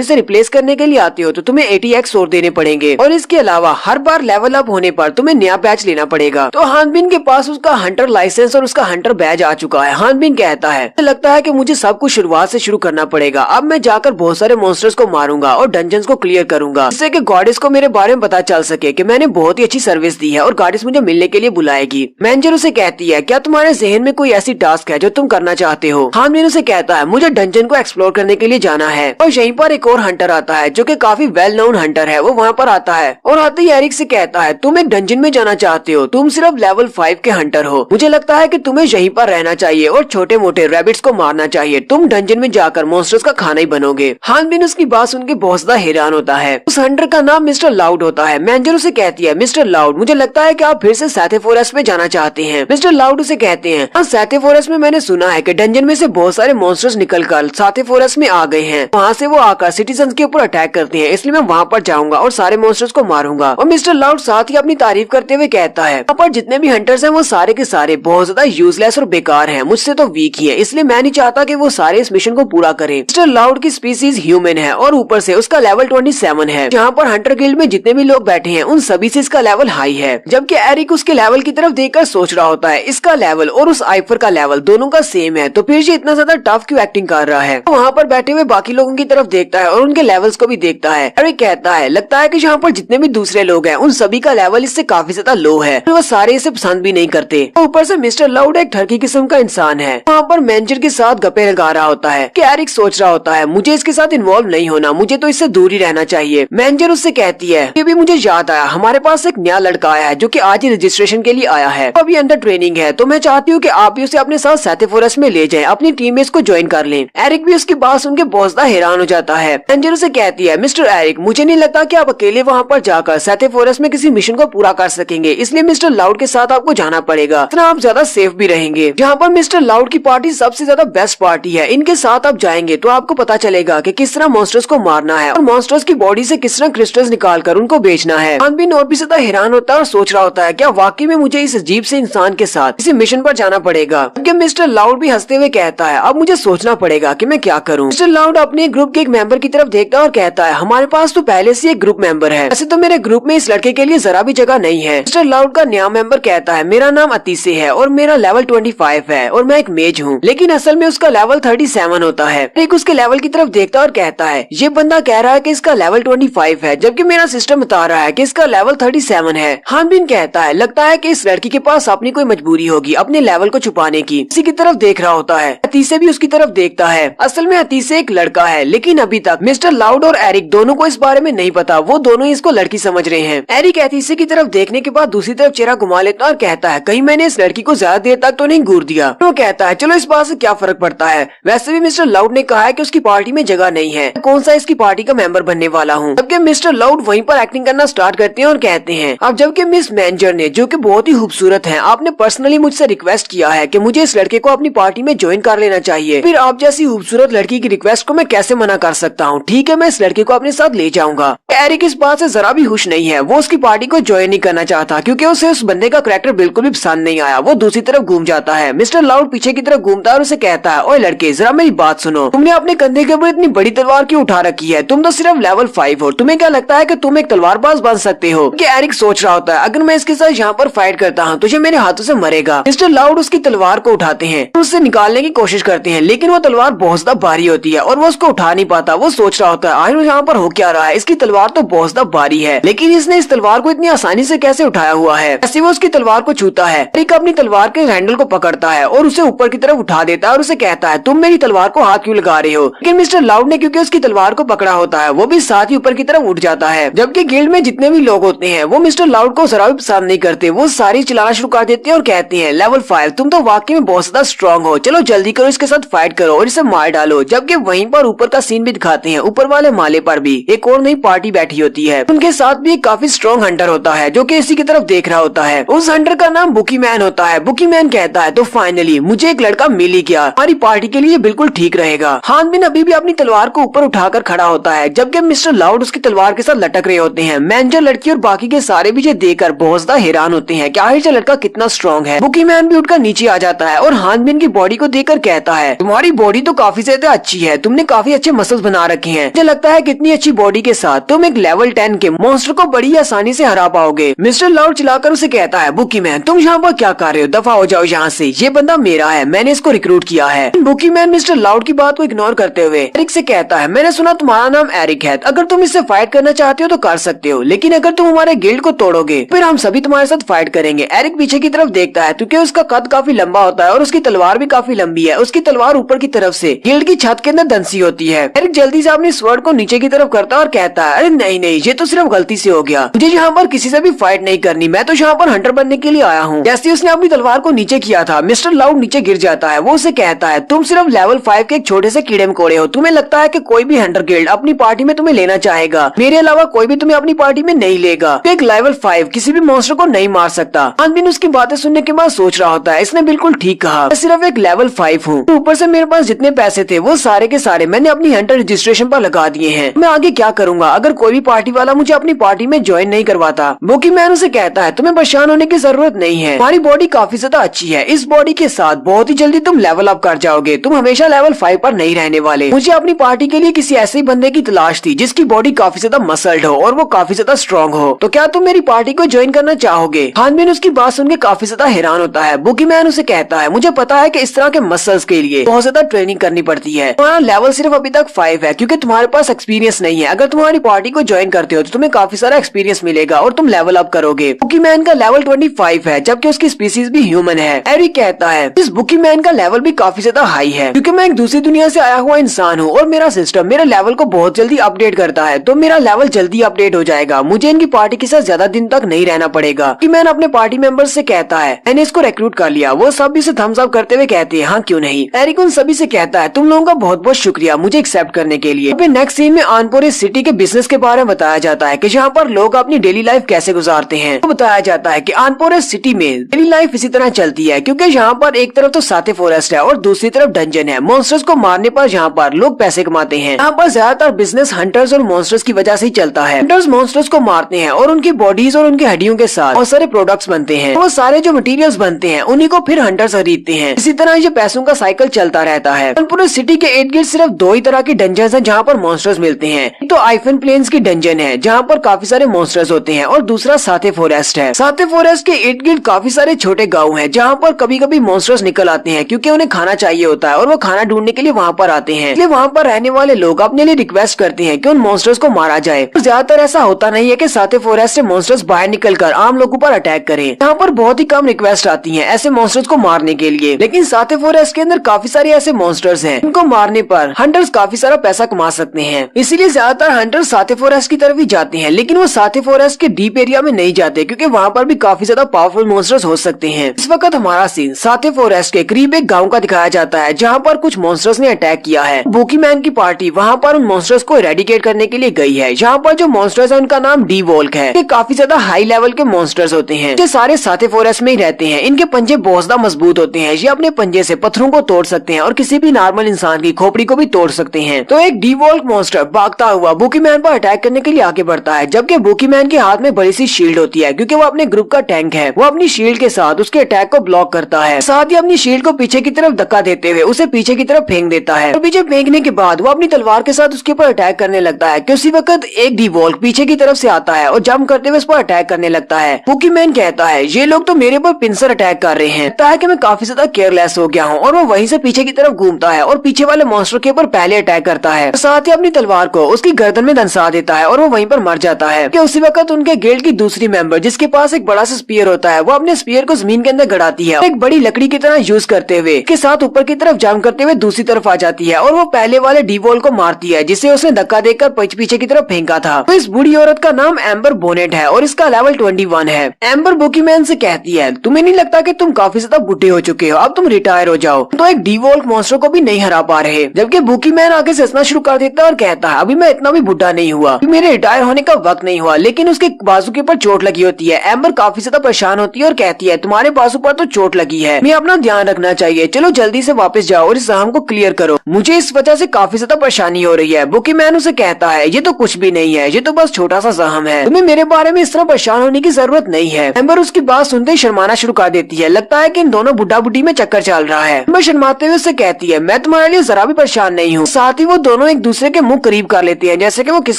इसे रिप्लेस करने के लिए आते हो तो तुम्हें 80x और देने पड़ेंगे और इसके अलावा हर बार लेवल अप होने पर तुम्हें नया बैच लेना पड़ेगा। तो हानबिन के पास उसका हंटर लाइसेंस और उसका हंटर बैच आ चुका है। हानबिन कहता है लगता है कि मुझे सब कुछ शुरुआत से शुरू करना पड़ेगा। अब मैं जाकर बहुत सारे मॉन्स्टर्स को मारूंगा और डंजन्स को क्लियर करूंगा, जिससे कि गॉडेस को मेरे बारे में पता चल सके कि मैंने बहुत ही अच्छी सर्विस दी है और गॉडेस मुझे मिलने के लिए बुलाएगी। मैनेजर उसे कहती है क्या तुम्हारे जहन में कोई ऐसी टास्क है जो तुम करना चाहते हो। हानबिन उसे कहता है मुझे डंजन को एक्सप्लोर करने के लिए जाना है। और यहीं पर एक और हंटर आता है जो कि काफी वेल नोन हंटर है। वो वहाँ पर आता है और आते ही एरिक से कहता है तुम एक डंजन में जाना चाहते हो, तुम सिर्फ लेवल 5 के हंटर हो, मुझे लगता है कि तुम्हें यहीं पर रहना चाहिए और छोटे मोटे रैबिट्स को मारना चाहिए, तुम डंजन में जाकर मॉन्स्टर्स का खाना ही बनोगे। हानबिन उसकी बात सुन के बहुत ज्यादा हैरान होता है। उस हंटर का नाम मिस्टर लाउड होता है। मैनेजर उसे कहती है मिस्टर लाउड मुझे लगता है कि आप फिर से सैथे फॉरेस्ट में जाना चाहते हैं। मिस्टर लाउड उसे कहते हैं हाँ सैथे फॉरेस्ट में मैंने सुना है कि डंजन में से बहुत सारे मॉन्स्टर्स निकलकर साथे फॉरेस्ट में आ गए हैं, वहाँ से वो आकर सिटीजन के ऊपर अटैक करते हैं, इसलिए मैं वहाँ पर जाऊंगा और सारे मॉन्स्टर्स को मारूंगा। और मिस्टर लाउड साथ ही अपनी तारीफ करते हुए कहता है यहाँ पर जितने भी हंटर्स हैं वो सारे के सारे बहुत ज्यादा यूजलेस और बेकार हैं, मुझसे तो वीक ही है, इसलिए मैं नहीं चाहता कि वो सारे इस मिशन को पूरा करें। मिस्टर लाउड की स्पीसीज ह्यूमन है और ऊपर से उसका लेवल 27 है। जहाँ पर हंटर गिल्ड में जितने भी लोग बैठे हैं उन सभी से इसका लेवल हाई है। जबकि एरिक उसके लेवल की तरफ देखकर सोच रहा होता है इसका लेवल और उस आइफर का लेवल दोनों का सेम है, तो फिर ये इतना ज्यादा टफ क्यों एक्टिंग कर रहा है। वहाँ पर बैठे हुए बाकी लोगों की तरफ देखता है और उनके लेवल्स को भी देखता है। एरिक कहता है लगता है कि यहाँ पर जितने भी दूसरे लोग हैं उन सभी का लेवल इससे काफी ज्यादा लो है, वो सारे इसे पसंद भी नहीं करते। ऊपर से मिस्टर लाउड एक ठरकी किस्म का इंसान है। वहाँ पर मैनेजर के साथ गप्पे लगा रहा होता है कि एरिक सोच रहा होता है मुझे इसके साथ इन्वॉल्व नहीं होना, मुझे तो इससे दूर ही रहना चाहिए। मैनेजर उससे कहती है ये भी मुझे याद आया, हमारे पास एक नया लड़का आया है जो कि आज ही रजिस्ट्रेशन के लिए आया है, अभी अंडर ट्रेनिंग है, तो मैं चाहती हूँ कि आप भी उसे अपने साथ सैथे फॉरेस्ट में ले जाएं, अपनी टीम में इसको ज्वाइन कर लें। एरिक भी उसकी बात सुन के बहुत ज्यादा हैरान हो जाता है। मैनेजर उसे कहती है मिस्टर एरिक मुझे नहीं लगता कि आप अकेले वहाँ पर जाकर सैथे फॉरेस्ट में किसी मिशन को पूरा कर सकेंगे, इसलिए मिस्टर लाउड के साथ आपको जाना पड़ेगा, इतना आप ज्यादा सेफ भी रहेंगे। जहाँ पर मिस्टर लाउड की पार्टी सबसे ज्यादा बेस्ट पार्टी है, इनके साथ आप जाएंगे तो आपको पता चलेगा कि किस तरह मॉन्स्टर्स को मारना है और मॉन्स्टर्स की बॉडी से किस तरह क्रिस्टल्स निकालकर उनको बेचना है। हानबिन और भी ज्यादा हैरान होता है और सोच रहा होता है क्या वाकई में मुझे इस अजीब से इंसान के साथ किसी मिशन पर जाना पड़ेगा। क्योंकि मिस्टर लाउड भी हंसते हुए कहता है अब मुझे सोचना पड़ेगा कि मैं क्या करूं। मिस्टर लाउड अपने ग्रुप के एक मेंबर की तरफ देखता है और कहता है हमारे पास तो पहले से एक ग्रुप मेंबर है, वैसे तो मेरे ग्रुप में इस लड़के के लिए जरा भी जगह नहीं है। मिस्टर लाउड का नया मेंबर कहता है मेरा नाम अतीसे है और मेरा लेवल 25 है और मैं एक मेज हूँ, लेकिन असल में उसका लेवल 37 होता है। एक उसके लेवल की तरफ देखता है और कहता है ये बंदा कह रहा है कि इसका लेवल 25 है, जबकि मेरा सिस्टम बता रहा है कि इसका लेवल 37 है। हानबिन कहता है लगता है कि इस लड़की के पास अपनी कोई मजबूरी होगी अपने लेवल को छुपाने की। इसी की तरफ देख रहा होता है। अतीसे भी उसकी तरफ देखता है। असल में अतीसे एक लड़का है, लेकिन अभी तक मिस्टर लाउड और एरिक दोनों को इस बारे में नहीं पता, वो दोनों ही इसको लड़की समझ रहे हैं। एरिक अतीसे की तरफ देखने के बाद दूसरी तरफ चेहरा घुमा लेता है और कहता है कहीं मैंने इस लड़की को ज्यादा देर तक तो नहीं घूर दिया। वो कहता है चलो इस बात से क्या फर्क पड़ता है, वैसे भी मिस्टर लाउड ने कहा है कि उसकी पार्टी में जगह नहीं है, कौन सा इसकी पार्टी का मेंबर बनने वाला हूँ। जबकि मिस्टर लाउड वहीं पर एक्टिंग करना स्टार्ट करते हैं और कहते हैं अब जबकि मिस मैनेजर ने जो कि बहुत ही खूबसूरत है, आपने पर्सनली मुझसे रिक्वेस्ट किया है कि मुझे इस लड़के को अपनी पार्टी में ज्वाइन कर लेना चाहिए, फिर आप जैसी खूबसूरत लड़की की रिक्वेस्ट को मैं कैसे मना कर सकता हूँ। ठीक है मैं इस लड़के को अपने साथ ले जाऊंगा। एरिक इस बात से जरा भी खुश नहीं है, वो उसकी पार्टी को ज्वाइन नहीं करना चाहता क्योंकि उसे उस बंदे का कैरेक्टर बिल्कुल भी पसंद नहीं आया। वो दूसरी तरफ घूम जाता है। मिस्टर लाउड पीछे की तरफ घूमता है और उसे कहता है ओए लड़के जरा मेरी बात सुनो, तुमने अपने कंधे के ऊपर इतनी बड़ी तलवार क्यों उठा रखी है, तुम तो सिर्फ लेवल 5 हो, तुम्हें क्या लगता है कि तुम एक तलवारबाज बन सकते हो। कि एरिक सोच रहा होता है अगर मैं इसके साथ यहाँ पर फाइट करता हूँ तो ये मेरे हाथों से मरेगा। मिस्टर लाउड उसकी तलवार को उठाते हैं, उससे निकालने की कोशिश करते हैं, लेकिन वो तलवार बहुत ज्यादा भारी होती है और वो उसको उठा नहीं पाता। वो सोच रहा होता है आखिर यहाँ पर हो क्या रहा है, इसकी तलवार तो बहुत ज्यादा भारी है, लेकिन इसने इस तलवार को इतनी आसानी से कैसे उठाया हुआ है। ऐसे वो उसकी तलवार को छूता है। एरिक अपनी तलवार के हैंडल को पकड़ता है और उसे ऊपर की तरफ उठा देता है और उसे कहता है, तुम मेरी तलवार को हाथ क्यों लगा रहे हो। लेकिन मिस्टर लाउड ने क्योंकि उसकी तलवार को पकड़ा होता है, वो भी साथ ही ऊपर की तरफ उठ जाता है। जबकि गिल्ड में जितने भी लोग होते हैं वो मिस्टर लाउड को जरा भी पसंद नहीं करते। वो सारी चलाना शुरू कर देते हैं और कहते हैं, लेवल 5 तुम तो वाकई में बहुत ज्यादा स्ट्रॉन्ग हो, चलो जल्दी करो, इसके साथ फाइट करो और इसे मार डालो। जबकि वहीं पर ऊपर का सीन भी दिखाते हैं। ऊपर वाले माले पर भी एक और नई पार्टी बैठी होती है। उनके साथ भी एक काफी स्ट्रॉन्ग हंटर होता है जो कि इसी की तरफ देख रहा होता है। उस हंटर का नाम बुकी मैन होता है। बुकी मैन कहता है, तो फाइनली मुझे एक लड़का मिल ही गया, हमारी पार्टी के लिए बिल्कुल ठीक रहेगा। हान बिन अभी भी अपनी तलवार को ऊपर उठाकर खड़ा होता है, जबकि मिस्टर लाउड उसकी तलवार के साथ लटक रहे होते हैं। मैनेजर, लड़की और बाकी के सारे भी देखकर बहुत ज्यादा हैरान होते हैं कि आखिर लड़का कितना स्ट्रॉन्ग है। बुकी मैन भी उठकर नीचे आ जाता है और हान बिन की बॉडी को देखकर कहता है, तुम्हारी बॉडी तो काफी ज्यादा अच्छी है, तुमने काफी अच्छे मसल्स बना रखे हैं। मुझे लगता है कितनी अच्छी बॉडी के साथ तुम एक लेवल 10 के मॉन्स्टर को बड़ी आसानी से हरा पाओगे। मिस्टर लाउड चिल्लाकर उसे कहता है, बुकी मैन तुम यहाँ पर क्या कर रहे हो, दफा हो जाओ यहाँ से, ये बंदा मेरा है, मैंने इसको रिक्रूट किया है। बुकी मैन मिस्टर लाउड की बात को इग्नोर करते हुए एरिक से कहता है, मैंने सुना तुम्हारा नाम एरिक है, अगर तुम इससे फाइट करना चाहते हो तो कर सकते हो, लेकिन अगर तुम हमारे गिल्ड को तोड़ोगे फिर हम सभी तुम्हारे साथ फाइट करेंगे। एरिक पीछे की तरफ देखता है क्योंकि उसका कद काफी लंबा होता है और उसकी तलवार भी काफी लंबी है। उसकी तलवार ऊपर की तरफ से गिल्ड की छत के अंदर दंसी होती है। एरिक जल्दी से अपनी स्वर्ड को नीचे की तरफ करता है और कहता है, अरे नहीं नहीं, ये तो सिर्फ गलती से हो गया, मुझे यहाँ पर किसी से भी फाइट नहीं करनी, मैं तो यहाँ पर हंटर बनने के लिए आया हूँ। जैसे उसने अपनी तलवार को नीचे किया था, मिस्टर लाउड नीचे गिर जाता है। वो उसे कहता है, तुम सिर्फ लेवल 5 के एक छोटे से कीड़े मकोड़े हो, तुम्हें लगता है कि कोई भी हंटर गिल्ड अपनी पार्टी में तुम्हें लेना चाहेगा, मेरे अलावा कोई भी तुम्हें अपनी पार्टी में नहीं लेगा। एक लेवल 5 किसी भी मॉन्स्टर को नहीं मार सकता। अनबिन उसकी बातें सुनने के बाद सोच रहा होता है, इसने बिल्कुल ठीक कहा, मैं सिर्फ एक लेवल 5 हूँ, ऊपर से मेरे पास जितने पैसे थे वो सारे के सारे मैंने अपनी हंटर रजिस्ट्रेशन पर लगा दिए हैं, मैं आगे क्या करूंगा अगर कोई भी पार्टी वाला मुझे अपनी पार्टी में ज्वाइन नहीं करवाता। बुकी मैन उसे कहता है, तुम्हें परेशान होने की जरूरत नहीं है, तुम्हारी बॉडी काफी ज्यादा अच्छी है, इस बॉडी के साथ बहुत ही जल्दी तुम लेवल अप कर जाओगे, तुम हमेशा लेवल 5 पर नहीं रहने वाले। मुझे अपनी पार्टी के लिए किसी ऐसे बंदे की तलाश थी जिसकी बॉडी काफी ज्यादा मसल्ड हो और वो काफी ज्यादा स्ट्रॉन्ग हो, तो क्या तुम मेरी पार्टी को ज्वाइन करना चाहोगे। हानबिन उसकी बात सुनकर काफी ज्यादा हैरान होता है। बुकी मैन उसे कहता है, मुझे पता है कि इस तरह के मसल्स के लिए बहुत ज्यादा ट्रेनिंग करनी पड़ती है, तुम्हारा लेवल सिर्फ अभी तक 5 है क्योंकि तुम्हारे पास एक्सपीरियंस नहीं है, अगर तुम्हारी पार्टी को ज्वाइन करते हो तो तुम्हें काफी सारा एक्सपीरियंस मिलेगा और तुम लेवल अप करोगे। बुकी मैन का लेवल 25 है जबकि उसकी स्पीसीज भी ह्यूमन है। एरिक कहता है, इस बुकी मैन का लेवल भी काफी ज्यादा हाई है क्योंकि मैं एक दूसरी दुनिया से आया हुआ इंसान हूँ और मेरा सिस्टम मेरे लेवल को बहुत जल्दी अपडेट करता है, तो मेरा लेवल जल्दी अपडेट हो जाएगा, मुझे इनकी पार्टी के साथ ज्यादा दिन तक नहीं रहना पड़ेगा। बुकी मैन अपने पार्टी मेंबर्स से कहता है, मैंने इसको रिक्रूट कर लिया। वो सब भी थम्स अप करते हुए कहते हैं, हाँ क्यों नहीं। एरिक उन सभी से कहता है, तुम लोगों का बहुत बहुत शुक्रिया मुझे एक्सेप्ट करने के लिए। नेक्स्ट सीन में आनपुर सिटी के बिजनेस के बारे में बताया जाता है कि जहाँ पर लोग अपनी डेली लाइफ कैसे गुजारते हैं। तो बताया जाता है कि आनपुर सिटी में डेली लाइफ इसी तरह चलती है क्योंकि यहाँ पर एक तरफ तो साथे फॉरेस्ट है और दूसरी तरफ डंजन है। मॉन्स्टर्स को मारने पर यहाँ पर लोग पैसे कमाते हैं। यहाँ पर ज्यादातर बिजनेस हंटर्स और मॉन्स्टर्स की वजह से ही चलता है। हंटर्स मॉन्स्टर्स को मारते हैं और उनकी बॉडीज और उनकी हड्डियों के साथ बहुत सारे प्रोडक्ट्स बनते हैं। वो सारे जो मटेरियल्स बनते हैं उन्हीं को फिर हंटर्स खरीदते हैं। इसी तरह ये पैसों का साइकिल चलता रहता है। आनपुर सिटी के इर्द गिर्द सिर्फ दो ही तरह की डंजन है जहाँ पर मॉन्स्टर्स मिलते हैं। एक तो आइफन प्लेन्स की डंजन है जहाँ पर काफी सारे मॉन्स्टर्स होते हैं और दूसरा साथे फॉरेस्ट है। साथे फॉरेस्ट के इर्द गिर्द काफी सारे छोटे गाँव है जहाँ पर कभी कभी मॉन्स्टर्स निकल आते हैं क्योंकि उन्हें खाना चाहिए होता है और वो खाना ढूंढने के लिए वहाँ पर आते हैं। इसलिए वहाँ पर रहने वाले लोग अपने लिए रिक्वेस्ट करते हैं कि उन मॉन्स्टर्स को मारा जाए। ज्यादातर ऐसा होता नहीं है कि साथे फॉरेस्ट से मॉन्स्टर्स बाहर निकलकर आम लोगों पर अटैक करें। यहाँ पर बहुत ही कम रिक्वेस्ट आती है ऐसे मॉन्स्टर्स को मारने के लिए, लेकिन साथे फॉरेस्ट के अंदर काफी सारे ऐसे मॉन्स्टर्स हैं इनको मारने पर हंटर्स काफी सारा पैसा कमा सकते हैं। इसीलिए ज्यादातर हंटर्स साथे फॉरेस्ट की तरफ ही जाते हैं, लेकिन वो साथे फॉरेस्ट के डीप एरिया में नहीं जाते क्योंकि वहाँ पर भी काफी ज्यादा पावरफुल मॉन्स्टर्स हो सकते हैं। इस वक्त हमारा सीन साथे फॉरेस्ट के करीब एक गाँव का दिखाया जाता है जहाँ पर कुछ मॉन्स्टर्स ने अटैक किया है। बुकी मैन की पार्टी वहाँ पर उन मॉन्स्टर्स को इरेडिकेट करने के लिए गई है। यहाँ पर जो मॉन्स्टर्स है उनका नाम डी वोल्क है। ये काफी ज्यादा हाई लेवल के मॉन्स्टर्स होते हैं। ये सारे साथे फॉरेस्ट में ही रहते हैं। इनके पंजे बहुत ज्यादा मजबूत होते हैं। ये अपने पंजे से पत्थरों को तोड़ सकते हैं और किसी भी नॉर्मल इंसान की खोपड़ी को भी तोड़ सकते हैं। तो एक डी वोल्क मॉन्स्टर भागता हुआ बुकी मैन पर अटैक करने के लिए आगे बढ़ता है, जबकि बुकी मैन के हाथ में बड़ी सी शील्ड होती है क्योंकि वो अपने ग्रुप का टैंक है। वो अपनी शील्ड के साथ उसके अटैक को ब्लॉक करता है, साथ ही अपनी शील्ड को पीछे की तरफ धक्का देते हुए उसे पीछे की तरफ फेंक देता है। और पीछे फेंकने के बाद वो अपनी तलवार के साथ उसके ऊपर अटैक करने लगता है कि उसी वक्त एक डी वोल्क पीछे की तरफ से आता है और जंप करते हुए उस पर अटैक करने लगता है। बुकी मैन कहता है, ये लोग तो मेरे पर पिंसर अटैक कर रहे हैं, लगता है कि मैं काफी ज्यादा केयरलेस हो गया हूँ। और वो वहीं से पीछे की तरफ घूमता है और पीछे वाले मॉन्स्टर के ऊपर पहले अटैक करता है, साथ ही अपनी तलवार को उसकी गर्दन में दंसा देता है और वो वहीं पर मर जाता है। कि उसी वक्त उनके गिल्ड की दूसरी मेंबर जिसके पास एक बड़ा सा स्पीयर होता है, वो अपने स्पीयर को जमीन के अंदर गड़ाती है, एक बड़ी लकड़ी की तरह यूज करते हुए के साथ ऊपर की तरफ जंप करते हुए दूसरी तरफ आ जाती है और वो पहले वाले डीवॉल को मारती है जिसे उसने धक्का देकर पीछे की तरफ फेंका था। तो इस बूढ़ी औरत का नाम एम्बर बोनेट है और इसका लेवल 21 है। एम्बर बुकीमैन से कहती है, तुम्हें नहीं लगता कि तुम काफी ज्यादा बुढ़े हो चुके हो, अब तुम रिटायर हो जाओ। तो एक डीवॉल्क मॉन्स्टर को भी नहीं हरा पा रहे, जबकि बुकीमैन आगे से हंसना शुरू कर देता है और कहता है, अभी मैं इतना भी बुढ़ा नहीं हुआ, मेरे रिटायर होने का वक्त नहीं हुआ। लेकिन उसके बाजू के ऊपर चोट लगी होती है। एम्बर काफी ज्यादा परेशान होती है और कहती है, तुम्हारे बाजू पर तो चोट लगी है, मैं अपना ध्यान रखना चाहिए, चलो जल्दी से वापस जाओ और इस जख्म को क्लियर करो, मुझे इस वजह से काफी ज्यादा परेशानी हो रही है। बुकीमैन उसे कहता है, ये तो कुछ भी नहीं है, ये तो बस छोटा सा जख्म है, तुम्हें मेरे बारे में इस तरह परेशान होने की जरूरत नहीं है। एम्बर उसकी बात सुनते ही शर्माना शुरू कर देती है, लगता है कि इन दोनों बुढ़ा बुढ़ी में चक्कर चल रहा है। एम्बर शर्माते हुए उससे कहती है, मैं तुम्हारे लिए जरा भी परेशान नहीं हूँ। साथ ही वो दोनों एक दूसरे के मुंह करीब कर लेते हैं जैसे कि वो किस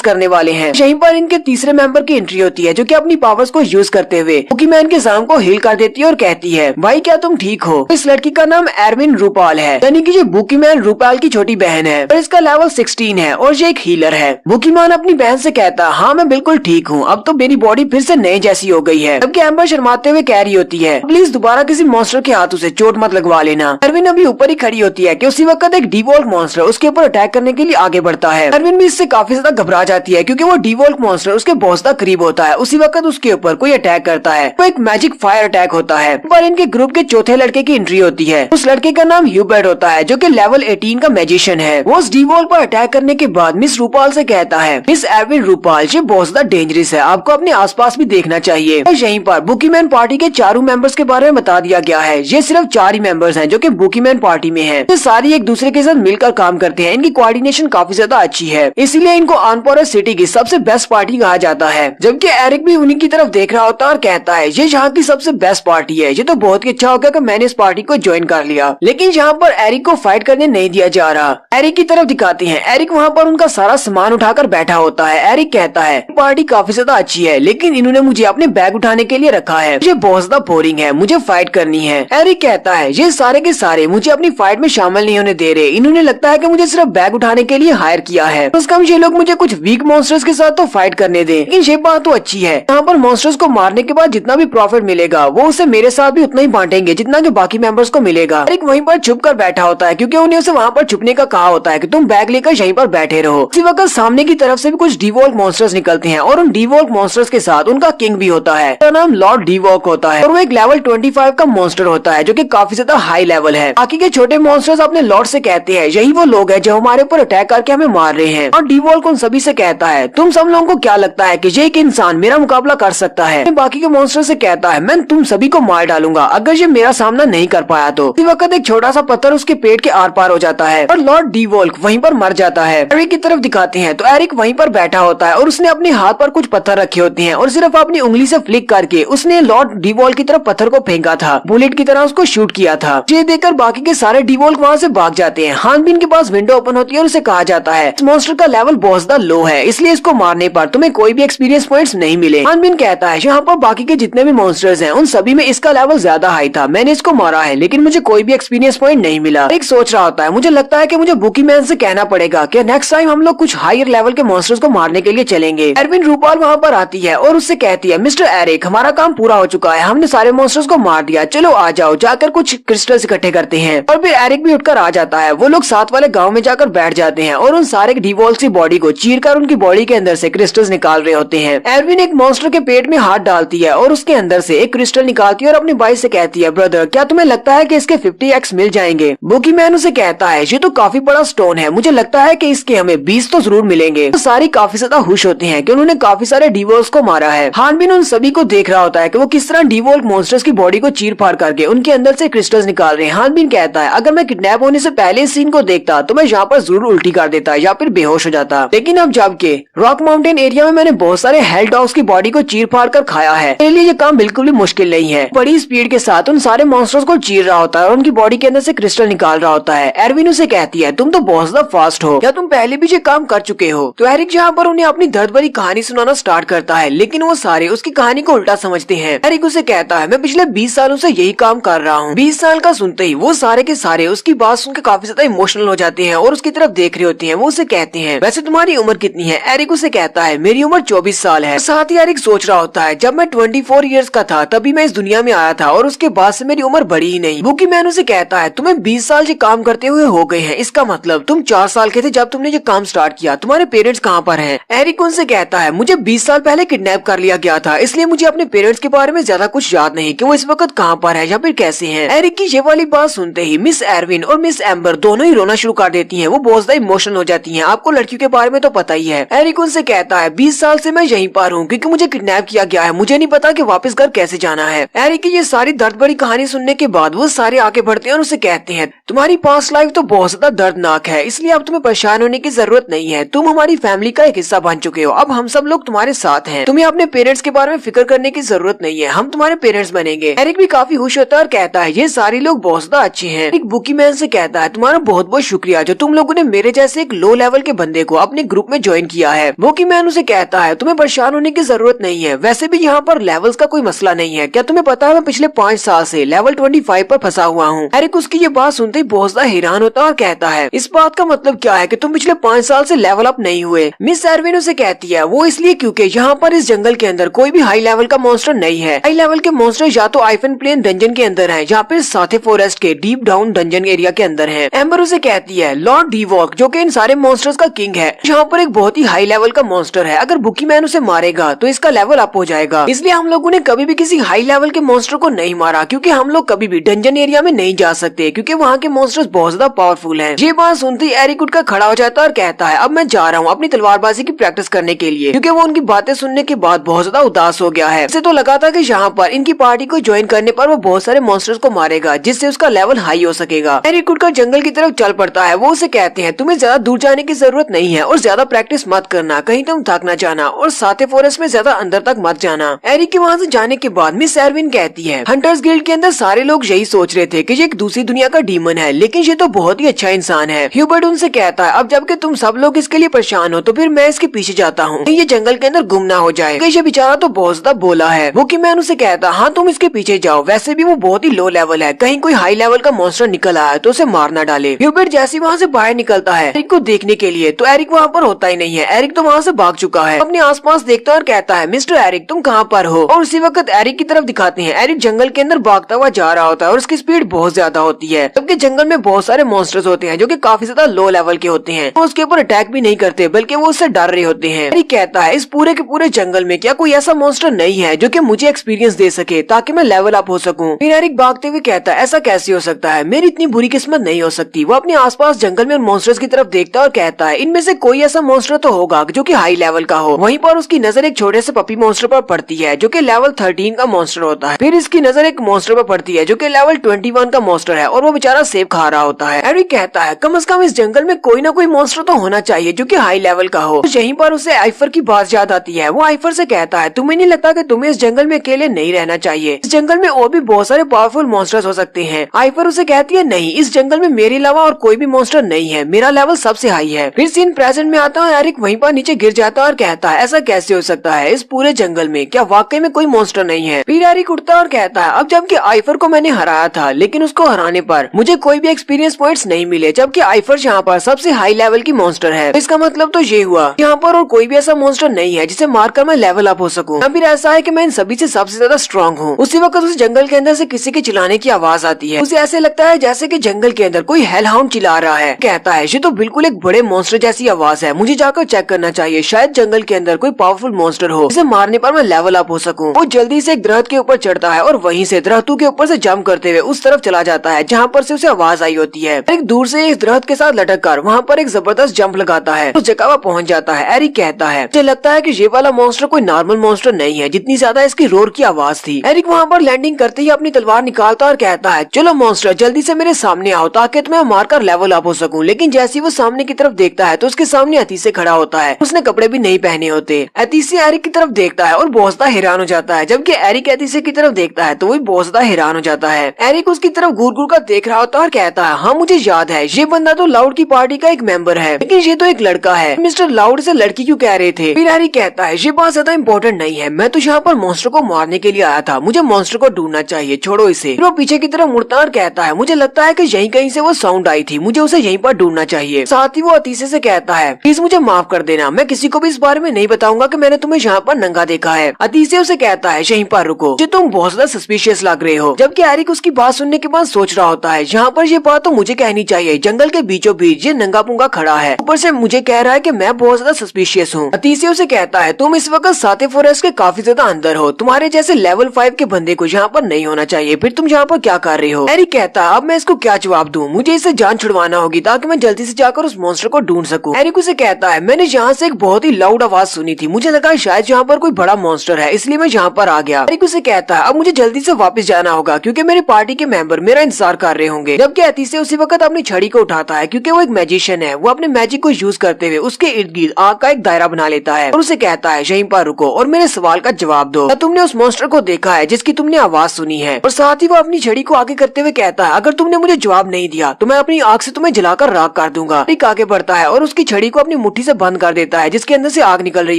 करने वाले हैं। यहीं पर इनके तीसरे मेंबर की एंट्री होती है जो कि अपनी पावर्स को यूज करते हुए बुकीमैन के जख्म को हील कर देती है और कहती है, भाई क्या तुम ठीक हो? इस लड़की का नाम एरविन रूपाल है, यानी कि जो बुकीमैन रूपाल की छोटी बहन है और इसका लेवल 16 है और ये एक हीलर है। बुकीमैन अपनी बहन से कहता है, हाँ मैं बिल्कुल ठीक हूँ, अब तो मेरी बॉडी फिर से नए जैसी हो गई है। जबकि एम्बर शर्माते हुए कह रही होती है, प्लीज दोबारा किसी मॉन्स्टर के हाथों से चोट मत लगवा लेना। एरविन अभी ऊपर ही खड़ी होती है कि उसी वक्त एक डीवॉल्क मॉन्स्टर उसके ऊपर अटैक करने के लिए आगे बढ़ता है। एरविन भी इससे काफी ज्यादा घबरा जाती है क्योंकि वो डीवॉल्क मॉन्स्टर उसके बहुत ज्यादा करीब होता है। उसी वक्त उसके ऊपर कोई अटैक करता है, तो एक मैजिक फायर अटैक होता है। पर इनके ग्रुप के चौथे लड़के की एंट्री होती है। उस लड़के का नाम ह्यूबर्ट होता है जो कि लेवल 18 का मैजिशियन है। वो उस डीवॉल्क पर अटैक करने के बाद मिस रूपाल से कहता है, मिस एरविन रूपाल, ये बहुत ज्यादा डेंजरस है, आपको अपने आसपास भी देखना चाहिए। और यहीं पर बुकीमैन पार्टी के चारों मेंबर्स के बारे में बता दिया गया है। ये सिर्फ 4 ही मेंबर्स हैं जो कि बुकीमैन पार्टी में हैं। ये सारी एक दूसरे के साथ मिलकर काम करते हैं, इनकी कोऑर्डिनेशन काफी ज्यादा अच्छी है, इसीलिए इनको आनपोरा सिटी की सबसे बेस्ट पार्टी कहा जाता है। जबकि एरिक भी उन्हीं की तरफ देख रहा होता है और कहता है, ये यहाँ की सबसे बेस्ट पार्टी है, ये तो बहुत ही अच्छा हो गया कि मैंने इस पार्टी को ज्वाइन कर लिया। लेकिन यहाँ पर एरिक को फाइट करने नहीं दिया जा रहा। एरिक की तरफ दिखाते हैं, एरिक वहाँ पर उनका सारा सामान उठाकर बैठा होता है। एरिक कहता है, पार्टी काफी ज्यादा अच्छी है लेकिन इन्होंने मुझे अपने बैग उठाने के लिए रखा है, मुझे बहुत ज्यादा बोरिंग है, मुझे फाइट करनी है। एरिक कहता है, ये सारे के सारे मुझे अपनी फाइट में शामिल नहीं होने दे रहे, इन्होंने लगता है कि मुझे सिर्फ बैग उठाने के लिए हायर किया है, तो कम ये लोग मुझे कुछ वीक मॉन्स्टर्स के साथ तो फाइट करने दें। लेकिन ये बात तो अच्छी है, यहाँ पर मॉन्स्टर्स को मारने के बाद जितना भी प्रॉफिट मिलेगा वो उसे मेरे साथ भी उतना ही बांटेंगे जितना कि बाकी मेंबर्स को मिलेगा। एरिक वहीं पर छुप कर बैठा होता है क्योंकि उन्हें उसे वहाँ पर छुपने का कहा होता है कि तुम बैग लेकर यहीं पर बैठे रहो। उसी वक्त सामने की तरफ से भी कुछ डीवॉल्क मॉन्स्टर्स निकलते हैं और उन डीवॉल्क मॉन्स्टर्स के साथ उनका किंग भी होता है, उसका नाम लॉर्ड डीवॉल्क होता है और वो एक लेवल 25 का मॉन्स्टर होता है जो कि काफी ज्यादा हाई लेवल है। बाकी के छोटे मॉन्स्टर्स अपने लॉर्ड से कहते हैं, यही वो लोग हैं जो हमारे ऊपर अटैक करके हमें मार रहे हैं। और डीवॉल्क उन सभी से कहता है, तुम सब लोगों को क्या लगता है कि ये एक इंसान मेरा मुकाबला कर सकता है? बाकी के मॉन्स्टर से कहता है, मैं तुम सभी को मार डालूंगा अगर ये मेरा सामना नहीं कर पाया तो। इसी वक्त एक छोटा सा पत्थर उसके पेट के आर पार हो जाता है और लॉर्ड डीवॉल्क वहीं पर मर जाता है। एरिक की तरफ दिखाते हैं तो एरिक वहीं पर बैठा होता है और उसने अपने हाथ पर कुछ पत्थर रखे होते हैं और सिर्फ अपनी उंगली से फ्लिक करके उसने लॉर्ड डीवॉल्क की तरफ पत्थर को फेंका था, बुलेट की तरह उसको शूट किया था। ये देखकर बाकी के सारे डीवॉल्क वहाँ से भाग जाते हैं। हानबिन के पास विंडो ओपन होती है और उसे कहा जाता है, इस मॉन्स्टर का लेवल बहुत ज्यादा लो है, इसलिए इसको मारने पर तुम्हें कोई भी एक्सपीरियंस पॉइंट्स नहीं मिले। हानबिन कहता है, यहाँ पर बाकी के जितने भी मॉन्स्टर्स हैं उन सभी में इसका लेवल ज्यादा हाई था, मैंने इसको मारा है लेकिन मुझे कोई भी एक्सपीरियंस पॉइंट नहीं मिला। एक सोच रहा होता है, मुझे लगता है कि मुझे बुकीमैन से कहना पड़ेगा कि नेक्स्ट टाइम हम लोग कुछ हायर लेवल के मॉन्स्टर्स को मारने के लिए चलेंगे। एरविन रूपाल वहाँ पर आती है और उससे कहती है, मिस्टर एरिक हमारा काम पूरा हो चुका है, हमने सारे मॉन्स्टर्स को मार दिया, चलो आ जाओ जाकर कुछ क्रिस्टल्स इकट्ठे करते हैं। और फिर एरिक भी उठकर आ जाता है। वो लोग साथ वाले गाँव में जाकर बैठ जाते हैं और उन सारे डीवॉल्क्स की बॉडी को चीरकर उनकी बॉडी के अंदर से क्रिस्टल्स निकाल रहे होते हैं। एरविन एक मॉन्स्टर के पेट में हाथ डालती है और उसके अंदर से एक क्रिस्टल निकालती है और अपने भाई से कहती है, ब्रदर क्या तुम्हें लगता है कि इसके 50x मिल जाएंगे? बुकीमैन उसे कहता है, ये तो काफी बड़ा स्टोन है, मुझे लगता है कि इसके हमें 20 तो जरूर मिलेंगे। तो सारी काफी ज्यादा खुश होते हैं कि उन्होंने काफी सारे डीवॉल्क्स को मारा है। हानबिन उन सभी को देख रहा होता है कि वो किस तरह डीवॉल्क मॉन्स्टर्स की बॉडी को चीर फाड़ करके उनके अंदर से क्रिस्टल्स निकाल रहे हैं। हानबिन कहता है, अगर मैं किडनैप होने से पहले इस सीन को देखता तो मैं यहाँ पर जरूर उल्टी कर देता या फिर बेहोश हो जाता, लेकिन अब जबकि रॉक माउंटेन एरिया में मैंने बहुत सारे हेल डॉग्स की बॉडी को चीर फाड़ कर खाया है, मेरे लिए ये काम बिल्कुल भी मुश्किल नहीं है। बड़ी स्पीड के साथ उन सारे मॉन्स्टर्स को चीर रहा होता है और उनकी बॉडी के अंदर से क्रिस्टल निकाल रहा होता है। एरविन उसे कहती है, तुम तो बहुत ज्यादा फास्ट हो, क्या तुम पहले भी ये काम कर चुके हो? तो एरिक यहाँ पर उन्हें अपनी दर्द भरी कहानी सुनाना स्टार्ट करता है, लेकिन वो सारे उसकी कहानी को उल्टा समझते हैं। एरिक उसे कहता है, मैं पिछले 20 सालों से यही काम कर रहा हूँ। 20 साल का सुनते ही वो सारे के सारे उसकी बात सुनकर काफी ज्यादा इमोशनल हो जाते हैं और उसकी तरफ देख रहे होते हैं। वो उसे कहते हैं वैसे तुम्हारी उम्र कितनी है? एरिक उसे कहता है मेरी उम्र 24 साल है। साथ ही एरिक सोच रहा होता है जब मैं 24 इयर्स का था तभी मैं इस दुनिया में आया था और उसके बाद से मेरी उम्र बढ़ी ही नहीं। बुकी मैन उसे कहता है तुम्हें 20 साल से काम करते हुए हो गए हैं, इसका मतलब तुम 4 साल के थे जब तुमने ये काम स्टार्ट किया। तुम्हारे पेरेंट्स कहाँ पर हैं? एरिक उनसे कहता है मुझे 20 साल पहले किडनैप कर लिया गया था, इसलिए मुझे अपने पेरेंट्स के बारे में ज्यादा कुछ याद नहीं कि वो इस वक्त कहाँ पर है या फिर कैसे हैं। एरिक की ये वाली बात सुनते ही मिस एरविन और मिस एम्बर दोनों ही रोना शुरू कर देती हैं। वो बहुत ज्यादा इमोशनल हो जाती हैं। आपको लड़कियों के बारे में तो पता ही है। एरिक उनसे कहता है 20 साल से मैं यहीं पर हूँ क्योंकि मुझे किडनैप किया गया है, मुझे नहीं पता कि वापस घर कैसे जाना है। एरिक की ये सारी दर्द भरी कहानी सुनने के बाद वो सारे आगे बढ़ते हैं और उसे कहते हैं तुम्हारी पास्ट लाइफ तो बहुत ज्यादा दर्दनाक है, इसलिए अब तुम्हें परेशान होने की जरूरत नहीं है। तुम हमारी फैमिली का एक हिस्सा बन चुके हो, अब हम सब लोग तुम्हारे साथ हैं। तुम्हें अपने पेरेंट्स के बारे में फिक्र करने की जरूरत नहीं है, हम तुम्हारे पेरेंट्स बनेंगे। एरिक भी काफी खुश होता है और कहता है ये सारे लोग बहुत ज्यादा अच्छे हैं। एरिक बुकी मैन से कहता है तुम्हारा बहुत बहुत शुक्रिया जो तुम लोगों ने मेरे जैसे एक लो लेवल के बंदे को अपने ग्रुप में ज्वाइन किया है। बुकी मैन उसे कहता है तुम्हें परेशान होने की जरूरत नहीं है, वैसे भी यहाँ पर लेवल्स का कोई मसला नहीं है। क्या तुम्हें पता है मैं पिछले 5 साल से लेवल 25 पर फंसा हुआ हूँ। एरिक उसकी ये बात सुनते ही बहुत ज्यादा हैरान होता है और कहता है इस बात का मतलब क्या है कि तुम पिछले 5 साल से लेवल अप नहीं हुए? मिस एरविन उसे कहती है वो इसलिए क्योंकि यहाँ पर इस जंगल के अंदर कोई भी हाई लेवल का मॉन्स्टर नहीं है। हाई लेवल के मॉन्स्टर या तो आइफन प्लेन डंजन के अंदर है या फिर साथे फॉरेस्ट के डीप डाउन डंजन एरिया के अंदर है। एम्बर उसे कहती है लॉर्ड डीवॉक जो कि इन सारे मॉन्स्टर्स का किंग है, यहाँ पर एक बहुत ही हाई लेवल का मॉन्स्टर है। अगर बुकी मैन उसे मारेगा तो इसका लेवल अप हो जाएगा, इसलिए हम लोगों ने कभी भी किसी हाई लेवल के मॉन्स्टर को नहीं मारा क्योंकि हम लोग कभी भी डंजन एरिया में नहीं जा सकते क्योंकि वहाँ के मॉन्स्टर्स बहुत ज्यादा पावरफुल हैं। ये बात सुनते ही एरिक उठकर खड़ा हो जाता है और कहता है अब मैं जा रहा हूँ अपनी तलवारबाजी की प्रैक्टिस करने के लिए, क्योंकि वो उनकी बातें सुनने के बाद बहुत ज्यादा उदास हो गया है। इसे तो लगा था कि यहाँ पर इनकी पार्टी को ज्वाइन करने पर वो बहुत सारे मॉन्स्टर्स को मारेगा जिससे उसका लेवल हाई हो सकेगा। एरिक उठकर जंगल की तरफ चल पड़ता है। वो उसे कहते हैं तुम्हें ज्यादा दूर जाने की जरूरत नहीं है और ज्यादा प्रैक्टिस मत करना, कहीं तुम थक न जाना और साथे फॉरेस्ट में ज्यादा अंदर तक मत जाना। एरिक के वहाँ से जाने के बाद मिस एरविन कहती है हंटर्स गिल्ड के अंदर सारे लोग यही सोच रहे थे कि ये एक दूसरी दुनिया का डीमन है, लेकिन ये तो बहुत ही अच्छा इंसान है। ह्यूबर्ट उनसे कहता है अब जबकि तुम सब लोग इसके लिए परेशान हो तो फिर मैं इसके पीछे जाता हूँ, ये जंगल के अंदर गुम ना हो जाए, ये बेचारा तो बहुत ज्यादा बोला है। बुकी मैन उसे कहता हाँ तुम इसके पीछे जाओ, वैसे भी वो बहुत ही लो लेवल है, कहीं कोई हाई लेवल का मॉन्स्टर निकल आया तो उसे मार ना डाले। ह्यूबर्ट जैसे वहाँ से बाहर निकलता है एरिक को देखने के लिए तो एरिक वहाँ पर होता ही नहीं है। एरिक तो वहाँ से भाग चुका है। अपने आसपास देखता है और कहता है मिस्टर एरिक तुम कहाँ पर हो? और उसी वक्त एरिक की तरफ दिखाते हैं। एरिक जंगल के अंदर भागता हुआ जा रहा होता है और उसकी स्पीड बहुत ज्यादा होती है, जबकि जंगल में बहुत सारे मॉन्स्टर्स होते हैं जो कि काफी ज्यादा लो लेवल के होते हैं। वो उसके ऊपर अटैक भी नहीं करते बल्कि वो उससे डर रहे होते हैं। एरिक कहता है इस पूरे के पूरे जंगल में क्या कोई ऐसा मॉन्स्टर नहीं है जो कि मुझे एक्सपीरियंस दे सके ताकि मैं लेवल अप हो सकूं? फिर एरिक भागते हुए कहता है ऐसा कैसे हो सकता है, मेरी इतनी बुरी किस्मत नहीं हो सकती। वो अपने आसपास जंगल में मॉन्स्टर्स की तरफ देखता है और कहता है इनमें से कोई ऐसा मॉन्स्टर तो होगा जो कि हाई लेवल का हो। वहीं पर उसकी नजर एक छोटे से पपी मॉन्स्टर पर पड़ती है जो कि लेवल 13 का मॉन्स्टर होता है। फिर इसकी नजर एक मॉन्स्टर पर पड़ती है जो कि लेवल 21 का मॉन्स्टर है और वो बेचारा सेब खा रहा होता है। एरिक कहता है कम से कम इस जंगल में कोई ना कोई मॉन्स्टर तो होना चाहिए जो कि हाई लेवल का हो। तो यहीं पर उसे आइफर की बात याद आती है। वो आइफर से कहता है तुम्हें नहीं लगता कि तुम्हें इस जंगल में अकेले नहीं रहना चाहिए? इस जंगल में और भी बहुत सारे पावरफुल मॉन्स्टर्स हो सकते हैं। आइफर उसे कहती है नहीं, इस जंगल में मेरे अलावा और कोई भी मॉन्स्टर नहीं है, मेरा लेवल सबसे हाई है। फिर सीन प्रेजेंट में आता है। एरिक वहीं पर नीचे गिर जाता है और कहता है ऐसा कैसे हो सकता है, इस पूरे जंगल में क्या वाकई में कोई मॉन्स्टर नहीं है? फिर एरिक उठता है और कहता है अब जबकि आइफर को मैंने हराया था लेकिन उसको हराने पर मुझे कोई भी एक्सपीरियंस पॉइंट्स नहीं मिले, जबकि आइफर यहाँ पर सबसे हाई लेवल की मॉन्स्टर है। इसका मतलब तो ये हुआ यहाँ पर और कोई भी ऐसा मॉन्स्टर नहीं है जिसे मारकर मैं लेवल अप हो सकूं। फिर ऐसा है कि मैं इन सभी से सबसे ज्यादा स्ट्रॉन्ग हूँ। उसी वक्त उस जंगल के अंदर से किसी के चिल्लाने की आवाज आती है। उसे ऐसे लगता है जैसे कि जंगल के अंदर कोई हेल हाउंड चिल्ला रहा है। कहता है ये तो बिल्कुल एक बड़े मॉन्स्टर जैसी आवाज है, मुझे जाकर चेक करना चाहिए, शायद जंगल के अंदर कोई पावरफुल मॉन्स्टर हो जिसे मारने पर मैं लेवल अप हो सकूं। वो जल्दी से एक दरख्त के ऊपर चढ़ता है और वहीं से दरख्तों के ऊपर से जंप करते हुए उस तरफ चला जाता है जहाँ पर से उसे आवाज आई होती है। एरिक दूर से इस दरख्त के साथ लटक कर वहाँ पर एक जबरदस्त जंप लगाता है, उस जगह पहुँच जाता है। एरिक कहता है मुझे लगता है कि ये वाला मॉन्स्टर कोई नॉर्मल मॉन्स्टर नहीं है, जितनी ज्यादा इसकी रोर की आवाज थी। एरिक वहाँ पर लैंडिंग करते ही अपनी तलवार निकालता और कहता है चलो मॉन्स्टर जल्दी से मेरे सामने आओ ताकि तुम्हें मारकर लेवल अप हो सकूं। लेकिन जैसे ही वो सामने की तरफ देखता है तो उसके सामने अतीसे खड़ा होता है। उसने कपड़े भी नहीं पहने होते। अतीसे एरिक की तरफ देखता है और बहुत ज्यादा हैरान हो जाता है, जबकि एरिक अतीसे की तरफ देखता है तो वो बहुत ज्यादा हैरान हो जाता है। एरिक उसकी तरफ घूर घूर कर देख रहा होता है और कहता है हाँ मुझे याद है, ये बंदा तो लाउड की पार्टी का एक मेंबर है, लेकिन ये तो एक लड़का है। मिस्टर लाउड से लड़की क्यों कह रहे थे? फिर एरिक कहता है ये बात ज्यादा इम्पोर्टेंट नहीं है, मैं तो यहाँ पर मॉन्स्टर को मारने के लिए आया था, मुझे मॉन्स्टर को ढूंढना चाहिए, छोड़ो इसे। फिर वो पीछे की तरफ मुड़ता और कहता है मुझे लगता है कि यहीं कहीं से वो साउंड आई थी, मुझे उसे यहीं पर ढूंढना चाहिए। साथ ही वो अतीसे से कहता है प्लीज मुझे माफ कर देना, मैं किसी को भी इस बारे में नहीं बताऊंगा कि मैंने तुम्हें यहाँ पर नंगा देखा है। अतीसे उसे कहता है यहीं पर रुको, जो तुम बहुत ज्यादा सस्पिशियस लग रहे हो। जबकि एरिक उसकी बात सुनने के बाद सोच रहा होता है यहाँ पर ये बात तो मुझे कहनी चाहिए, जंगल के बीचों बीच ये नंगा पुंगा खड़ा है, ऊपर से मुझे कह रहा है कि मैं बहुत ज्यादा सस्पिशियस हूँ। अतीसे उसे कहता है तुम इस वक्त साथे फॉरेस्ट के काफी ज्यादा अंदर हो, तुम्हारे जैसे लेवल 5 के बंदे को यहाँ पर नहीं होना चाहिए, फिर तुम यहाँ पर क्या कर रहे हो। एरिक कहता है अब मैं इसको क्या जवाब दूं, मुझे इसे जान छुड़वाना होगी ताकि मैं जल्दी से जाकर उस मॉन्स्टर को ढूंढ सकूं। एरिक उसे कहता है मैंने यहाँ से एक बहुत ही लाउड आवाज सुनी थी, मुझे लगा शायद यहाँ पर कोई बड़ा मॉन्स्टर है, इसलिए मैं यहाँ पर आ गया। एरिक उसे कहता है अब मुझे जल्दी से वापस जाना होगा क्योंकि मेरी पार्टी के मेंबर मेरा इंतजार कर रहे होंगे। जबकि अतीसे उसी वक्त अपनी छड़ी को उठाता है क्योंकि वो एक मैजिशियन है, वो अपने मैजिक को यूज करते हुए उसके इर्द गिर्द आग का एक दायरा बना लेता है और उसे कहता है यहीं पर रुको और मेरे सवाल का जवाब दो, क्या तुमने उस मॉन्स्टर को देखा है जिसकी तुमने आवाज सुनी है। और साथ ही वो अपनी छड़ी को आगे करते हुए कहता है अगर तुमने मुझे जवाब नहीं दिया तो मैं अपनी आग से तुम्हें जलाकर राख कर दूंगा। एरिक आगे बढ़ता है और उसकी छड़ी को अपनी मुट्ठी से बंद कर देता है जिसके अंदर से आग निकल रही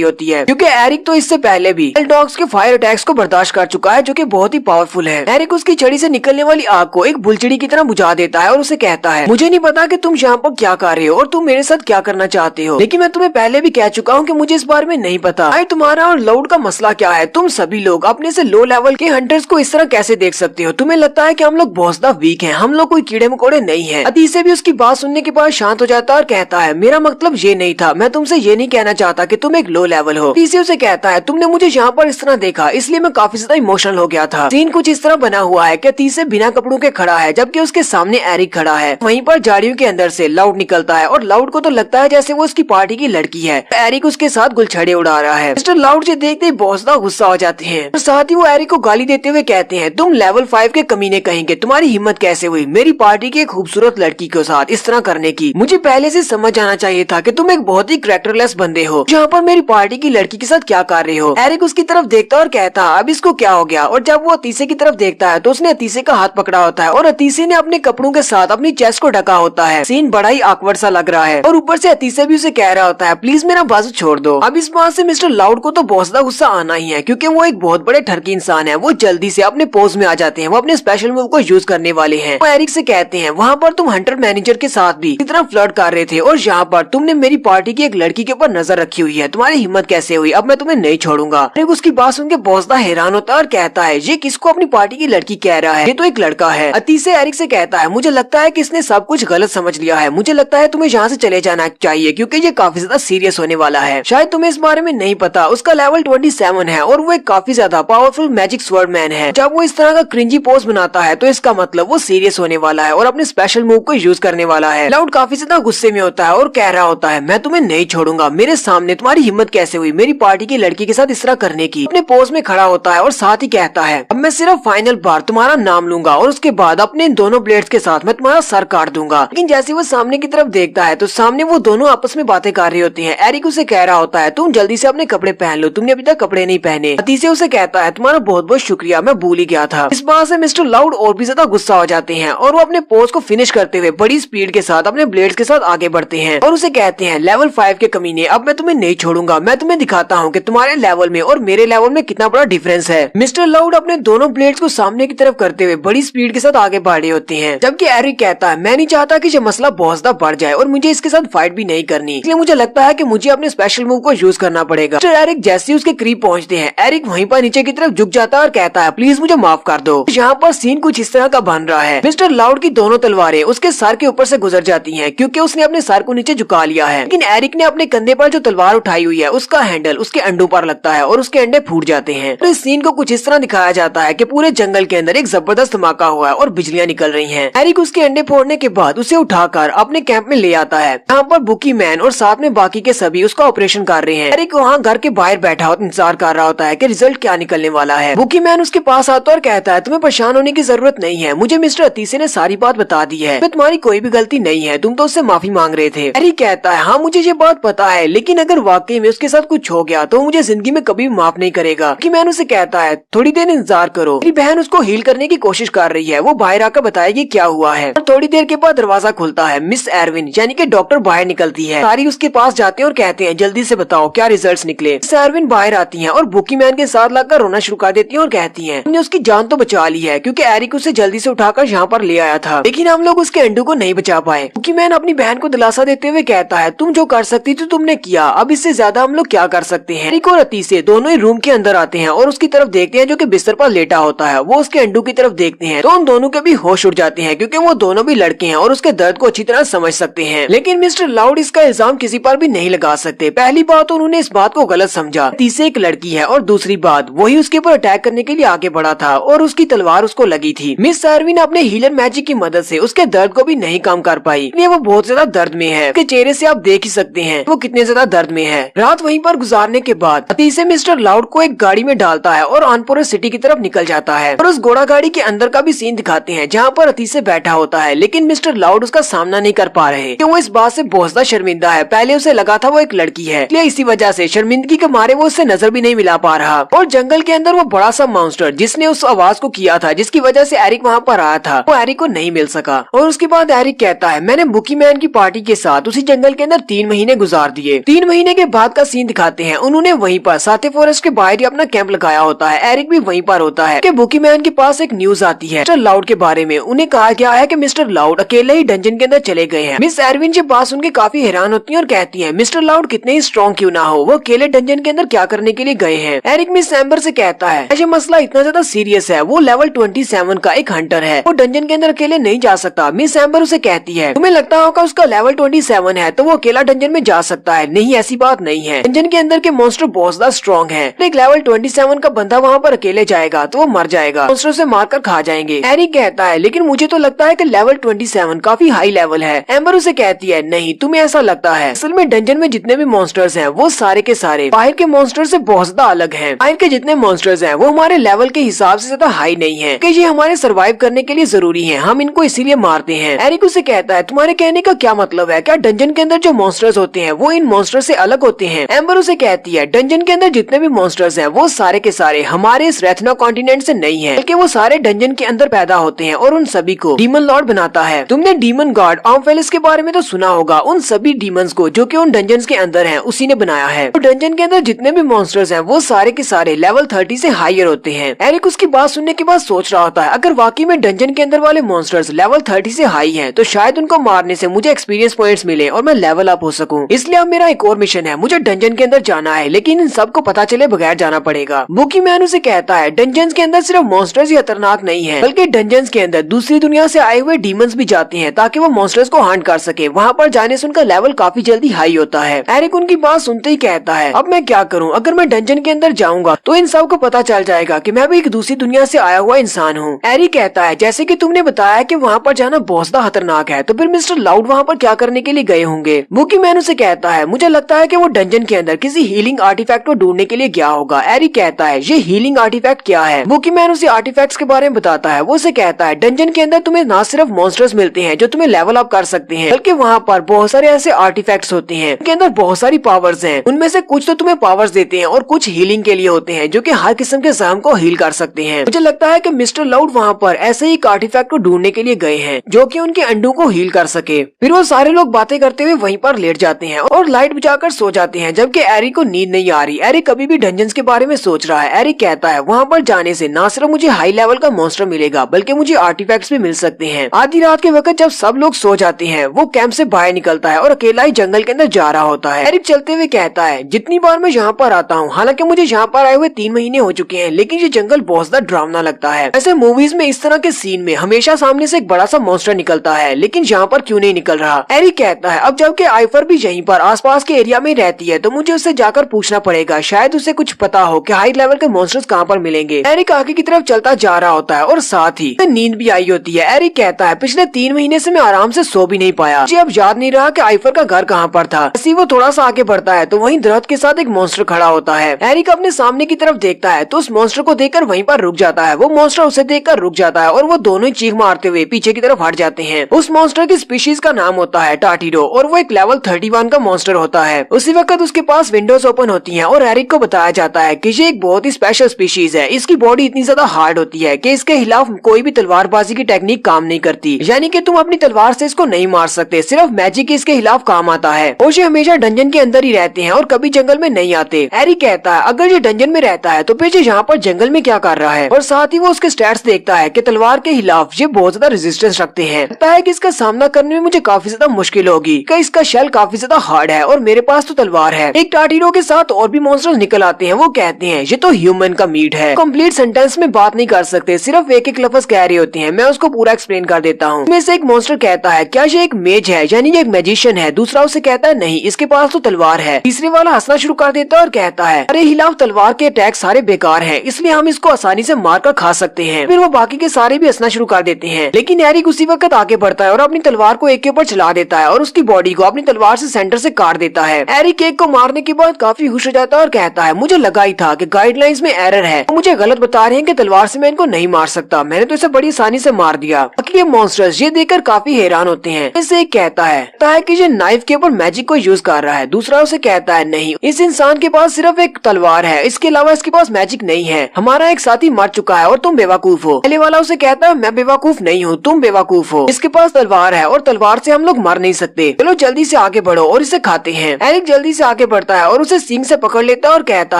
होती है, क्योंकि एरिक तो इससे पहले भी डॉग्स के फायर अटैक्स को बर्दाश्त कर चुका है जो कि बहुत ही पावरफुल है। एरिक उसकी छड़ी से निकलने वाली आग को एक बुलचड़ी की तरह बुझा देता है और उसे कहता है मुझे नहीं पता कि तुम यहाँ पर क्या कर रहे हो और तुम मेरे साथ क्या करना चाहते हो, लेकिन मैं तुम्हें पहले भी कह चुका हूँ कि मुझे इस बारे में नहीं पता। भाई तुम्हारा और लाउड का मसला क्या है, तुम सभी लोग अपने से लो लेवल के हंटर्स को इस तरह कैसे देख सकते हो, तुम्हें लगता है कि हम लोग बहुत ज्यादा वीक हैं, हम लोग कोई कीड़े मकोड़े नहीं है। अतीसे भी उसकी बात सुनने के बाद शांत हो जाता है और कहता है मेरा मतलब ये नहीं था, मैं तुमसे ये नहीं कहना चाहता कि तुम एक लो लेवल हो। अतीसे उसे कहता है तुमने मुझे यहाँ पर इस तरह देखा इसलिए मैं काफी ज्यादा इमोशनल हो गया था। सीन कुछ इस तरह बना हुआ है कि अतीसे बिना कपड़ों के खड़ा है जबकि उसके सामने एरिक खड़ा है। वहीं पर झाड़ियों के अंदर से लाउड निकलता है और लाउड को तो लगता है जैसे वो उसकी पार्टी की लड़की है। एरिक उसके साथ गुलछड़े उड़ा रहा है। मिस्टर लाउड से देखते ही बहुत ज्यादा गुस्सा हो जाते हैं और साथ ही वो एरिक को गाली देते हुए कहते हैं तुम लेवल 5 के कमीने कहेंगे, तुम्हारी हिम्मत कैसे हुई मेरी पार्टी की एक खूबसूरत लड़की के साथ इस तरह करने की, मुझे पहले से समझ आना चाहिए था कि तुम एक बहुत ही कैरेक्टरलेस बंदे हो, जहाँ पर मेरी पार्टी की लड़की के साथ क्या कर रहे हो। एरिक उसकी तरफ देखता और कहता अब इसको क्या हो गया, और जब वो अतीसे की तरफ देखता है तो उसने अतीसे का हाथ पकड़ा होता है और अतीसे ने अपने कपड़ों के साथ अपनी चेस्ट को ढका होता है। सीन बड़ा ही awkward सा लग रहा है और ऊपर से अतीसे भी उसे कह रहा होता है प्लीज मेरा बाजू छोड़ दो। अब इस बात से मिस्टर लाउड को तो बहुत ज्यादा गुस्सा आना ही है क्योंकि वो एक बहुत बड़े ठरकी इंसान है। वो जल्दी से अपने पोज में आ जाते हैं, वो अपने स्पेशल मूव को यूज करने वाले हैं। वो एरिक से कहते हैं वहाँ पर तुम हंटर मैनेजर के साथ भी इतना फ्लर्ट कर रहे थे और यहाँ पर तुमने मेरी पार्टी की एक लड़की के ऊपर नजर रखी हुई है, तुम्हारी हिम्मत कैसे हुई, अब मैं तुम्हें नहीं छोड़ूंगा। एरिक उसकी बात सुन के बहुत ज्यादा हैरान होता है और कहता है ये किसको अपनी पार्टी की लड़की कह रहा है, ये तो एक लड़का है। अतीसे एरिक से कहता है मुझे लगता है कि इसने सब कुछ गलत समझ लिया है, मुझे लगता है तुम्हें यहाँ से चले जाना चाहिए क्योंकि ये काफी ज्यादा सीरियस होने वाला है। शायद तुम्हें इस बारे में नहीं पता, उसका लेवल 27 है और वो एक काफी ज्यादा पावरफुल मैजिक स्वर्ड मैन है। जब वो इस तरह का क्रिंजी पोज बनाता है तो इसका मतलब वो सीरियस होने वाला है और अपने स्पेशल मूव को यूज करने वाला है। लाउड काफी ज्यादा गुस्से में होता है और कह रहा होता है मैं तुम्हें नहीं छोड़ूंगा, मेरे सामने तुम्हारी हिम्मत कैसे हुई मेरी पार्टी की लड़की के साथ इस तरह करने की। अपने पोज में खड़ा होता है और साथ ही कहता है अब मैं सिर्फ फाइनल बार तुम्हारा नाम लूंगा और उसके बाद अपने इन दोनों ब्लेड्स के साथ मैं तुम्हारा सर काट दूंगा। लेकिन जैसे वो सामने की तरफ देखता है तो सामने वो दोनों आपस में बातें कर रही होती हैं। एरिक उसे कह रहा होता है तुम जल्दी से अपने कपड़े पहन लो, तुमने अभी तक कपड़े नहीं पहने। अतीसे उसे कहता है तुम्हारा बहुत बहुत शुक्रिया, मैं भूल ही गया था। इस बात से मिस्टर लाउड और भी ज्यादा गुस्सा हो जाते हैं और वो अपने पोज को फिनिश करते हुए बड़ी स्पीड के साथ अपने ब्लेड्स के साथ आगे बढ़ते हैं और उसे कहते हैं लेवल 5 के कमीने, अब मैं तुम्हें नहीं छोड़ूंगा, मैं तुम्हें दिखाता हूँ कि तुम्हारे लेवल में और मेरे लेवल में कितना बड़ा डिफरेंस है। मिस्टर लाउड अपने दोनों ब्लेड्स को सामने की तरफ करते हुए बड़ी स्पीड के साथ आगे बढ़ रहे होते हैं, जबकि एरिक कहता है मैं नहीं चाहता कि ये मसला बहुत ज्यादा बढ़ जाए और मुझे इसके साथ फाइट भी नहीं करनी, इसलिए मुझे लगता है कि मुझे अपने स्पेशल मूव को यूज करना पड़ेगा। मिस्टर एरिक जैसे ही उसके करीब पहुंचते हैं एरिक वहीं पर नीचे की तरफ झुक जाता है और कहता है प्लीज मुझे माफ कर दो। यहाँ पर सीन कुछ इस तरह का बन रहा है, मिस्टर लाउड की दोनों तलवारें उसके सर के ऊपर से गुजर जाती हैं क्योंकि उसने अपने सर को नीचे झुका लिया है, लेकिन एरिक ने अपने कंधे पर जो तलवार उठाई हुई है उसका हैंडल उसके अंडों पर लगता है और उसके अंडे फूट जाते हैं। तो इस सीन को कुछ इस तरह दिखाया जाता है कि पूरे जंगल के अंदर एक जबरदस्त धमाका हुआ है और बिजलियां निकल रही हैं। एरिक उसके अंडे फोड़ने के बाद उसे उठाकर अपने कैंप में ले आता है। यहाँ पर बुकी मैन और साथ में बाकी के सभी उसका ऑपरेशन कर रहे हैं। एरिक वहाँ घर के बाहर बैठा होता इंतजार कर रहा होता है कि रिजल्ट क्या निकलने वाला है। बुकी मैन उसके पास आता और कहता है तुम्हें परेशान होने की जरूरत नहीं है, मुझे मिस्टर अतीसे ने सारी बात बता दी है, तुम्हारी कोई भी गलती नहीं है, तुम तो उससे माफी मांग रहे थे। एरिक कहता है हाँ मुझे ये बात पता है, लेकिन अगर वाकई में उसके साथ कुछ हो गया तो मुझे जिंदगी में कभी माफ नहीं करेगा। बुकी मैन उसे कहता है थोड़ी देर इंतजार करो, मेरी बहन उसको हील करने की कोशिश कर रही है, वो बाहर आकर बताएगी क्या हुआ है। और थोड़ी देर के बाद दरवाजा खुलता है, मिस एरविन यानी कि डॉक्टर बाहर निकलती है। सारी उसके पास जाते हैं और कहते हैं जल्दी से बताओ क्या रिजल्ट्स निकले। मिस एरविन बाहर आती हैं और बुकी मैन के साथ लगकर रोना शुरू कर देती हैं और कहती हैं हमने उसकी जान तो बचा ली है क्योंकि एरिक उसे जल्दी से उठाकर यहाँ पर ले आया था, लेकिन हम लोग उसके अंडों को नहीं बचा पाए। बुकी मैन अपनी बहन को दिलासा दिलासा देते हुए कहता है तुम जो कर सकती थी तुमने किया, अब इससे ज्यादा हम लोग क्या कर सकते हैं। एरिक और अतीसे दोनों ही रूम के अंदर आते हैं और उसकी तरफ देखते हैं जो कि बिस्तर पर लेटा होता है। वो उसके अंडू की तरफ देखते हैं तो उन दोनों के भी होश उड़ जाते हैं क्योंकि वो दोनों भी लड़के हैं और उसके दर्द को अच्छी तरह समझ सकते हैं। लेकिन मिस्टर लाउड इसका इल्जाम किसी पर भी नहीं लगा सकते। पहली बात तो उन्होंने इस बात को गलत समझा, अतीसे एक लड़की है, और दूसरी बात वही उसके ऊपर अटैक करने के लिए आगे बढ़ा था और उसकी तलवार उसको लगी थी। मिस एरविन अपने हीलर मैजिक की मदद से उसके दर्द को भी नहीं कम कर पाई, इसलिए वो बहुत ज्यादा दर्द में है। उसके चेहरे से आप देख ही सकते हैं वो कितने ज्यादा दर्द में है। रात वहीं पर गुजारने के बाद अतीसे मिस्टर लाउड को एक गाड़ी में डालता है और ऑनपुर सिटी की तरफ निकल जाता है और उस घोड़ा गाड़ी के अंदर का भी सीन दिखाते हैं जहाँ पर अतीसे बैठा होता है, लेकिन मिस्टर लाउड उसका सामना नहीं कर पा रहे क्योंकि वो इस बात से बहुत ज्यादा शर्मिंदा है। पहले उसे लगा था वो एक लड़की है, इसलिए इसी वजह से शर्मिंदगी के मारे वो उससे नजर भी नहीं मिला पा रहा। और जंगल के अंदर वो बड़ा सा मॉन्स्टर जिसने उस आवाज को किया था, जिसकी वजह से एरिक वहाँ पर आया था, वो एरिक को नहीं मिल सका। और उसके बाद एरिक कहता है मैंने बुकी मैन की पार्टी के साथ उसी जंगल के अंदर 3 महीने गुजार दिए। 3 महीने के बाद का सीन दिखाते हैं, उन्होंने वहीं पर साथे फॉरेस्ट के बाहर ही अपना कैंप लगाया होता है। एरिक भी वहीं पर होता है कि बुकी मैन के पास एक न्यूज आती है मिस्टर लाउड के बारे में। उन्हें कहा गया है कि मिस्टर लाउड अकेले ही डंजन के अंदर चले गए हैं। मिस एरविन के पास उनके काफी हैरान होती है और कहती है मिस्टर लाउड कितने ही स्ट्रॉन्ग क्यों ना हो, वो अकेले डंजन के अंदर क्या करने के लिए गए हैं। एरिक मिस एम्बर से कहता है ये मसला इतना ज्यादा सीरियस है, वो लेवल 27 का एक हंटर है, वो डंजन के अंदर अकेले नहीं जा सकता। मिस एम्बर उसे कहती है तुम्हें लगता होगा उसका लेवल 27 है तो वो अकेला डंजन में जा सकता है, नहीं ऐसी बात नहीं है। डंजन के अंदर के मॉन्स्टर बहुत ज्यादा स्ट्रॉन्ग है, एक लेवल 27 का बंदा वहाँ पर अकेले जाएगा तो वो मर जाएगा, मॉन्स्टर से मारकर खा जाएंगे। एरिक कहता है लेकिन मुझे तो लगता है कि लेवल 27 काफी हाई लेवल है। एम्बर उसे कहती है नहीं तुम्हें ऐसा लगता है, असल में डंजन में जितने भी मॉन्स्टर्स हैं वो सारे के सारे बाहर के मॉन्स्टर से बहुत ज्यादा अलग हैं। बाहर के जितने मॉन्स्टर्स हैं वो हमारे लेवल के हिसाब से ज्यादा हाई नहीं है कि ये हमारे सर्वाइव करने के लिए जरूरी है, हम इनको इसीलिए मारते हैं। एरिक उसे कहता है तुम्हारे कहने का क्या मतलब है, क्या डंजन के अंदर जो मॉन्स्टर्स होते हैं वो इन मॉन्स्टर से अलग होते हैं। एम्बर उसे कहती है डंजन के अंदर जितने भी मॉन्स्टर्स हैं वो सारे के सारे हमारे इस रेथना कॉन्टिनेंट से नहीं है, बल्कि वो सारे डंजन के अंदर पैदा होते हैं और उन सभी को डीमन लॉर्ड बनाता है। तुमने डीमन गॉड ऑम्फेलिस के बारे में तो सुना होगा, उन सभी डीमंस को जो कि उन डंजन्स के अंदर हैं उसी ने बनाया है। तो डंजन के अंदर जितने भी मॉन्स्टर्स हैं वो सारे के सारे लेवल 30 से हायर होते हैं। एरिक उसकी बात सुनने के बाद सोच रहा होता है अगर वाकई में डंजन के अंदर वाले मॉन्स्टर्स लेवल 30 से हाई हैं तो शायद उनको मारने से मुझे एक्सपीरियंस पॉइंट्स मिले और मैं लेवल अप हो सकूं। इसलिए अब मेरा एक और मिशन है, मुझे डंजन के अंदर जाना है, लेकिन इन सबको पता चले बगैर जाना पड़ेगा। बुकी मैन उसे कहता है डंजन्स के अंदर सिर्फ मॉन्स्टर्स ही खतरनाक नहीं है, बल्कि डंजन्स के अंदर दूसरी दुनिया से आए हुए डीमंस भी जाते हैं ताकि वो मॉन्स्टर्स को हंट कर सके। वहाँ पर जाने से उनका लेवल काफी जल्दी हाई होता है। एरिक उनकी बात सुनते ही कहता है अब मैं क्या करूँ, अगर मैं डंजन के अंदर जाऊंगा तो इन सबको पता चल जाएगा कि मैं भी एक दूसरी दुनिया से आया हुआ इंसान हूँ। एरिक कहता है जैसे कि तुमने बताया कि वहाँ पर जाना बहुत ज्यादा खतरनाक है, तो फिर मिस्टर लाउड वहाँ पर क्या करने के लिए गए होंगे। बुकी मैन उसे कहता है मुझे लगता है कि वो डंजन के अंदर किसी हीलिंग आर्टिफैक्ट को ढूंढने के लिए गया होगा। एरिक कहता है ये हीलिंग आर्टिफैक्ट क्या है। बुकी मैन उसे आर्टिफैक्ट्स के बारे में बताता है। वो उसे कहता है डंजन के अंदर तुम्हें न सिर्फ मॉन्स्टर्स मिलते हैं जो तुम्हें लेवल अप कर सकते हैं, बल्कि वहाँ पर बहुत सारे ऐसे आर्टिफैक्ट्स होते हैं उनके अंदर बहुत सारी पावर्स हैं। उनमें से कुछ तो तुम्हें पावर्स देते हैं और कुछ हीलिंग के लिए होते हैं जो कि हर किस्म के जख्म को हील कर सकते हैं। मुझे लगता है कि मिस्टर लाउड वहाँ पर ऐसे ही एक आर्टिफैक्ट को ढूंढने के लिए गए हैं जो कि उनके अंडों को हील कर सके। फिर वो सारे लोग बातें करते हुए वहीं पर लेट जाते हैं और लाइट बुझाकर सो जाते हैं, जबकि एरिक को नींद नहीं आ रही। एरिक कभी भी डंजन्स के बारे में सोच रहा है। एरिक कहता है वहाँ पर जाने से न सिर्फ मुझे हाई लेवल का मॉन्स्टर मिलेगा बल्कि मुझे आर्टिफैक्ट्स भी मिल सकते हैं। आधी रात के वक्त जब सब लोग सो जाते हैं वो कैंप से बाहर निकलता है और अकेला ही जंगल के अंदर जा रहा होता है। एरिक चलते हुए कहता है जितनी बार मैं यहाँ पर आता हूँ, हालांकि मुझे यहाँ पर आए हुए 3 महीने हो चुके हैं, लेकिन ये जंगल बहुत ज्यादा डरावना लगता है। ऐसे मूवीज में इस तरह के सीन में हमेशा सामने से एक बड़ा सा मॉन्स्टर निकलता है, लेकिन यहाँ पर क्यों नहीं निकल रहा। एरिक कहता है अब जबकि आइफर भी यहीं पर आसपास के एरिया में रहती है तो मुझे उससे जाकर पूछना पड़ेगा, शायद उसे कुछ पता हो कि हाई लेवल के मॉन्स्टर्स कहाँ पर मिलेंगे। एरिक आगे की तरफ चलता जा रहा होता है और साथ ही नींद भी आई होती है। एरिक कहता है पिछले 3 महीने से मैं आराम से सो भी नहीं पाया, मुझे अब याद नहीं रहा कि आइफर का घर कहाँ पर था। ऐसी वो थोड़ा सा आगे बढ़ता है तो वहीं दरख्त के साथ एक मॉन्स्टर खड़ा होता है। एरिक अपने सामने की तरफ देखता है तो उस मॉन्स्टर को देखकर वहीं पर रुक जाता है। वो मॉन्स्टर उसे देखकर रुक जाता है और वो दोनों ही चीख मारते हुए पीछे की तरफ हट जाते हैं। उस मॉन्स्टर की स्पीशीज का नाम होता है टार्टिडो और वो एक लेवल 31 का मॉन्स्टर होता है। उसी वक्त उसके पास विंडोज ओपन होती हैं और एरिक को बताया जाता है कि ये एक बहुत ही स्पेशल स्पीशीज है। इसकी बॉडी इतनी ज्यादा हार्ड होती है कि इसके खिलाफ कोई भी तलवारबाजी की टेक्निक काम नहीं करती, यानी कि तुम अपनी तलवार से इसको नहीं मार सकते, सिर्फ मैजिक इसके खिलाफ काम आता है। और ये हमेशा डंजन के अंदर ही रहते हैं और कभी जंगल में नहीं आते। एरिक कहता है अगर ये डंजन में रहता है तो फिर ये यहाँ पर जंगल में क्या कर रहा है। और साथ ही वो उसके स्टैट्स देखता है कि तलवार के खिलाफ ये बहुत ज्यादा रेजिस्टेंस रखते हैं। लगता है कि इसका सामना करने में मुझे काफी ज्यादा मुश्किल मुश्किल होगी, कि इसका शेल काफी ज्यादा हार्ड है और मेरे पास तो तलवार है। एक टार्टिनो के साथ और भी मॉन्स्टर्स निकल आते हैं। वो कहते हैं ये तो ह्यूमन का मीट है। कंप्लीट सेंटेंस में बात नहीं कर सकते, सिर्फ एक एक लफ्ज कह रही होती हैं। मैं उसको पूरा एक्सप्लेन कर देता हूँ। में से एक मॉन्स्टर कहता है क्या ये एक मेज है, यानी ये एक मैजिशियन है। दूसरा उसे कहता है नहीं, इसके पास तो तलवार है। तीसरे वाला हंसना शुरू कर देता है और कहता है अरे खिलाफ तलवार के अटैक सारे बेकार हैं, इसलिए हम इसको आसानी से मार कर खा सकते हैं। फिर वो बाकी के सारे भी हंसना शुरू कर देते हैं, लेकिन एरिक उसी वक्त आगे बढ़ता है और अपनी तलवार को एक के ऊपर चला देता है और उसकी बॉडी को अपनी तलवार से सेंटर से काट देता है। एरिक एक को मारने के बाद काफी खुश हो जाता है और कहता है मुझे लगा ही था कि गाइडलाइंस में एरर है, तो मुझे गलत बता रहे हैं कि तलवार से मैं इनको नहीं मार सकता, मैंने तो इसे बड़ी आसानी से मार दिया। बाकी ये मॉन्स्टर्स ये देखकर काफी हैरान होते हैं। इससे एक कहता है कि ये नाइफ के ऊपर मैजिक को यूज कर रहा है। दूसरा उसे कहता है नहीं, इस इंसान के पास सिर्फ एक तलवार है, इसके अलावा इसके पास मैजिक नहीं है। हमारा एक साथी मर चुका है और तुम बेवकूफ हो। पहले वाला उसे कहता है मैं बेवकूफ नहीं हूँ, तुम बेवकूफ हो, इसके पास तलवार है और तलवार से हम लोग मर नहीं सकते, चलो जल्दी से आगे बढ़ो और इसे खाते हैं। एरिक जल्दी से आगे बढ़ता है और उसे सींग से पकड़ लेता है और कहता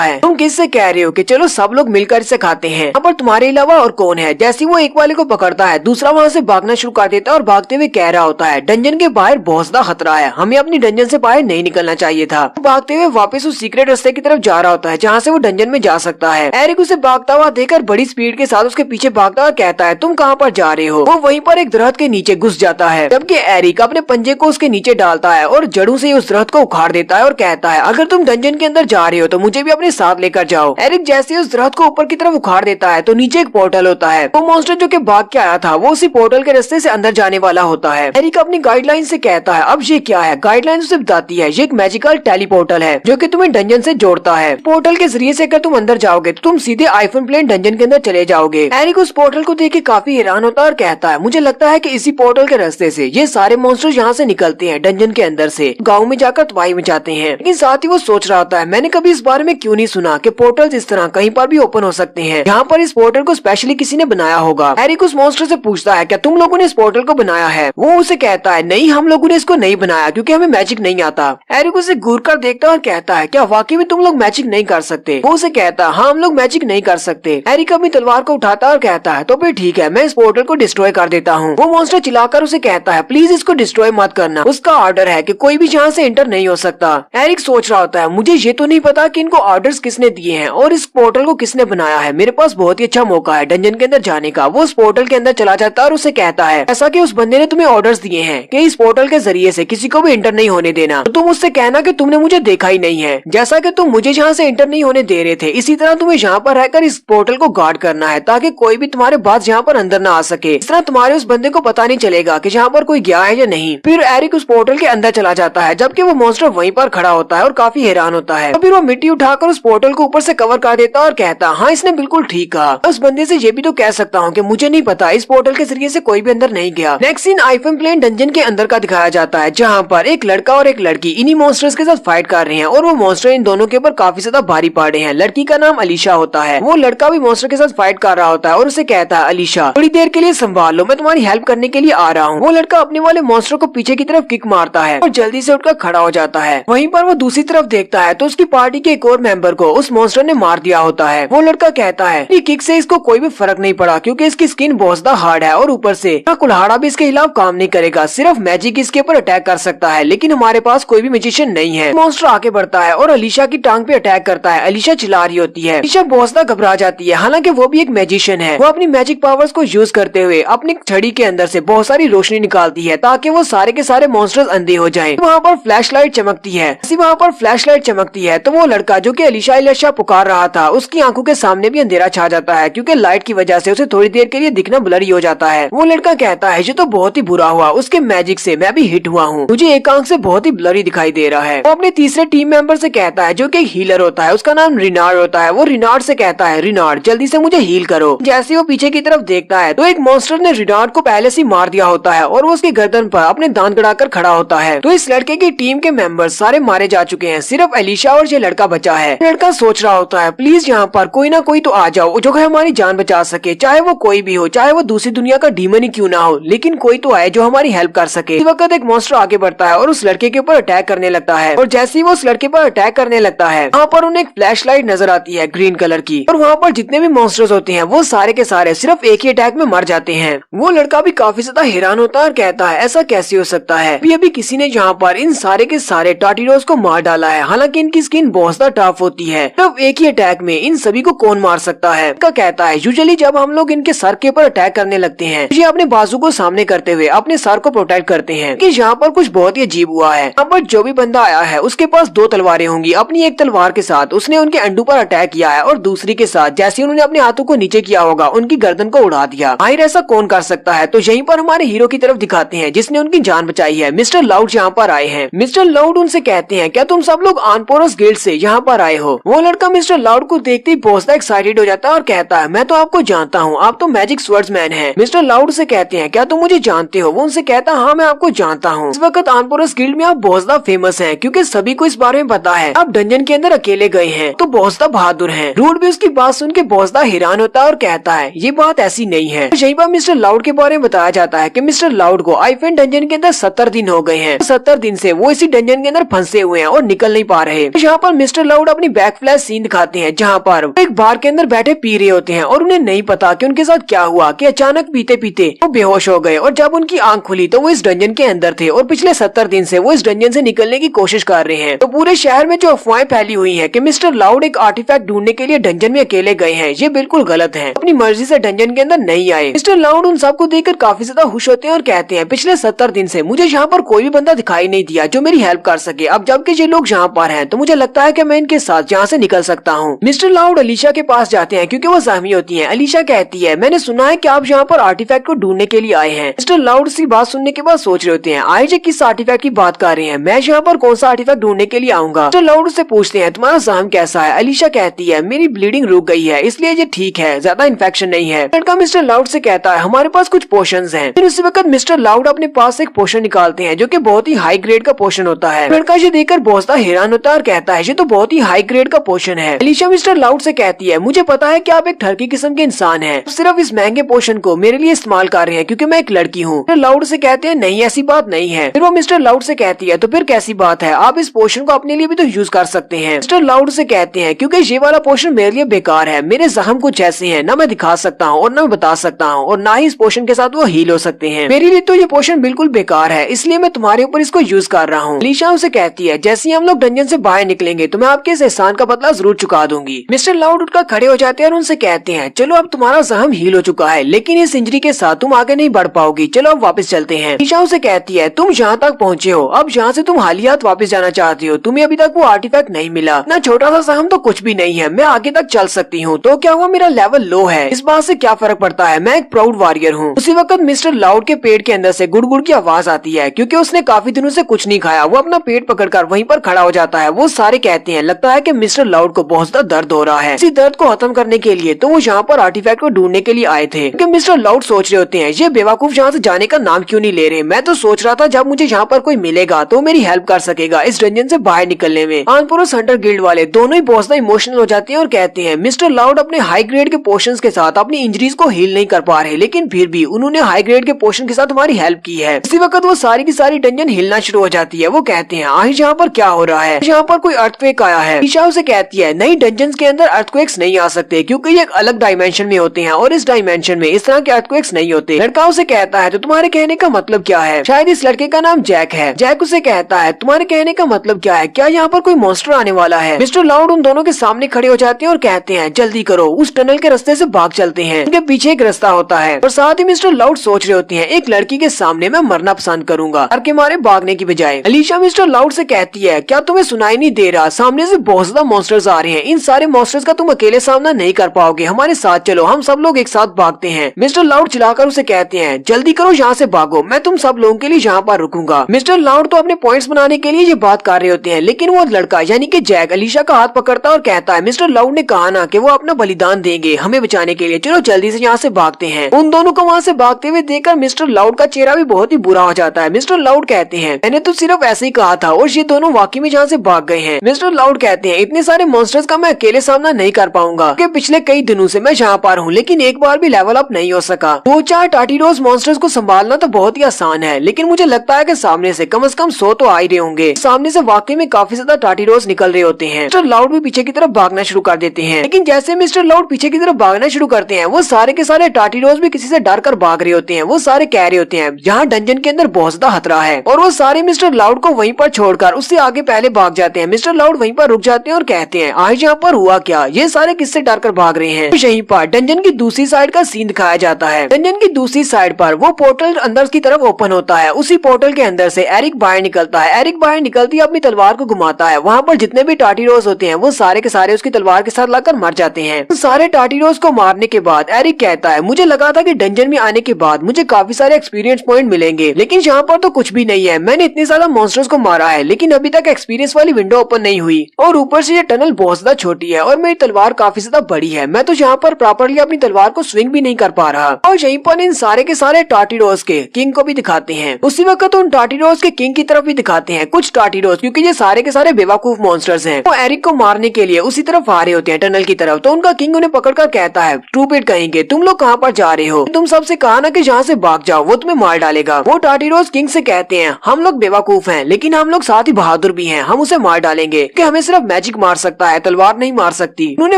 है तुम किससे कह रहे हो कि चलो सब लोग मिलकर इसे खाते हैं, यहाँ पर तुम्हारे अलावा और कौन है। जैसे वो एक वाले को पकड़ता है, दूसरा वहाँ से भागना शुरू कर देता है और भागते हुए कह रहा होता है डंजन के बाहर बहुत ज्यादा खतरा है, हमें अपनी डंजन से बाहर नहीं निकलना चाहिए था। भागते हुए वापस उस सीक्रेट रास्ते की तरफ जा रहा होता है जहाँ से वो डंजन में जा सकता है। एरिक उसे भागता हुआ देखकर बड़ी स्पीड के साथ उसके पीछे भागता हुआ कहता है तुम कहाँ पर जा रहे हो। वो वहीं पर एक दरख्त के नीचे घुस जाता है, जबकि एरिक अपने पंजे को उसके नीचे डालता है और जड़ों से उस दरख्त को उखाड़ देता है और कहता है अगर तुम डंजन के अंदर जा रहे हो तो मुझे भी अपने साथ लेकर जाओ। एरिक जैसे उस दरख्त को ऊपर की तरफ उखाड़ देता है तो नीचे एक पोर्टल होता है। वो मॉन्स्टर जो कि भाग के आया था वो उसी पोर्टल के रास्ते से अंदर जाने वाला होता है। एरिक अपनी गाइडलाइन से कहता है अब ये क्या है। गाइडलाइन उसे बताती है ये एक मैजिकल टेलीपोर्टल है जो कि तुम्हें डंजन से जोड़ता है। पोर्टल के जरिए से अगर तुम अंदर जाओगे तो तुम सीधे आइफोन प्लेन डंजन के अंदर चले जाओगे। एरिक उस पोर्टल को देख के काफी हैरान होता है और कहता है मुझे लगता है कि इसी पोर्टल के रास्ते से ये सारे मॉन्स्टर्स यहाँ से निकलते हैं डंजन के अंदर से, गाँव में जाकर तबाही मचाते हैं। लेकिन साथ ही वो सोच रहा होता है मैंने कभी इस बारे में क्यों नहीं सुना कि पोर्टल्स इस तरह कहीं पर भी ओपन हो सकते हैं, यहाँ पर इस पोर्टल को स्पेशली किसी ने बनाया होगा। एरिक उस मॉन्स्टर से पूछता है क्या तुम लोगों ने इस पोर्टल को बनाया है। वो उसे कहता है नहीं, हम लोगों ने इसको नहीं बनाया क्योंकि हमें मैजिक नहीं आता। एरिक उसे घूर कर देखता है और कहता है क्या वाकई में तुम लोग मैजिक नहीं कर सकते। वो उसे कहता है हाँ हम लोग मैजिक नहीं कर सकते। एरिक अपनी तलवार को उठाता है और कहता है तो फिर ठीक है, मैं इस पोर्टल को डिस्ट्रॉय कर देता हूँ। वो मॉन्स्टर चिल्लाकर उसे कहता है प्लीज इसको डिस्ट्रॉय मत करना, उसका ऑर्डर है कि कोई भी यहाँ से एंटर नहीं हो सकता। एरिक सोच रहा होता है मुझे ये तो नहीं पता कि इनको ऑर्डर्स किसने दिए हैं और इस पोर्टल को किसने बनाया है। मेरे पास बहुत ही अच्छा मौका है डंजन के अंदर जाने का। वो उस पोर्टल के अंदर चला जाता है और उसे कहता है ऐसा कि उस बंदे ने तुम्हें ऑर्डर्स दिए हैं कि इस पोर्टल के जरिए से किसी को भी एंटर नहीं होने देना, तो तुम उससे कहना कि तुमने मुझे देखा ही नहीं है। जैसा कि तुम मुझे यहाँ से एंटर नहीं होने दे रहे थे, इसी तरह तुम्हें यहाँ पर रहकर इस पोर्टल को गार्ड करना है ताकि कोई भी तुम्हारे बाद यहाँ पर अंदर ना आ सके। इस तरह तुम्हारे उस बंदे को पता नहीं चलेगा कि यहाँ पर कोई गया है या नहीं। फिर एरिक उस पोर्टल के अंदर चला जाता है जबकि वो मॉन्स्टर वहीं पर खड़ा होता है और काफी हैरान होता है। फिर वो मिट्टी उठाकर उस पोर्टल को ऊपर से कवर कर देता है और कहता हाँ इसने बिल्कुल ठीक कहा। उस बंदे से ये भी तो कह सकता हूँ कि मुझे नहीं पता, इस पोर्टल के जरिए से कोई भी अंदर नहीं गया। Next scene iPhone plane dungeon के अंदर का दिखाया जाता है जहाँ पर एक लड़का और एक लड़की इन्हीं मॉन्स्टर्स के साथ फाइट कर रहे हैं और वो मॉन्स्टर इन दोनों के ऊपर काफी ज्यादा भारी पड़े हैं। लड़की का नाम अलीशा होता है। वो लड़का भी मॉन्स्टर के साथ फाइट कर रहा होता है और उसे कहता है अलीशा थोड़ी देर के लिए संभाल लो, मैं तुम्हारी हेल्प करने के लिए आ रहा हूँ। वो लड़का अपने वाले मॉन्स्टर को पीछे की तरफ किक मारता है और जल्दी से उठकर खड़ा हो जाता है। वहीं पर वो दूसरी तरफ देखता है तो उसकी पार्टी के एक और मेंबर को उस मॉन्स्टर ने मार दिया होता है। वो लड़का कहता है कि किक से इसको कोई भी फर्क नहीं पड़ा क्योंकि इसकी स्किन बहुत ज्यादा हार्ड है और ऊपर से कुल्हाड़ा भी इसके खिलाफ काम नहीं करेगा, सिर्फ मैजिक इसके ऊपर अटैक कर सकता है, लेकिन हमारे पास कोई भी मैजिशियन नहीं है। मॉन्स्टर आगे बढ़ता है और अलीशा की टांग पे अटैक करता है। अलीशा चिल्ला रही होती है, अलीशा बहुत ज्यादा घबरा जाती है, हालांकि वो भी एक मैजिशियन है। वो अपनी मैजिक पावर्स को यूज करते हुए अपनी छड़ी के अंदर से बहुत सारी रोशनी निकालती है ताकि वो सारे के सारे मॉन्स्टर्स अंधे हो जाएं। वहाँ पर फ्लैश लाइट चमकती है। वहाँ पर फ्लैश लाइट चमकती है तो वो लड़का जो कि अलीशा अलीशा पुकार रहा था उसकी आंखों के सामने भी अंधेरा छा जाता है क्योंकि लाइट की वजह से उसे थोड़ी देर के लिए दिखना ब्लरी हो जाता है। वो लड़का कहता है ये तो बहुत ही बुरा हुआ, उसके मैजिक से मैं भी हिट हुआ हूँ, मुझे एक आंख से बहुत ही ब्लरी दिखाई दे रहा है। वो अपने तीसरे टीम मेंबर से कहता है जो कि हीलर होता है, उसका नाम रिनार्ड होता है। वो रिनार्ड से कहता है रिनार्ड जल्दी से मुझे हील करो। जैसे वो पीछे की तरफ देखता है तो एक मॉन्स्टर ने रिनार्ड को पहले से मार दिया होता है और वो उसकी गर्दन पर अपने दांत गड़ाकर खड़ा होता है। तो इस लड़के की टीम के मेंबर सारे मारे जा चुके हैं, सिर्फ अलीशा और ये लड़का बचा है। लड़का सोच रहा होता है प्लीज यहाँ पर कोई ना कोई तो आ जाओ जो हमारी जान बचा सके, चाहे वो कोई भी हो, चाहे वो दूसरी दुनिया का डीमन ही क्यों ना हो, लेकिन कोई तो आए जो हमारी हेल्प कर सके। इस वक्त एक मॉन्स्टर आगे बढ़ता है और उस लड़के के ऊपर अटैक करने लगता है और जैसे ही वो उस लड़के पर अटैक करने लगता है वहाँ पर उन्हें एक फ्लैश लाइट नजर आती है ग्रीन कलर की और वहाँ पर जितने भी मॉन्स्टर्स होते हैं वो सारे के सारे सिर्फ एक ही अटैक में मर जाते हैं। वो लड़का भी काफी ज्यादा हैरान होता है और कहता है ऐसा कैसे हो सकता है। अभी किसी ने यहाँ पर इन सारे के सारे टार्टिरोज को मार डाला है। हालांकि इनकी स्किन बहुत ज्यादा टफ होती है, तब एक ही अटैक में इन सभी को कौन मार सकता है। का कहता है यूजुअली जब हम लोग इनके सर के ऊपर अटैक करने लगते हैं, ये अपने बाजू को सामने करते हुए अपने सर को प्रोटेक्ट करते हैं। कि यहाँ पर कुछ बहुत ही अजीब हुआ है। यहाँ पर जो भी बंदा आया है उसके पास दो तलवारें होंगी। अपनी एक तलवार के साथ उसने उनके अंडू पर अटैक किया है और दूसरी के साथ जैसे उन्होंने अपने हाथों को नीचे किया होगा उनकी गर्दन को उड़ा दिया। आखिर ऐसा कौन कर सकता है? तो यहीं पर हमारे हीरो की तरफ दिखाते हैं जिसने उनकी जान बचाई है। मिस्टर लाउड यहाँ पर आए हैं। मिस्टर लाउड उनसे कहते हैं क्या तुम सब लोग आनपोरस गिल्ड से यहाँ पर आए हो? वो लड़का मिस्टर लाउड को देखते ही बहुत एक्साइटेड हो जाता है और कहता है मैं तो आपको जानता हूँ, आप तो मैजिक स्वर्ड्समैन हैं। मिस्टर लाउड से कहते हैं क्या तुम मुझे जानते हो? वो उनसे कहता है हाँ मैं आपको जानता हूँ। इस वक्त आनपोरस गिल्ड में आप बहुत ज्यादा फेमस हैं क्योंकि सभी को इस बारे में पता है आप डंजन के अंदर अकेले गए हैं, तो बहुत ज्यादा बहादुर हैं। रूड भी उसकी बात सुन के बहुत ज्यादा हैरान होता है और कहता है ये बात ऐसी नहीं है। तो यहीं पर मिस्टर लाउड के बारे में बताया जाता है कि मिस्टर लाउड को आइफेन डंजन के अंदर 70 दिन हो गए हैं। 70 दिन से वो इसी डंजन के अंदर फंसे हुए हैं और निकल नहीं पा रहे। यहाँ पर मिस्टर लाउड अपनी बैक फ्लैश सीन दिखाते हैं जहाँ पर वो एक बार के अंदर बैठे पी रहे होते हैं और उन्हें नहीं पता कि उनके साथ क्या हुआ कि अचानक पीते पीते वो बेहोश हो गए और जब उनकी आंख खुली तो वो इस डंजन के अंदर थे और पिछले 70 दिन से वो इस डंजन से निकलने की कोशिश कर रहे हैं। तो पूरे शहर में जो अफवाहें फैली हुई है कि मिस्टर लाउड एक आर्टिफैक्ट ढूंढने के लिए डंजन में अकेले गए हैं, ये बिल्कुल गलत है। अपनी मर्जी से डंजन के अंदर नहीं आए। मिस्टर लाउड उन सबको देखकर काफी ज्यादा खुश होते हैं और कहते हैं पिछले 70 दिन से मुझे यहाँ पर कोई भी बंदा दिखाई नहीं दिया जो मेरी हेल्प कर सके। अब जबकि ये लोग यहाँ पर हैं तो मुझे लगता है कि मैं इनके साथ यहाँ से निकल सकता हूँ। मिस्टर लाउड अलीशा के पास जाते हैं क्योंकि वो जख्मी होती है। अलीशा कहती है मैंने सुना है कि आप यहाँ पर आर्टिफैक्ट को ढूंढने के लिए आए हैं। मिस्टर लाउड सी बात सुनने के बाद सोच रहे होते हैं आज किस आर्टिफैक्ट की बात कर रहे हैं, मैं यहाँ पर कौन सा आर्टिफैक्ट ढूंढने के लिए आऊंगा। मिस्टर लाउड से पूछते हैं तुम्हारा जख्म कैसा है? अलीशा कहती है मेरी ब्लीडिंग रुक गई है इसलिए ये ठीक है, ज्यादा इन्फेक्शन नहीं है। लड़का मिस्टर लाउड से कहता है हमारे पास कुछ पोशंस हैं। फिर उसी वक्त मिस्टर लाउड अपने पास एक पोशन निकालते हैं जो कि बहुत ही हाई ग्रेड का पोशन होता है। लड़का ये देखकर बहुत ज्यादा हैरान होता है और कहता है ये तो बहुत ही हाई ग्रेड का पोशन है। अलीशा मिस्टर लाउड से कहती है मुझे पता है कि आप एक ठरकी किस्म के इंसान हैं, सिर्फ इस महंगे पोशन को मेरे लिए इस्तेमाल कर रहे हैं क्योंकि मैं एक लड़की हूँ। मिस्टर लाउड से कहते हैं नहीं ऐसी बात नहीं है। फिर वो मिस्टर लाउड से कहती है तो फिर कैसी बात है, आप इस पोशन को अपने लिए भी तो यूज कर सकते हैं। मिस्टर लाउड से कहते हैं क्योंकि ये वाला पोशन मेरे लिए बेकार है, मेरे जख्म कुछ ऐसे हैं ना मैं दिखा सकता हूँ और ना मैं बता सकता हूँ और ना ही इस पोशन के साथ वो हील हो सकते हैं। मेरे लिए तो ये पोशन बिल्कुल बेकार है इसलिए मैं तुम्हारे ऊपर इसको यूज कर रहा हूँ। अलीशा उसे कहती है जैसे ही हम लोग डंजन से बाहर निकलेंगे तो मैं आपके इस एहसान का बदला जरूर चुका दूंगी। मिस्टर लाउड उठकर खड़े हो जाते हैं और उनसे कहते हैं चलो अब तुम्हारा जख्म हील हो चुका है लेकिन इस इंजरी के साथ तुम आगे नहीं बढ़ पाओगी, चलो अब वापस चलते हैं। अलीशा उसे कहती है तुम यहाँ तक पहुँचे हो, अब यहाँ से तुम हालियात वापस जाना चाहती हो, तुम्हें अभी तक वो आर्टिफैक्ट नहीं मिला, इतना छोटा सा जख्म तो कुछ भी नहीं है, मैं आगे तक चल सकती हूँ। तो क्या हुआ मेरा लेवल लो है, इस बात से क्या फर्क पड़ता है, मैं एक प्राउड वॉरियर हूँ। उसी वक्त मिस्टर लाउड के पेट के अंदर से गुड़गुड़ की आवाज आती है क्योंकि उसने काफी दिनों से कुछ नहीं खाया। वो अपना पेट पकड़कर वहीं पर खड़ा हो जाता है। वो सारे कहते हैं लगता है कि मिस्टर लाउड को बहुत ज्यादा दर्द हो रहा है। इसी दर्द को खत्म करने के लिए तो वो यहाँ पर आर्टिफैक्ट को ढूंढने के लिए आए थे। क्योंकि मिस्टर लाउड सोच रहे होते हैं ये बेवकूफ यहाँ से जाने का नाम क्यों नहीं ले रहे, मैं तो सोच रहा था जब मुझे यहाँ पर कोई मिलेगा तो मेरी हेल्प कर सकेगा इस डंजन से बाहर निकलने में। आनपुरस हंटर गिल्ड वाले दोनों ही बहुत ज्यादा इमोशनल हो जाते हैं और कहते हैं मिस्टर लाउड अपने हाई ग्रेड के पोशंस के साथ अपनी इंजरीज को हील नहीं कर पा रहे लेकिन फिर भी उन्होंने हाई ग्रेड के पोशन के साथ हमारी हेल्प की है। इसी वक्त वो सारी की सारी डंजन हिलना शुरू हो जाती है। वो कहते हैं आज यहाँ पर क्या हो रहा है, यहाँ पर कोई अर्थक्वेक आया है। ईशा उसे कहती है नई डंजन के अंदर अर्थक्वेक्स नहीं आ सकते क्योंकि ये एक अलग डायमेंशन में होते हैं और इस डायमेंशन में इस तरह के अर्थक्वेक्स नहीं होते। लड़का उसे कहता है तो तुम्हारे कहने का मतलब क्या है, शायद इस लड़के का नाम जैक है। जैक उसे कहता है तुम्हारे कहने का मतलब क्या है, क्या यहाँ पर कोई मॉन्स्टर आने वाला है। मिस्टर लाउड उन दोनों के सामने खड़े हो जाते हैं और कहते हैं जल्दी करो उस टनल के रास्ते से भाग चलते हैं। उनके पीछे एक रास्ता होता है और साथ ही मिस्टर लाउड सोच रहे होते हैं एक लड़की के सामने मैं मरना पसंद करूंगा डर के मारे भागने की बजाय। अलीशा मिस्टर लाउड से कहती है क्या तुम्हें सुनाई नहीं दे रहा, सामने से बहुत ज्यादा मॉन्स्टर्स आ रहे हैं, इन सारे मॉन्स्टर्स का तुम अकेले सामना नहीं कर पाओगे, हमारे साथ चलो हम सब लोग एक साथ भागते हैं। मिस्टर लाउड चिल्लाकर उसे कहते हैं जल्दी करो यहाँ से भागो, मैं तुम सब लोगों के लिए यहाँ पर रुकूंगा। मिस्टर लाउड तो अपने पॉइंट्स बनाने के लिए ये बात कर रहे होते हैं लेकिन वो लड़का यानी कि जैक अलीशा का हाथ पकड़ता है और कहता है मिस्टर लाउड ने कहा ना कि वो अपना बलिदान देंगे हमें बचाने के लिए, चलो जल्दी से यहाँ से भागते हैं। उन दोनों को वहाँ से भागते हुए देखकर मिस्टर लाउड का चेहरा भी बहुत ही बुरा हो जाता है। मिस्टर लाउड कहते हैं मैंने तो सिर्फ ऐसे ही कहा था और ये दोनों वाकई में यहाँ से भाग गए हैं। मिस्टर लाउड कहते हैं इतने सारे मॉन्स्टर्स का मैं अकेले सामना नहीं कर पाऊंगा क्योंकि पिछले कई दिनों से मैं यहाँ पर हूँ लेकिन एक बार भी लेवल अप नहीं हो सका। 2-4 टार्टिरोज मॉन्स्टर्स को संभालना तो बहुत ही आसान है लेकिन मुझे लगता है कि सामने से कम 100 तो आ ही रहे होंगे। सामने से वाकई में काफी ज्यादा टार्टिरोज निकल रहे होते हैं। मिस्टर लाउड भी पीछे की तरफ भागना शुरू कर देते हैं लेकिन जैसे मिस्टर लाउड पीछे की तरफ भागना शुरू करते हैं वो सारे के सारे टार्टिरोज भी किसी से डर कर भाग रहे होते हैं। वो सारे कह रहे होते हैं जहाँ डंजन के अंदर अंदर बहुत ज्यादा खतरा है और वो सारे मिस्टर लाउड को वहीं पर छोड़कर उससे आगे पहले भाग जाते हैं। मिस्टर लाउड वहीं पर रुक जाते हैं और कहते हैं आज यहाँ पर हुआ क्या, ये सारे किससे डर कर भाग रहे हैं। तो यहीं पर डंजन की दूसरी साइड का सीन दिखाया जाता है। डंजन की दूसरी साइड पर वो पोर्टल अंदर की तरफ ओपन होता है। उसी पोर्टल के अंदर से एरिक बाहर निकलता है। एरिक बाहर निकलती है अपनी तलवार को घुमाता है। वहाँ पर जितने भी टाटीरोज होते हैं वो सारे के सारे उसकी तलवार के साथ लगकर मर जाते हैं। तो सारे टाटीरोज को मारने के बाद एरिक कहता है मुझे लगा था कि डंजन में आने के बाद मुझे काफी सारे एक्सपीरियंस पॉइंट मिलेंगे, लेकिन यहाँ पर तो कुछ भी नहीं है। मैंने इतने ज्यादा मॉन्स्टर्स को मारा है लेकिन अभी तक एक्सपीरियंस वाली विंडो ओपन नहीं हुई और ऊपर से ये टनल बहुत ज्यादा छोटी है और मेरी तलवार काफी ज्यादा बड़ी है। मैं तो यहाँ पर प्रॉपरली अपनी तलवार को स्विंग भी नहीं कर पा रहा। और यहीं पर इन सारे के सारे टाटीरोज के किंग को भी दिखाते हैं। उसी वक्त उन टाटीरोज के किंग की तरफ भी दिखाते हैं कुछ टाटीरोज, क्योंकि ये सारे के सारे बेवकूफ मॉन्स्टर्स हैं। वो एरिक को मारने के लिए उसी तरफ आ रहे होते हैं टनल की तरफ। तो उनका किंग उन्हें पकड़कर कहता है स्टूपिड कहेंगे, तुम लोग कहाँ पर जा रहे हो? तुम सबसे कहा ना कि यहाँ से भाग जाओ, वो तुम्हें मार डालेगा। वो टाटीरोज किंग से कहते हैं हम लोग बेवकूफ हैं लेकिन हम लोग साथ ही बहादुर भी हैं, हम उसे मार डालेंगे कि हमें सिर्फ मैजिक मार सकता है, तलवार नहीं मार सकती। उन्होंने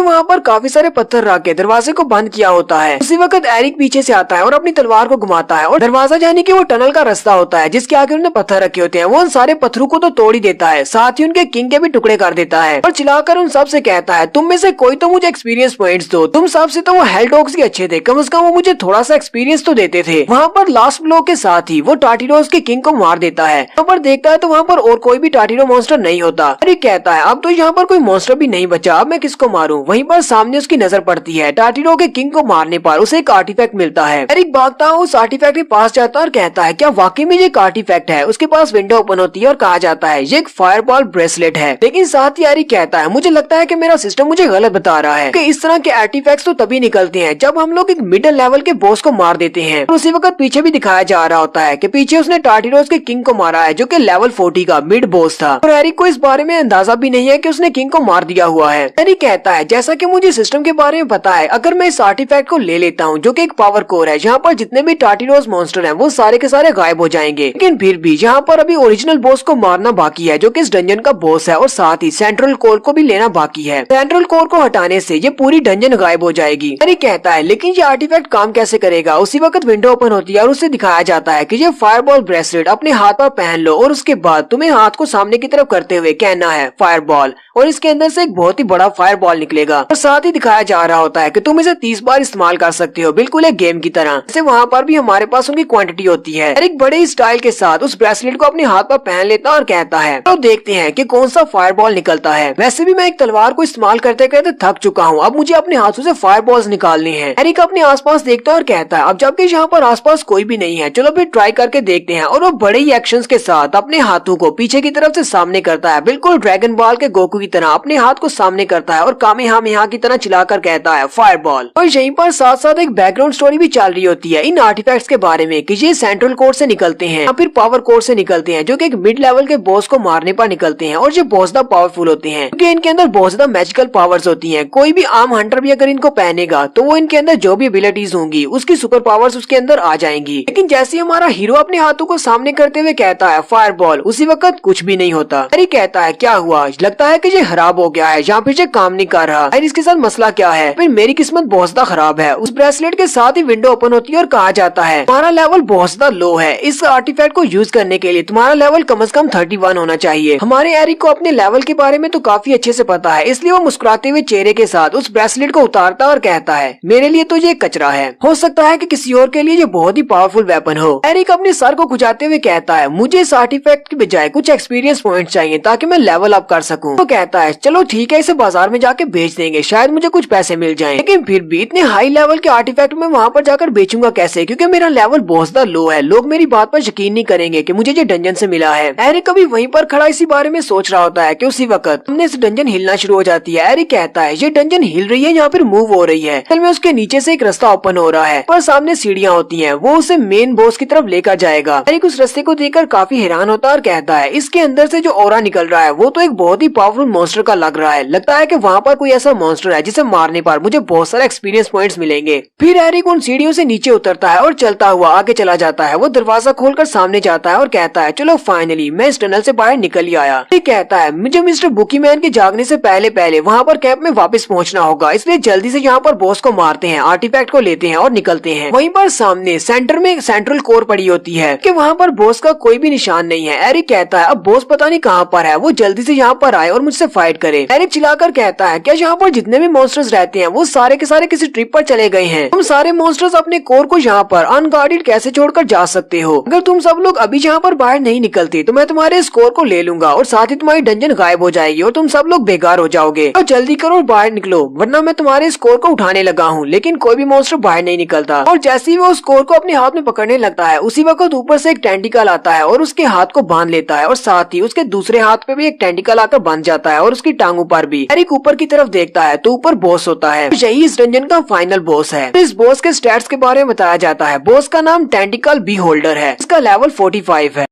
वहाँ पर काफी सारे पत्थर रख के दरवाजे को बंद किया होता है। उसी वक्त एरिक पीछे से आता है और अपनी तलवार को घुमाता है और दरवाजा जाने की वो टनल का रास्ता होता है जिसके आगे उन्होंने पत्थर रखे होते हैं। वो उन सारे पत्थरों को तो तोड़ ही देता है, साथ ही उनके किंग के भी टुकड़े कर देता है और चिल्लाकर उन सब से कहता है तुम में से कोई तो मुझे एक्सपीरियंस पॉइंट्स दो। तुम सबसे तो वो हेल डॉग्स ही अच्छे थे, कम से कम वो मुझे थोड़ा सा एक्सपीरियंस तो देते थे। वहाँ पर लास्ट ब्लो के साथ ही वो टाटीरोज के किंग को मार देता है। वहाँ पर देखता है तो वहाँ पर और कोई भी टाटीरो मॉन्स्टर नहीं होता। एरिक कहता है अब तो यहाँ पर कोई मॉन्स्टर भी नहीं बचा, अब मैं किसको मारूं? वहीं पर सामने उसकी नजर पड़ती है। टाटीरो के किंग को मारने पर उसे एक आर्टिफैक्ट मिलता है। एरिक भागता है उस आर्टिफैक्ट के पास जाता है और कहता है क्या वाकई में ये एक आर्टिफैक्ट है? उसके पास विंडो ओपन होती है और कहा जाता है ये एक फायरबॉल ब्रेसलेट है। लेकिन साथ ही एरिक कहता है मुझे लगता है कि मेरा सिस्टम मुझे गलत बता रहा है कि इस तरह के आर्टिफैक्ट्स तो तभी निकलते हैं जब हम लोग एक मिडिल लेवल के बॉस को मार देते हैं। और उसी वक्त पीछे भी दिखाया जा रहा होता है कि पीछे उसने टाटीरोज के किंग को मारा है जो कि लेवल 40 का मिड बॉस था और एरिक को इस बारे में अंदाजा भी नहीं है कि उसने किंग को मार दिया हुआ है। एरिक कहता है जैसा कि मुझे सिस्टम के बारे में पता है, अगर मैं इस आर्टिफैक्ट को ले लेता हूँ जो कि एक पावर कोर है जहाँ पर जितने भी टाटीरोज मॉन्स्टर हैं वो सारे के सारे गायब हो जाएंगे। लेकिन फिर भी यहाँ पर अभी ओरिजिनल बॉस को मारना बाकी है जो कि इस डंजन का बॉस है और साथ ही सेंट्रल कोर को भी लेना बाकी है। सेंट्रल कोर को हटाने से ये पूरी डंजन गायब हो जाएगी। एरिक कहता है लेकिन ये आर्टिफैक्ट काम कैसे करेगा? उसी वक्त विंडो ओपन होती है और उसे दिखाया जाता है कि ये फायरबॉल ब्रेसलेट अपने हाथ पर पहन लो और उसके बाद तुम्हें हाथ को सामने की तरफ करते हुए कहना है फायरबॉल और इसके अंदर से एक बहुत ही बड़ा फायरबॉल निकलेगा। और साथ ही दिखाया जा रहा होता है कि तुम इसे 30 बार इस्तेमाल कर सकते हो, बिल्कुल एक गेम की तरह। जैसे वहाँ पर भी हमारे पास उनकी क्वांटिटी होती है। एरिक बड़े ही स्टाइल के साथ उस ब्रेसलेट को अपने हाथ पर पहन लेता और कहता है तो देखते हैं कि कौन सा फायरबॉल निकलता है। वैसे भी मैं एक तलवार को इस्तेमाल करते करते थक चुका हूँ, अब मुझे अपने हाथों से फायरबॉल्स निकालने हैं। एरिक अपने आसपास देखता है और कहता है अब जबकि यहाँ पर आसपास कोई भी नहीं है, चलो फिर ट्राई करके देखते हैं। और वो बड़े ही एक्शंस के साथ अपने हाथों को पीछे की तरफ से सामने करता है, बिल्कुल ड्रैगन बॉल के गोकू की तरह अपने हाथ को सामने करता है और कामेहामेहा की तरह चिल्लाकर कहता है फायरबॉल। और यहीं पर साथ साथ एक बैकग्राउंड स्टोरी भी चल रही होती है इन आर्टिफैक्ट्स के बारे में कि ये सेंट्रल कोर से निकलते हैं या फिर पावर कोर से निकलते हैं जो कि एक मिड लेवल के बॉस को मारने पर निकलते हैं और ये बहुत ज्यादा पावरफुल होते हैं क्योंकि इनके अंदर बहुत ज्यादा मैजिकल पावर्स होती हैं। कोई भी आम हंटर भी अगर इनको पहनेगा तो वो इनके अंदर जो भी एबिलिटीज होंगी उसकी सुपर पावर्स उसके अंदर आ जाएंगी। लेकिन जैसे हमारा हीरो अपने हाथों को सामने करते हुए कहता है फायरबॉल, उसी वक्त कुछ भी नहीं होता। एरिक कहता है क्या हुआ? लगता है कि ये खराब हो गया है, यहाँ पे ये काम नहीं कर रहा। इसके साथ मसला क्या है? फिर मेरी किस्मत बहुत ज्यादा खराब है। उस ब्रेसलेट के साथ ही विंडो ओपन होती है और कहा जाता है तुम्हारा लेवल बहुत ज्यादा लो है, इस आर्टिफैक्ट को यूज करने के लिए तुम्हारा लेवल कम से कम 31 होना चाहिए। हमारे एरिक को अपने लेवल के बारे में तो काफी अच्छे से पता है, इसलिए वो मुस्कुराते हुए चेहरे के साथ उस ब्रेसलेट को उतारता और कहता है मेरे लिए तो ये कचरा है, हो सकता है कि किसी और के लिए ये बहुत ही पावरफुल वेपन हो। एरिक अपने सर को खुजाते हुए कहता है मुझे इस आर्टिफैक्ट की बजाय कुछ एक्सपीरियंस पॉइंट चाहिए ताकि मैं लेवल अप कर सकूं। तो कहता है चलो ठीक है, इसे बाजार में जाके बेच देंगे, शायद मुझे कुछ पैसे मिल जाएं। लेकिन फिर भी इतने हाई लेवल के आर्टिफैक्ट में वहाँ पर जाकर बेचूंगा कैसे, क्योंकि मेरा लेवल बहुत ज्यादा लो है। लोग मेरी बात पर यकीन नहीं करेंगे कि मुझे ये डंजन से मिला है। एरिक कभी वहीं पर खड़ा इसी बारे में सोच रहा होता है कि उसी वक्त हमने इस डंजन हिलना शुरू हो जाती है। एरिक कहता है ये डंजन हिल रही है या फिर मूव हो रही है। असल में उसके नीचे से एक रास्ता ओपन हो रहा है पर सामने सीढ़ियाँ होती है, वो उसे मेन बॉस की तरफ लेकर जाएगा। एरिक उस रास्ते को देखकर काफी हैरान होता है और कहता है इसके अंदर से जो ऑरा निकल रहा है वो तो एक बहुत ही पावरफुल मॉन्स्टर का लग रहा है। लगता है कि वहाँ पर कोई ऐसा मॉन्स्टर है जिसे मारने पर मुझे बहुत सारे एक्सपीरियंस पॉइंट्स मिलेंगे। फिर एरिक उन सीढ़ियों से नीचे उतरता है और चलता हुआ आगे चला जाता है। वो दरवाजा खोलकर सामने जाता है और कहता है चलो फाइनली मैं इस टनल से बाहर निकल ही आया। ये कहता है मुझे मिस्टर बुकीमैन के जागने से पहले पहले वहाँ पर कैंप में वापस पहुँचना होगा, इसलिए जल्दी से यहाँ पर बॉस को मारते हैं, आर्टिफैक्ट को लेते हैं और निकलते हैं। वहीं पर सामने सेंटर में सेंट्रल कोर पड़ी होती होती है कि वहाँ पर बॉस का कोई भी निशान नहीं है। एरिक कहता है अब बॉस पता नहीं कहाँ पर है, वो जल्दी से यहाँ पर आए और मुझसे फाइट करे। एरिक चिल्लाकर कहता है क्या यहाँ पर जितने भी मॉन्स्टर्स रहते हैं वो सारे के सारे किसी ट्रिप पर चले गए हैं? तुम सारे मॉन्स्टर्स अपने कोर को यहाँ पर अनगार्डेड कैसे छोड़कर जा सकते हो? अगर तुम सब लोग अभी यहाँ पर बाहर नहीं निकलते तो मैं तुम्हारे स्कोर को ले लूंगा और साथ ही तुम्हारी डंजन गायब हो जाएगी और तुम सब लोग बेकार हो जाओगे। तो जल्दी करो और बाहर निकलो वरना मैं तुम्हारे स्कोर को उठाने लगा हूँ। लेकिन कोई भी मॉन्स्टर बाहर नहीं निकलता और जैसे ही वो स्कोर को अपने हाथ में पकड़ने लगता है उसी वक्त ऊपर से एक टेंटिकल आता है और उसके हाथ को बांध लेता है और साथ ही उसके दूसरे हाथ पे भी एक टेंटिकल आकर बांध जाता है और उसकी टांगों पर भी। एरिक ऊपर की तरफ देखता है तो ऊपर बॉस होता है। यही इस डंजन का फाइनल बॉस है। इस बॉस के स्टैट्स के बारे में बताया जाता है। बॉस का नाम टेंटिकल बी होल्डर है। इसका लेवल 45 है।